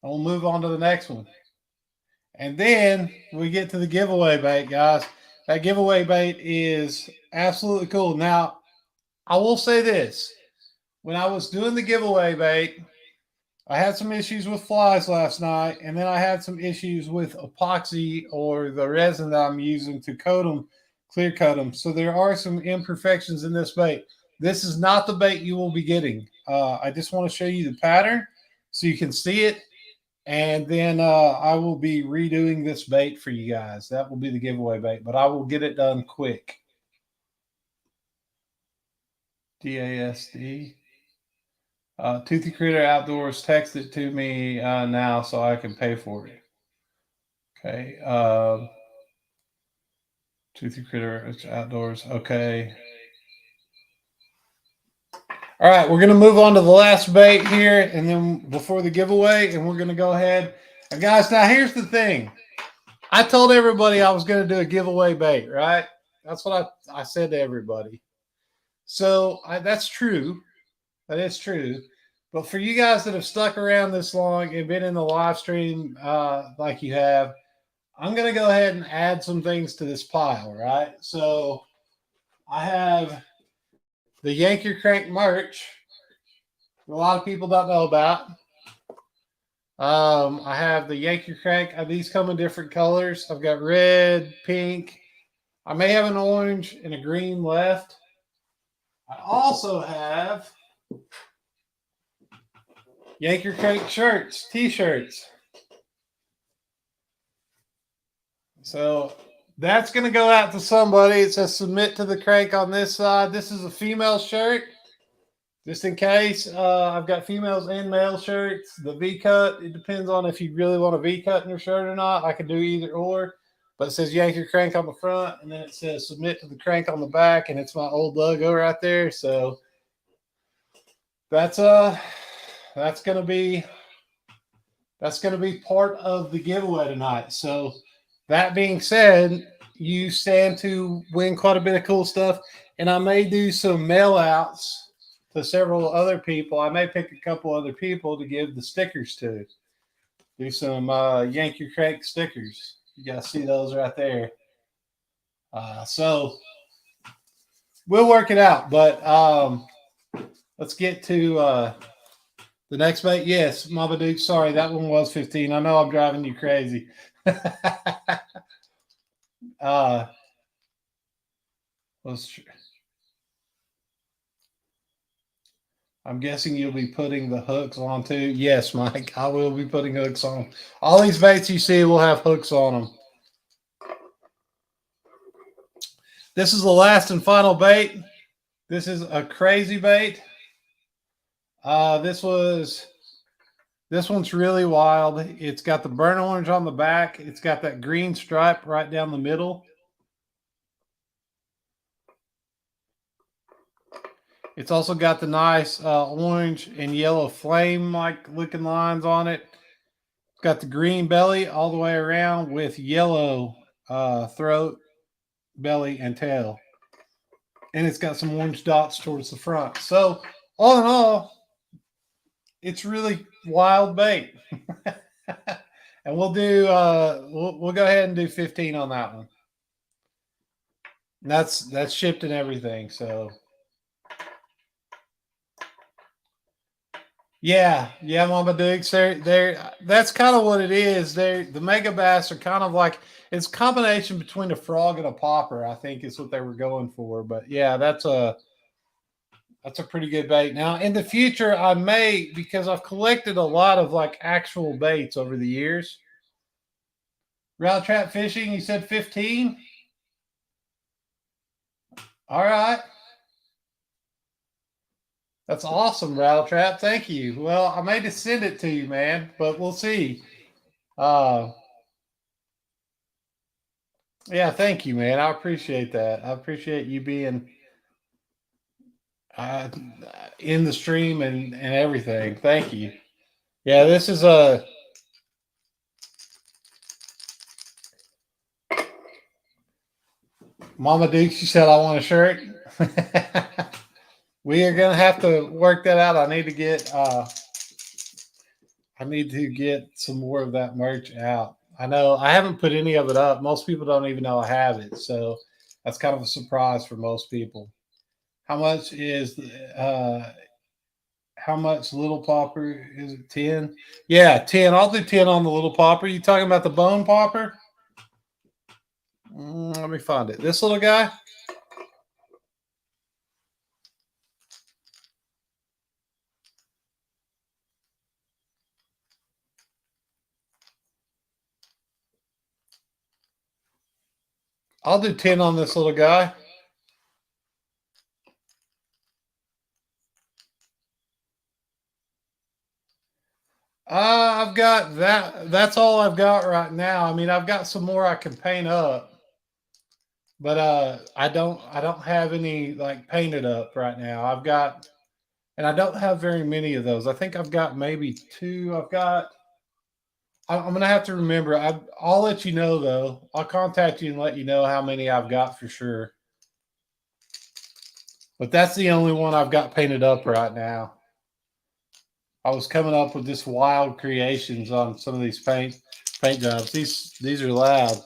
And we'll move on to the next one. And then we get to the giveaway bait, guys. That giveaway bait is absolutely cool. Now, I will say this. When I was doing the giveaway bait, I had some issues with flies last night, and then I had some issues with epoxy or the resin that I'm using to coat them, clear coat them. So there are some imperfections in this bait. This is not the bait you will be getting. I just want to show you the pattern so you can see it. And then I will be redoing this bait for you guys. That will be the giveaway bait, but I will get it done quick. DASD. Toothy Critter Outdoors, text it to me now so I can pay for it. Okay. Toothy Critter Outdoors. Okay. All right, we're going to move on to the last bait here, and then before the giveaway, and we're going to go ahead. And guys, now here's the thing. I told everybody I was going to do a giveaway bait, right? That's what I said to everybody. So that's true. That is true. But for you guys that have stuck around this long and been in the live stream like you have, I'm going to go ahead and add some things to this pile, right? So I have the Yank Your Crank merch. A lot of people don't know about. I have the Yank Your Crank. These come in different colors. I've got red, pink. I may have an orange and a green left. I also have Yank Your Crank shirts, t-shirts. So that's going to go out to somebody. It says submit to the crank on this side. This is a female shirt. Just in case, I've got females and male shirts. The V-cut, it depends on if you really want a V-cut in your shirt or not. I can do either or. But it says Yank Your Crank on the front, and then it says submit to the crank on the back, and it's my old logo right there. So that's gonna be part of the giveaway tonight. So that being said, you stand to win quite a bit of cool stuff, and I may do some mail outs to several other people. I may pick a couple other people to give the stickers to. Do some Yank Your Crank stickers. You guys see those right there. So we'll work it out. But let's get to the next bait. Yes, Mama Duke. Sorry, that one was 15. I know I'm driving you crazy. I'm guessing you'll be putting the hooks on too. Yes, Mike, I will be putting hooks on. All these baits you see will have hooks on them. This is the last and final bait. This is a crazy bait. This one's really wild. It's got the burnt orange on the back. It's got that green stripe right down the middle. It's also got the nice orange and yellow flame-like looking lines on it. It's got the green belly all the way around with yellow throat, belly, and tail. And it's got some orange dots towards the front. So all in all, it's really wild bait. And we'll do we'll go ahead and do 15 on that one. And that's shipped and everything. So yeah, Mama Dukes. They're that's kind of what it is. The Megabass are kind of like, it's a combination between a frog and a popper, I think is what they were going for. But yeah, that's a pretty good bait. Now in the future, I may, because I've collected a lot of like actual baits over the years. Rattle trap fishing, you said 15? All right. That's awesome, Rattle Trap. Thank you. Well, I may just send it to you, man, but we'll see. Yeah, thank you, man. I appreciate that. I appreciate you being in the stream and everything. Thank you. Yeah, this is a Mama Duke. She said, I want a shirt. We are going to have to work that out. I need to get some more of that merch out. I know I haven't put any of it up. Most people don't even know I have it. So that's kind of a surprise for most people. How much how much little popper is it? 10? Yeah, 10. I'll do 10 on the little popper. You talking about the bone popper? Let me find it. This little guy? I'll do 10 on this little guy. I've got that. That's all I've got right now. I mean, I've got some more I can paint up, but I don't have any like painted up right now. I've got, and I don't have very many of those. I think I've got maybe 2. I've got. I'm gonna have to remember. I'll let you know though. I'll contact you and let you know how many I've got for sure. But that's the only one I've got painted up right now. I was coming up with just wild creations on some of these paint jobs. These are loud.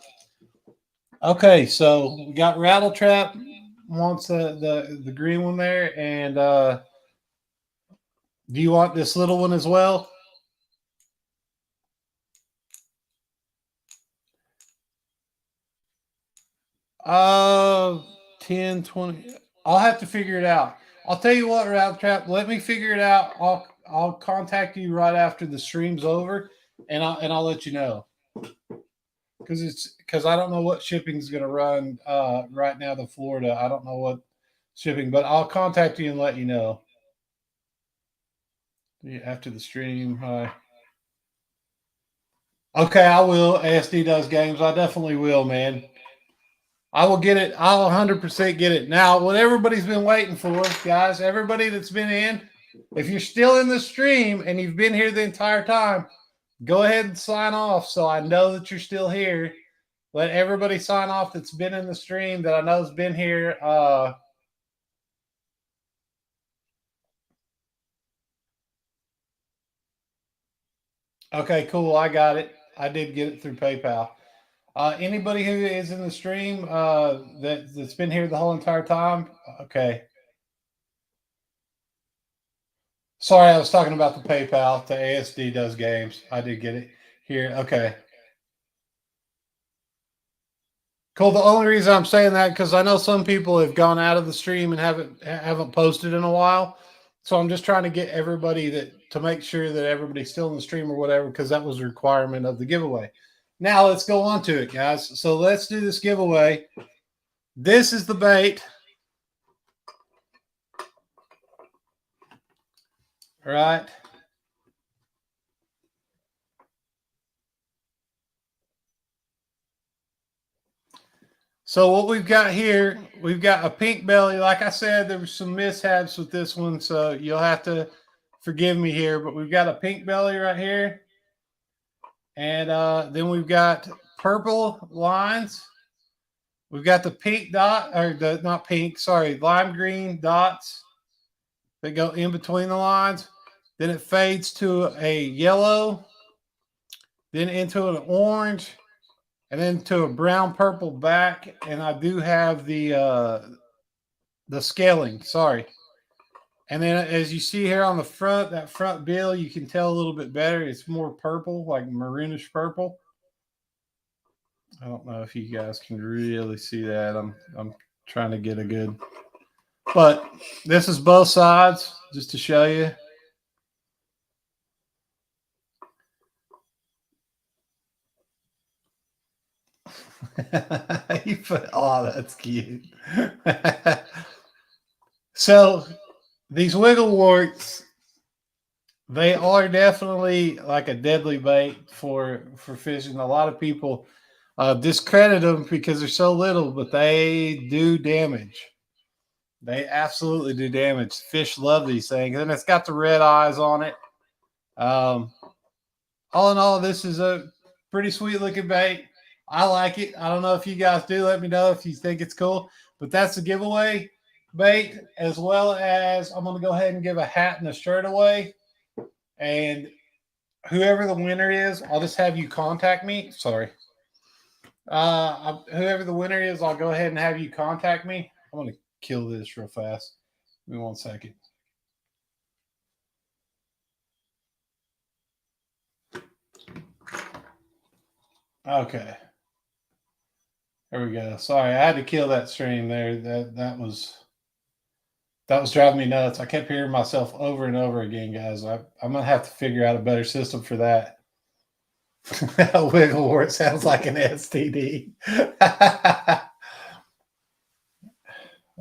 Okay, so we got Rattletrap wants the green one there, and do you want this little one as well? 10, 20. I'll have to figure it out. I'll tell you what, Rattletrap. Let me figure it out. I'll contact you right after the stream's over, and I'll let you know. Because I don't know what shipping's going to run right now to Florida. I don't know what shipping, but I'll contact you and let you know. Yeah, after the stream. Hi. Okay, I will. ASD does games. I definitely will, man. I will get it. I'll 100% get it. Now, what everybody's been waiting for, guys, everybody that's been in, if you're still in the stream and you've been here the entire time, go ahead and sign off so I know that you're still here. Let everybody sign off that's been in the stream that I know has been here. Okay, cool. I got it. I did get it through PayPal. Anybody who is in the stream that's been here the whole entire time, okay. Sorry, I was talking about the PayPal. The ASD does games. I did get it here. Okay. Cool. The only reason I'm saying that because I know some people have gone out of the stream and haven't posted in a while. So I'm just trying to get everybody to make sure that everybody's still in the stream or whatever, because that was a requirement of the giveaway. Now let's go on to it, guys. So let's do this giveaway. This is the bait. All right. So what we've got here, we've got a pink belly. Like I said, there were some mishaps with this one, so you'll have to forgive me here. But we've got a pink belly right here. And then we've got purple lines. We've got the pink dot, or the not pink, sorry, lime green dots that go in between the lines. Then it fades to a yellow, then into an orange, and then to a brown purple back. And I do have the scaling, sorry. And then as you see here on the front, that front bill, you can tell a little bit better. It's more purple, like maroonish purple. I don't know if you guys can really see that. I'm trying to get a good, but this is both sides just to show you. You put, oh, that's cute. So these wiggle warts, they are definitely like a deadly bait for fishing. A lot of people discredit them because they're so little, but they do damage. They absolutely do damage. Fish love these things, and it's got the red eyes on it. All in all, this is a pretty sweet looking bait. I like it. I don't know if you guys do. Let me know if you think it's cool. But that's the giveaway bait, as well as I'm going to go ahead and give a hat and a shirt away. And whoever the winner is, I'll just have you contact me. Sorry. Whoever the winner is, I'll go ahead and have you contact me. I'm going to kill this real fast. Give me 1 second. Okay. There we go. Sorry, I had to kill that stream there. That was driving me nuts. I kept hearing myself over and over again, guys. I'm gonna have to figure out a better system for that. Wigglewort sounds like an STD.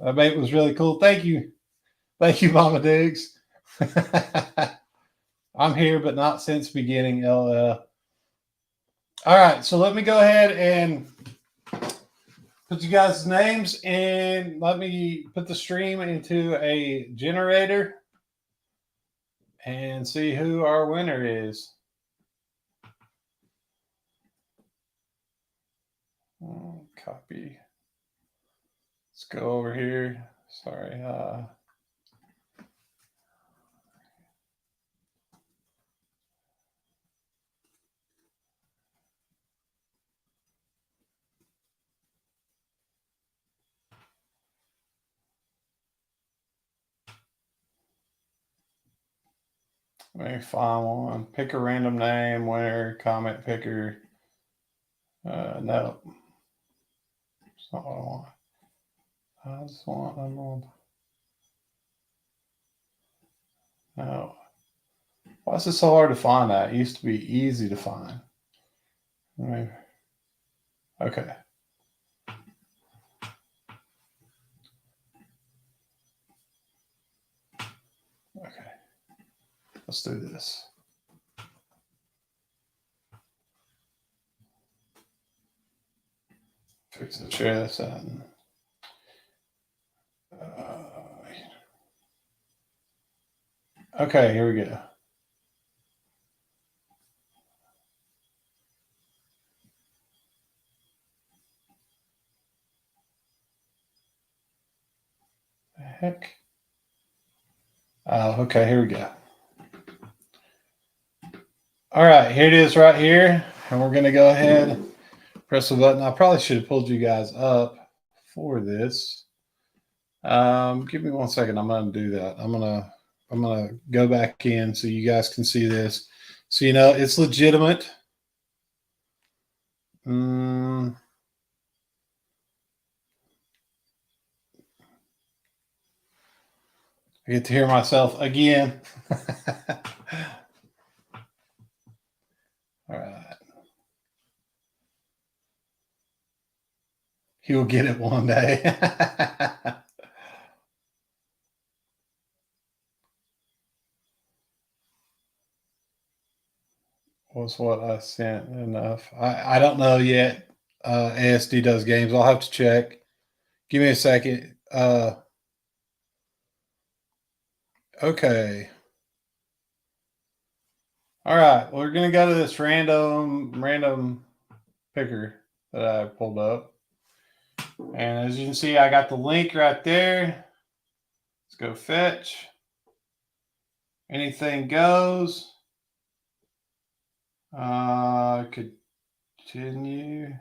That mate was really cool. Thank you, Mama Diggs. I'm here, but not since beginning. LL. All right, so let me go ahead and put you guys' names and let me put the stream into a generator and see who our winner is. Copy. Let's go over here. Sorry. Let me find one. Pick a random name, winner, comment picker. No. That's not what I want. I just want no. Why is it so hard to find that? It used to be easy to find. Okay. Okay. Let's do this. Fix the share this out. Okay, here we go. The heck? Oh, okay, here we go. All right, here it is right here. And we're going to go ahead, press the button. I probably should have pulled you guys up for this. Give me 1 second. I'm going to do that. I'm going to go back in so you guys can see this. So, you know, it's legitimate. I get to hear myself again. All right. He'll get it one day. Was what I sent enough? I don't know yet. ASD does games. I'll have to check. Give me a second. Okay. All right. We're gonna go to this random picker that I pulled up. And as you can see, I got the link right there. Let's go fetch. Anything goes. Continue.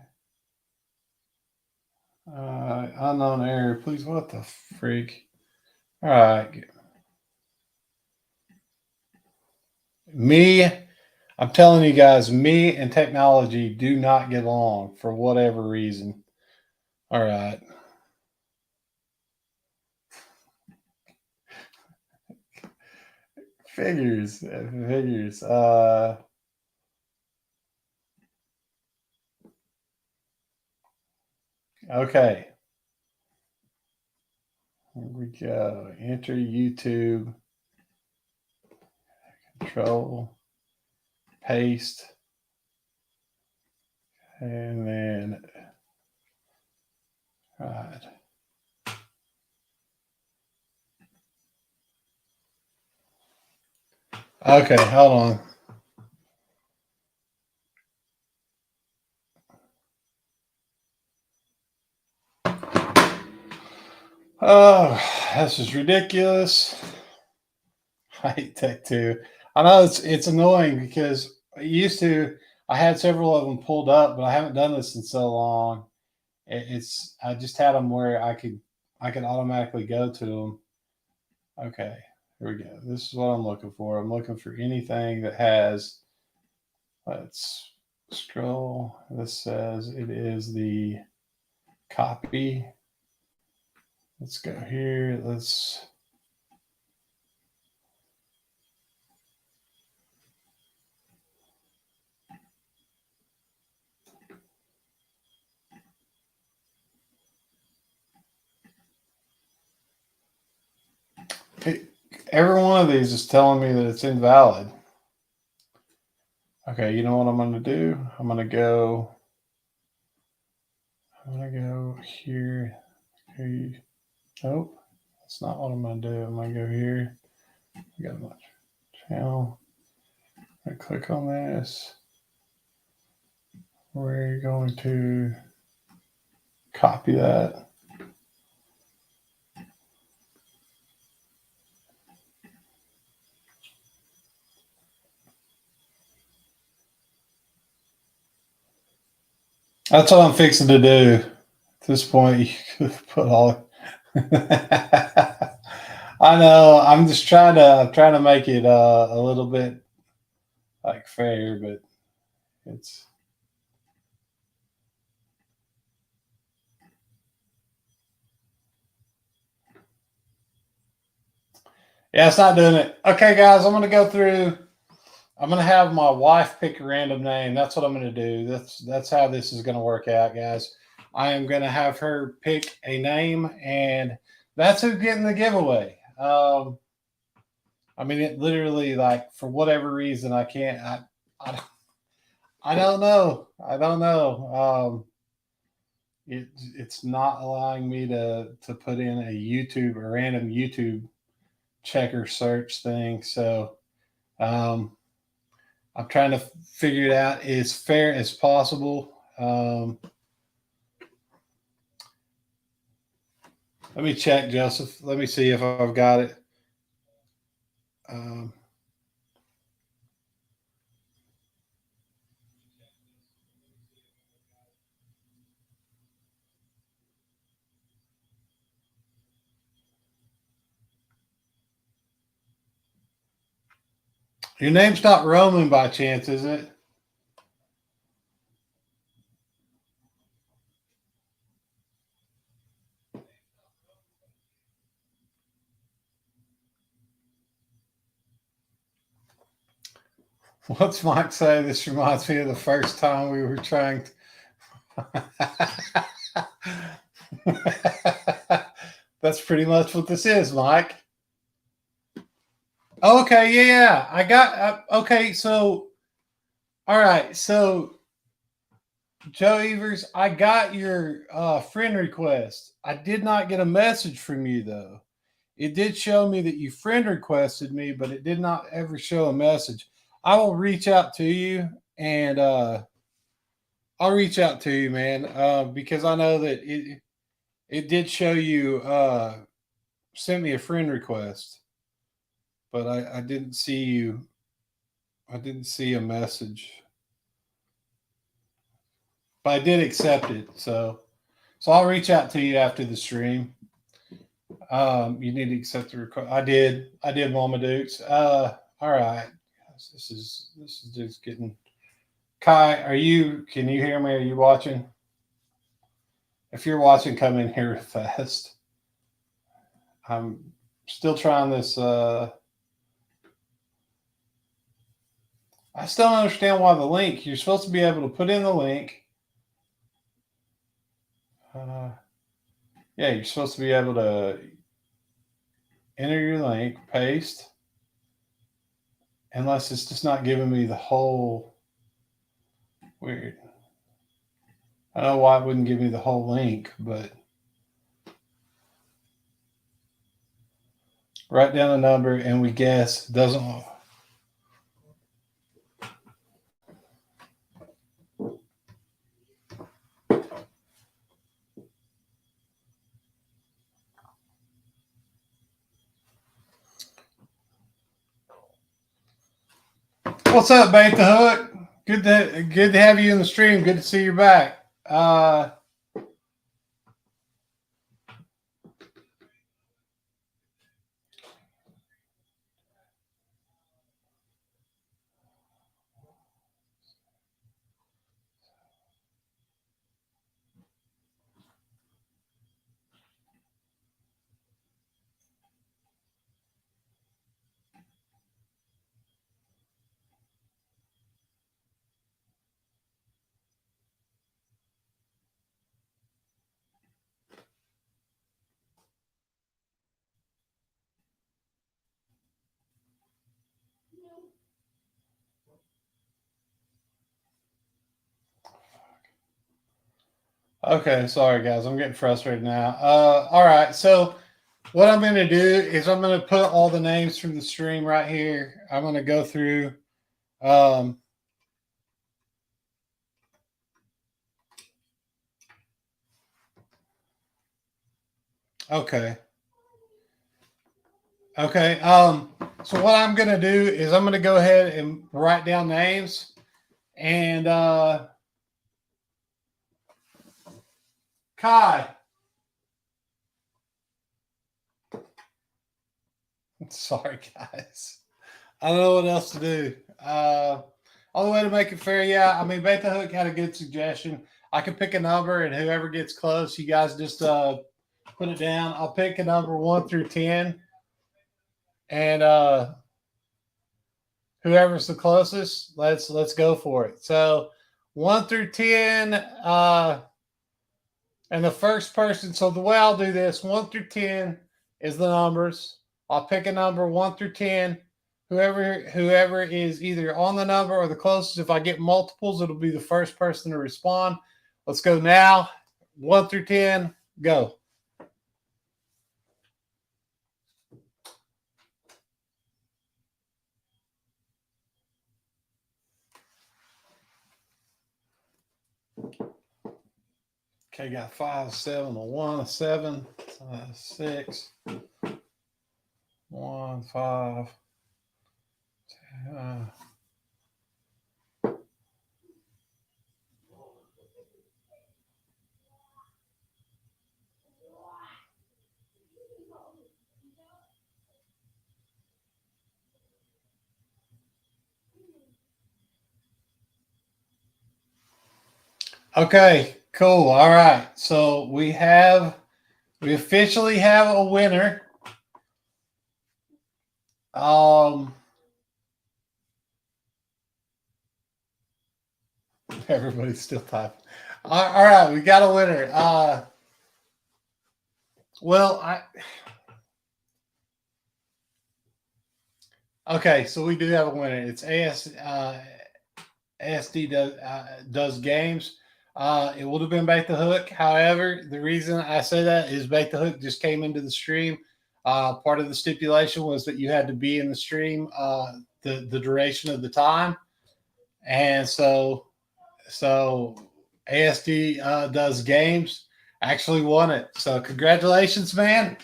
Unknown error. Please, what the freak? All right. I'm telling you guys, me and technology do not get along for whatever reason. All right. Figures. Okay. Here we go. Enter YouTube. Control. Paste. And then, right. Okay, hold on. Oh, this is ridiculous. I hate Tech 2. I know it's annoying because I had several of them pulled up, but I haven't done this in so long. I just had them where I could automatically go to them. Okay, here we go. This is what I'm looking for. I'm looking for anything that has. Let's scroll. This says it is the copy. Let's go here. Let's. Every one of these is telling me that it's invalid. Okay, you know what I'm going to do? I'm going to go here. Okay. Nope, that's not what I'm going to do. I'm going to go here. I got my channel. I click on this. We're going to copy that. That's what I'm fixing to do. At this point, you could put all. I know. I'm just trying to make it a little bit like fair, but it's. Yeah, it's not doing it. Okay, guys, I'm gonna go through. I'm gonna have my wife pick a random name. That's what I'm gonna do. That's how this is gonna work out, guys. I am gonna have her pick a name, and that's who's getting the giveaway. I mean, it literally, like, for whatever reason, I can't. I don't know. I don't know. It's not allowing me to put in a random YouTube checker search thing. So I'm trying to figure it out as fair as possible. Let me check, Joseph. Let me see if I've got it. Your name's not Roman by chance, is it? What's Mike say? This reminds me of the first time we were trying to. That's pretty much what this is, Mike. Okay, yeah. I got, okay, so, all right, so, Joe Evers, I got your friend request. I did not get a message from you, though. It did show me that you friend requested me, but it did not ever show a message. I will reach out to you, and I'll reach out to you, man, because I know that it did show you sent me a friend request, but I didn't see you. I didn't see a message, but I did accept it. So I'll reach out to you after the stream. You need to accept the request. I did, Mama Dukes. All right. This is just getting. Kai, can you hear me? Are you watching? If you're watching, come in here fast. I'm still trying this. I still don't understand why the link, you're supposed to be able to put in the link. Yeah, you're supposed to be able to enter your link, paste, unless it's just not giving me the whole. Weird. I don't know why it wouldn't give me the whole link, but write down the number and we guess. Doesn't. What's up, Bait the Hook? Good to have you in the stream. Good to see you back. Okay, sorry guys, I'm getting frustrated now. All right, so what I'm going to do is I'm going to put all the names from the stream right here. I'm going to go through. Um, okay. Okay. So what I'm going to do is I'm going to go ahead and write down names, and Kai. Sorry, guys. I don't know what else to do. Only way to make it fair, yeah. I mean, Beta Hook had a good suggestion. I can pick a number, and whoever gets close, you guys just put it down. I'll pick a number 1 through 10, and whoever's the closest, let's go for it. So 1 through 10, and the first person. So the way I'll do this, 1 through 10 is the numbers. I'll pick a number 1 through 10. Whoever is either on the number or the closest. If I get multiples, it'll be the first person to respond. Let's go now. 1 through 10, go. Okay, got 5, 7, a 1, a 7, 6, 1, 5. Okay, cool. All right. So we officially have a winner. Everybody's still typing. All right, we got a winner. Okay, so we do have a winner. It's ASD does games. It would have been Bait the Hook. However, the reason I say that is Bait the Hook just came into the stream. Part of the stipulation was that you had to be in the stream the duration of the time, and so ASD does games. Actually won it. So congratulations, man.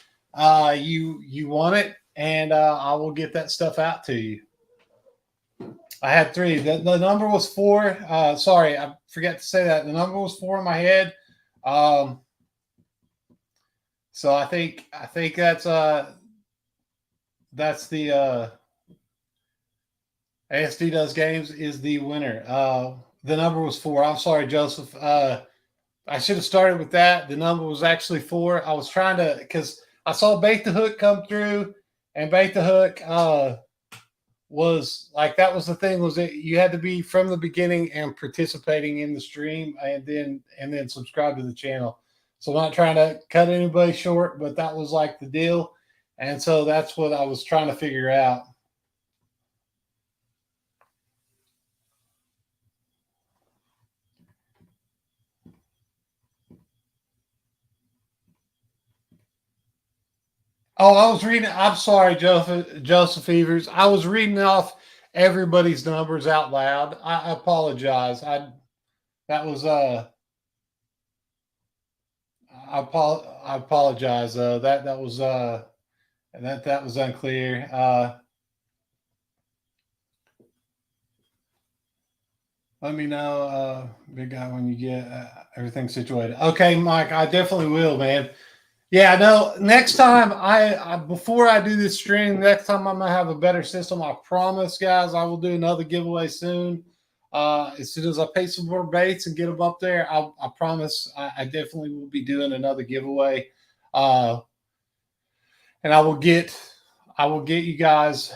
You won it, and I will get that stuff out to you. I had 3. The number was 4. Sorry, I forgot to say that. The number was 4 in my head. So I think that's the ASD does games is the winner. The number was 4. I'm sorry, Joseph. I should have started with that. The number was actually 4. I was trying to, because I saw Bait the Hook come through, and Bait the Hook was like, that was the thing, was that you had to be from the beginning and participating in the stream, and then subscribe to the channel. So I'm not trying to cut anybody short, but that was like the deal. And so that's what I was trying to figure out. Oh, I was reading. I'm sorry, Joseph Evers. I was reading off everybody's numbers out loud. I apologize. That was I apologize. That was that was unclear. Let me know, big guy, when you get everything situated. Okay, Mike, I definitely will, man. Yeah, no. Next time, I before I do this stream, next time I'm gonna have a better system. I promise, guys. I will do another giveaway soon. As soon as I pay some more baits and get them up there, I promise I definitely will be doing another giveaway. And I will get you guys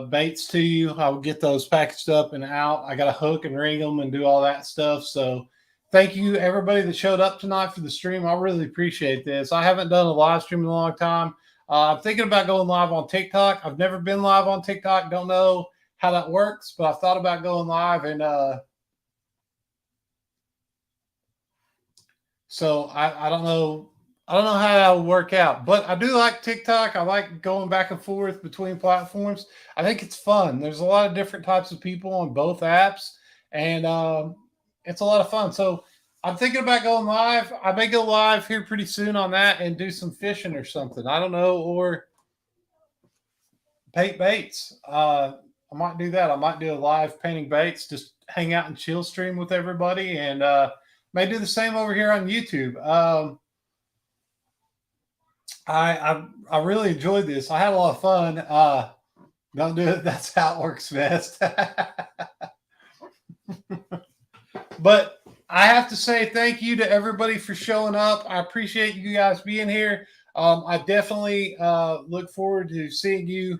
baits to you. I will get those packaged up and out. I got to hook and ring them and do all that stuff. So thank you, everybody that showed up tonight for the stream. I really appreciate this. I haven't done a live stream in a long time. I'm thinking about going live on TikTok. I've never been live on TikTok. Don't know how that works, but I thought about going live and So I don't know. I don't know how that will work out, but I do like TikTok. I like going back and forth between platforms. I think it's fun. There's a lot of different types of people on both apps, and it's a lot of fun. So I'm thinking about going live. I may go live here pretty soon on that and do some fishing or something. I don't know, or paint baits. I might do that. I might do a live painting baits, just hang out and chill stream with everybody, and may do the same over here on YouTube. I really enjoyed this. I had a lot of fun. Don't do it. That's how it works best. But I have to say thank you to everybody for showing up. I appreciate you guys being here. I definitely look forward to seeing you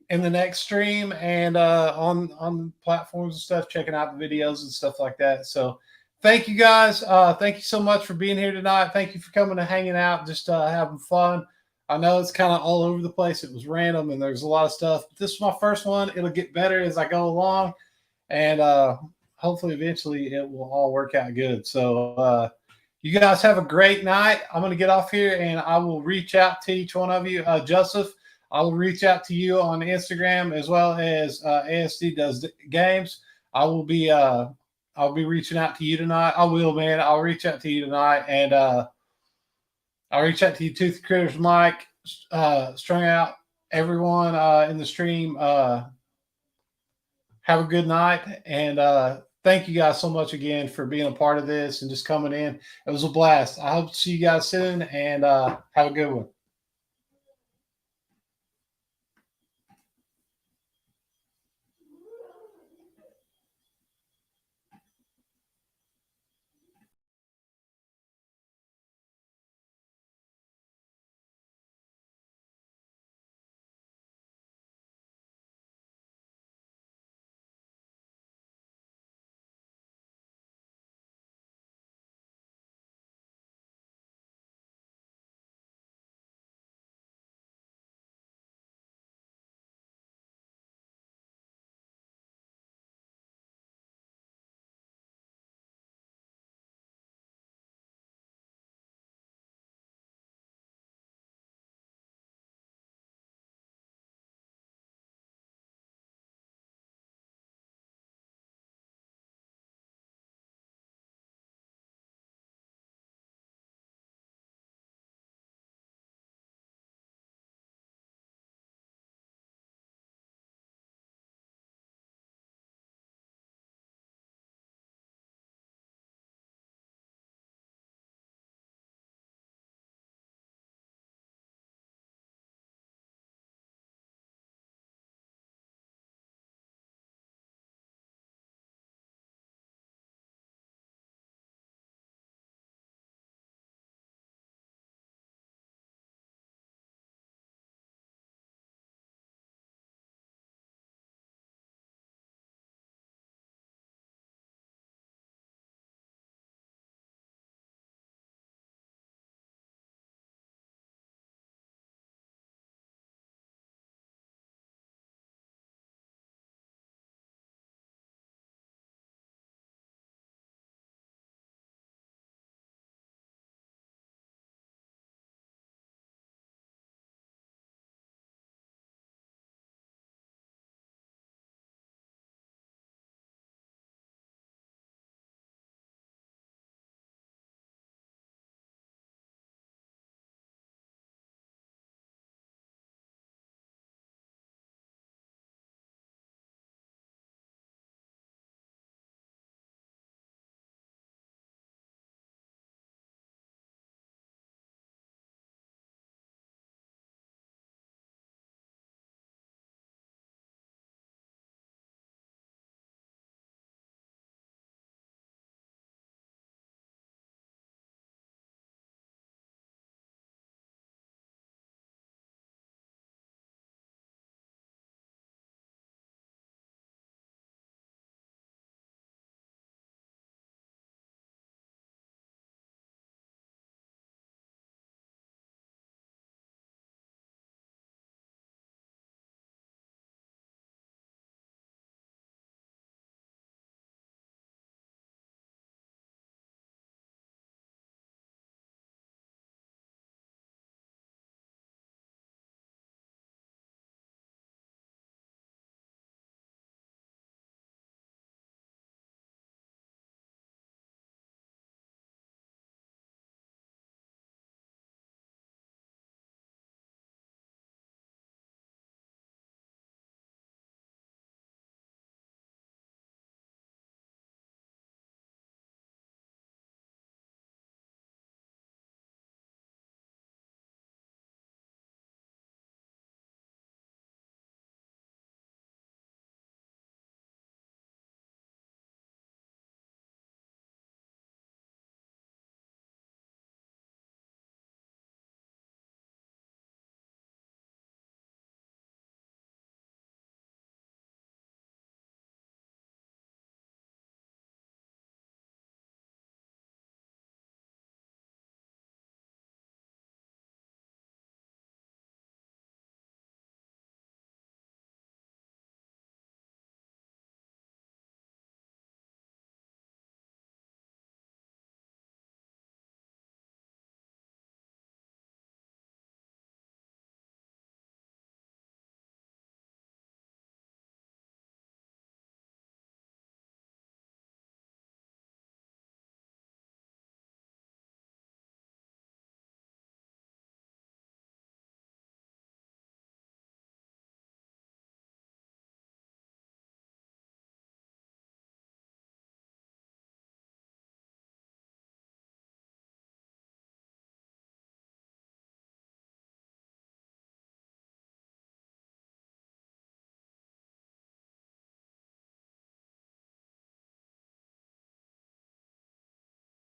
in the next stream and on platforms and stuff, checking out the videos and stuff like that. So thank you guys. Thank you so much for being here tonight. Thank you for coming and hanging out, just having fun. I know it's kind of all over the place. It was random and there's a lot of stuff. But this is my first one. It'll get better as I go along. And hopefully eventually it will all work out good. So you guys have a great night. I'm going to get off here and I will reach out to each one of you. Joseph, I will reach out to you on Instagram as well as ASD Does Games. I'll be reaching out to you tonight. I will, man. I'll reach out to you tonight, and I'll reach out to you, Tooth Critters, Mike, Strung Out, everyone in the stream. Have a good night, and thank you guys so much again for being a part of this and just coming in. It was a blast. I hope to see you guys soon, and have a good one.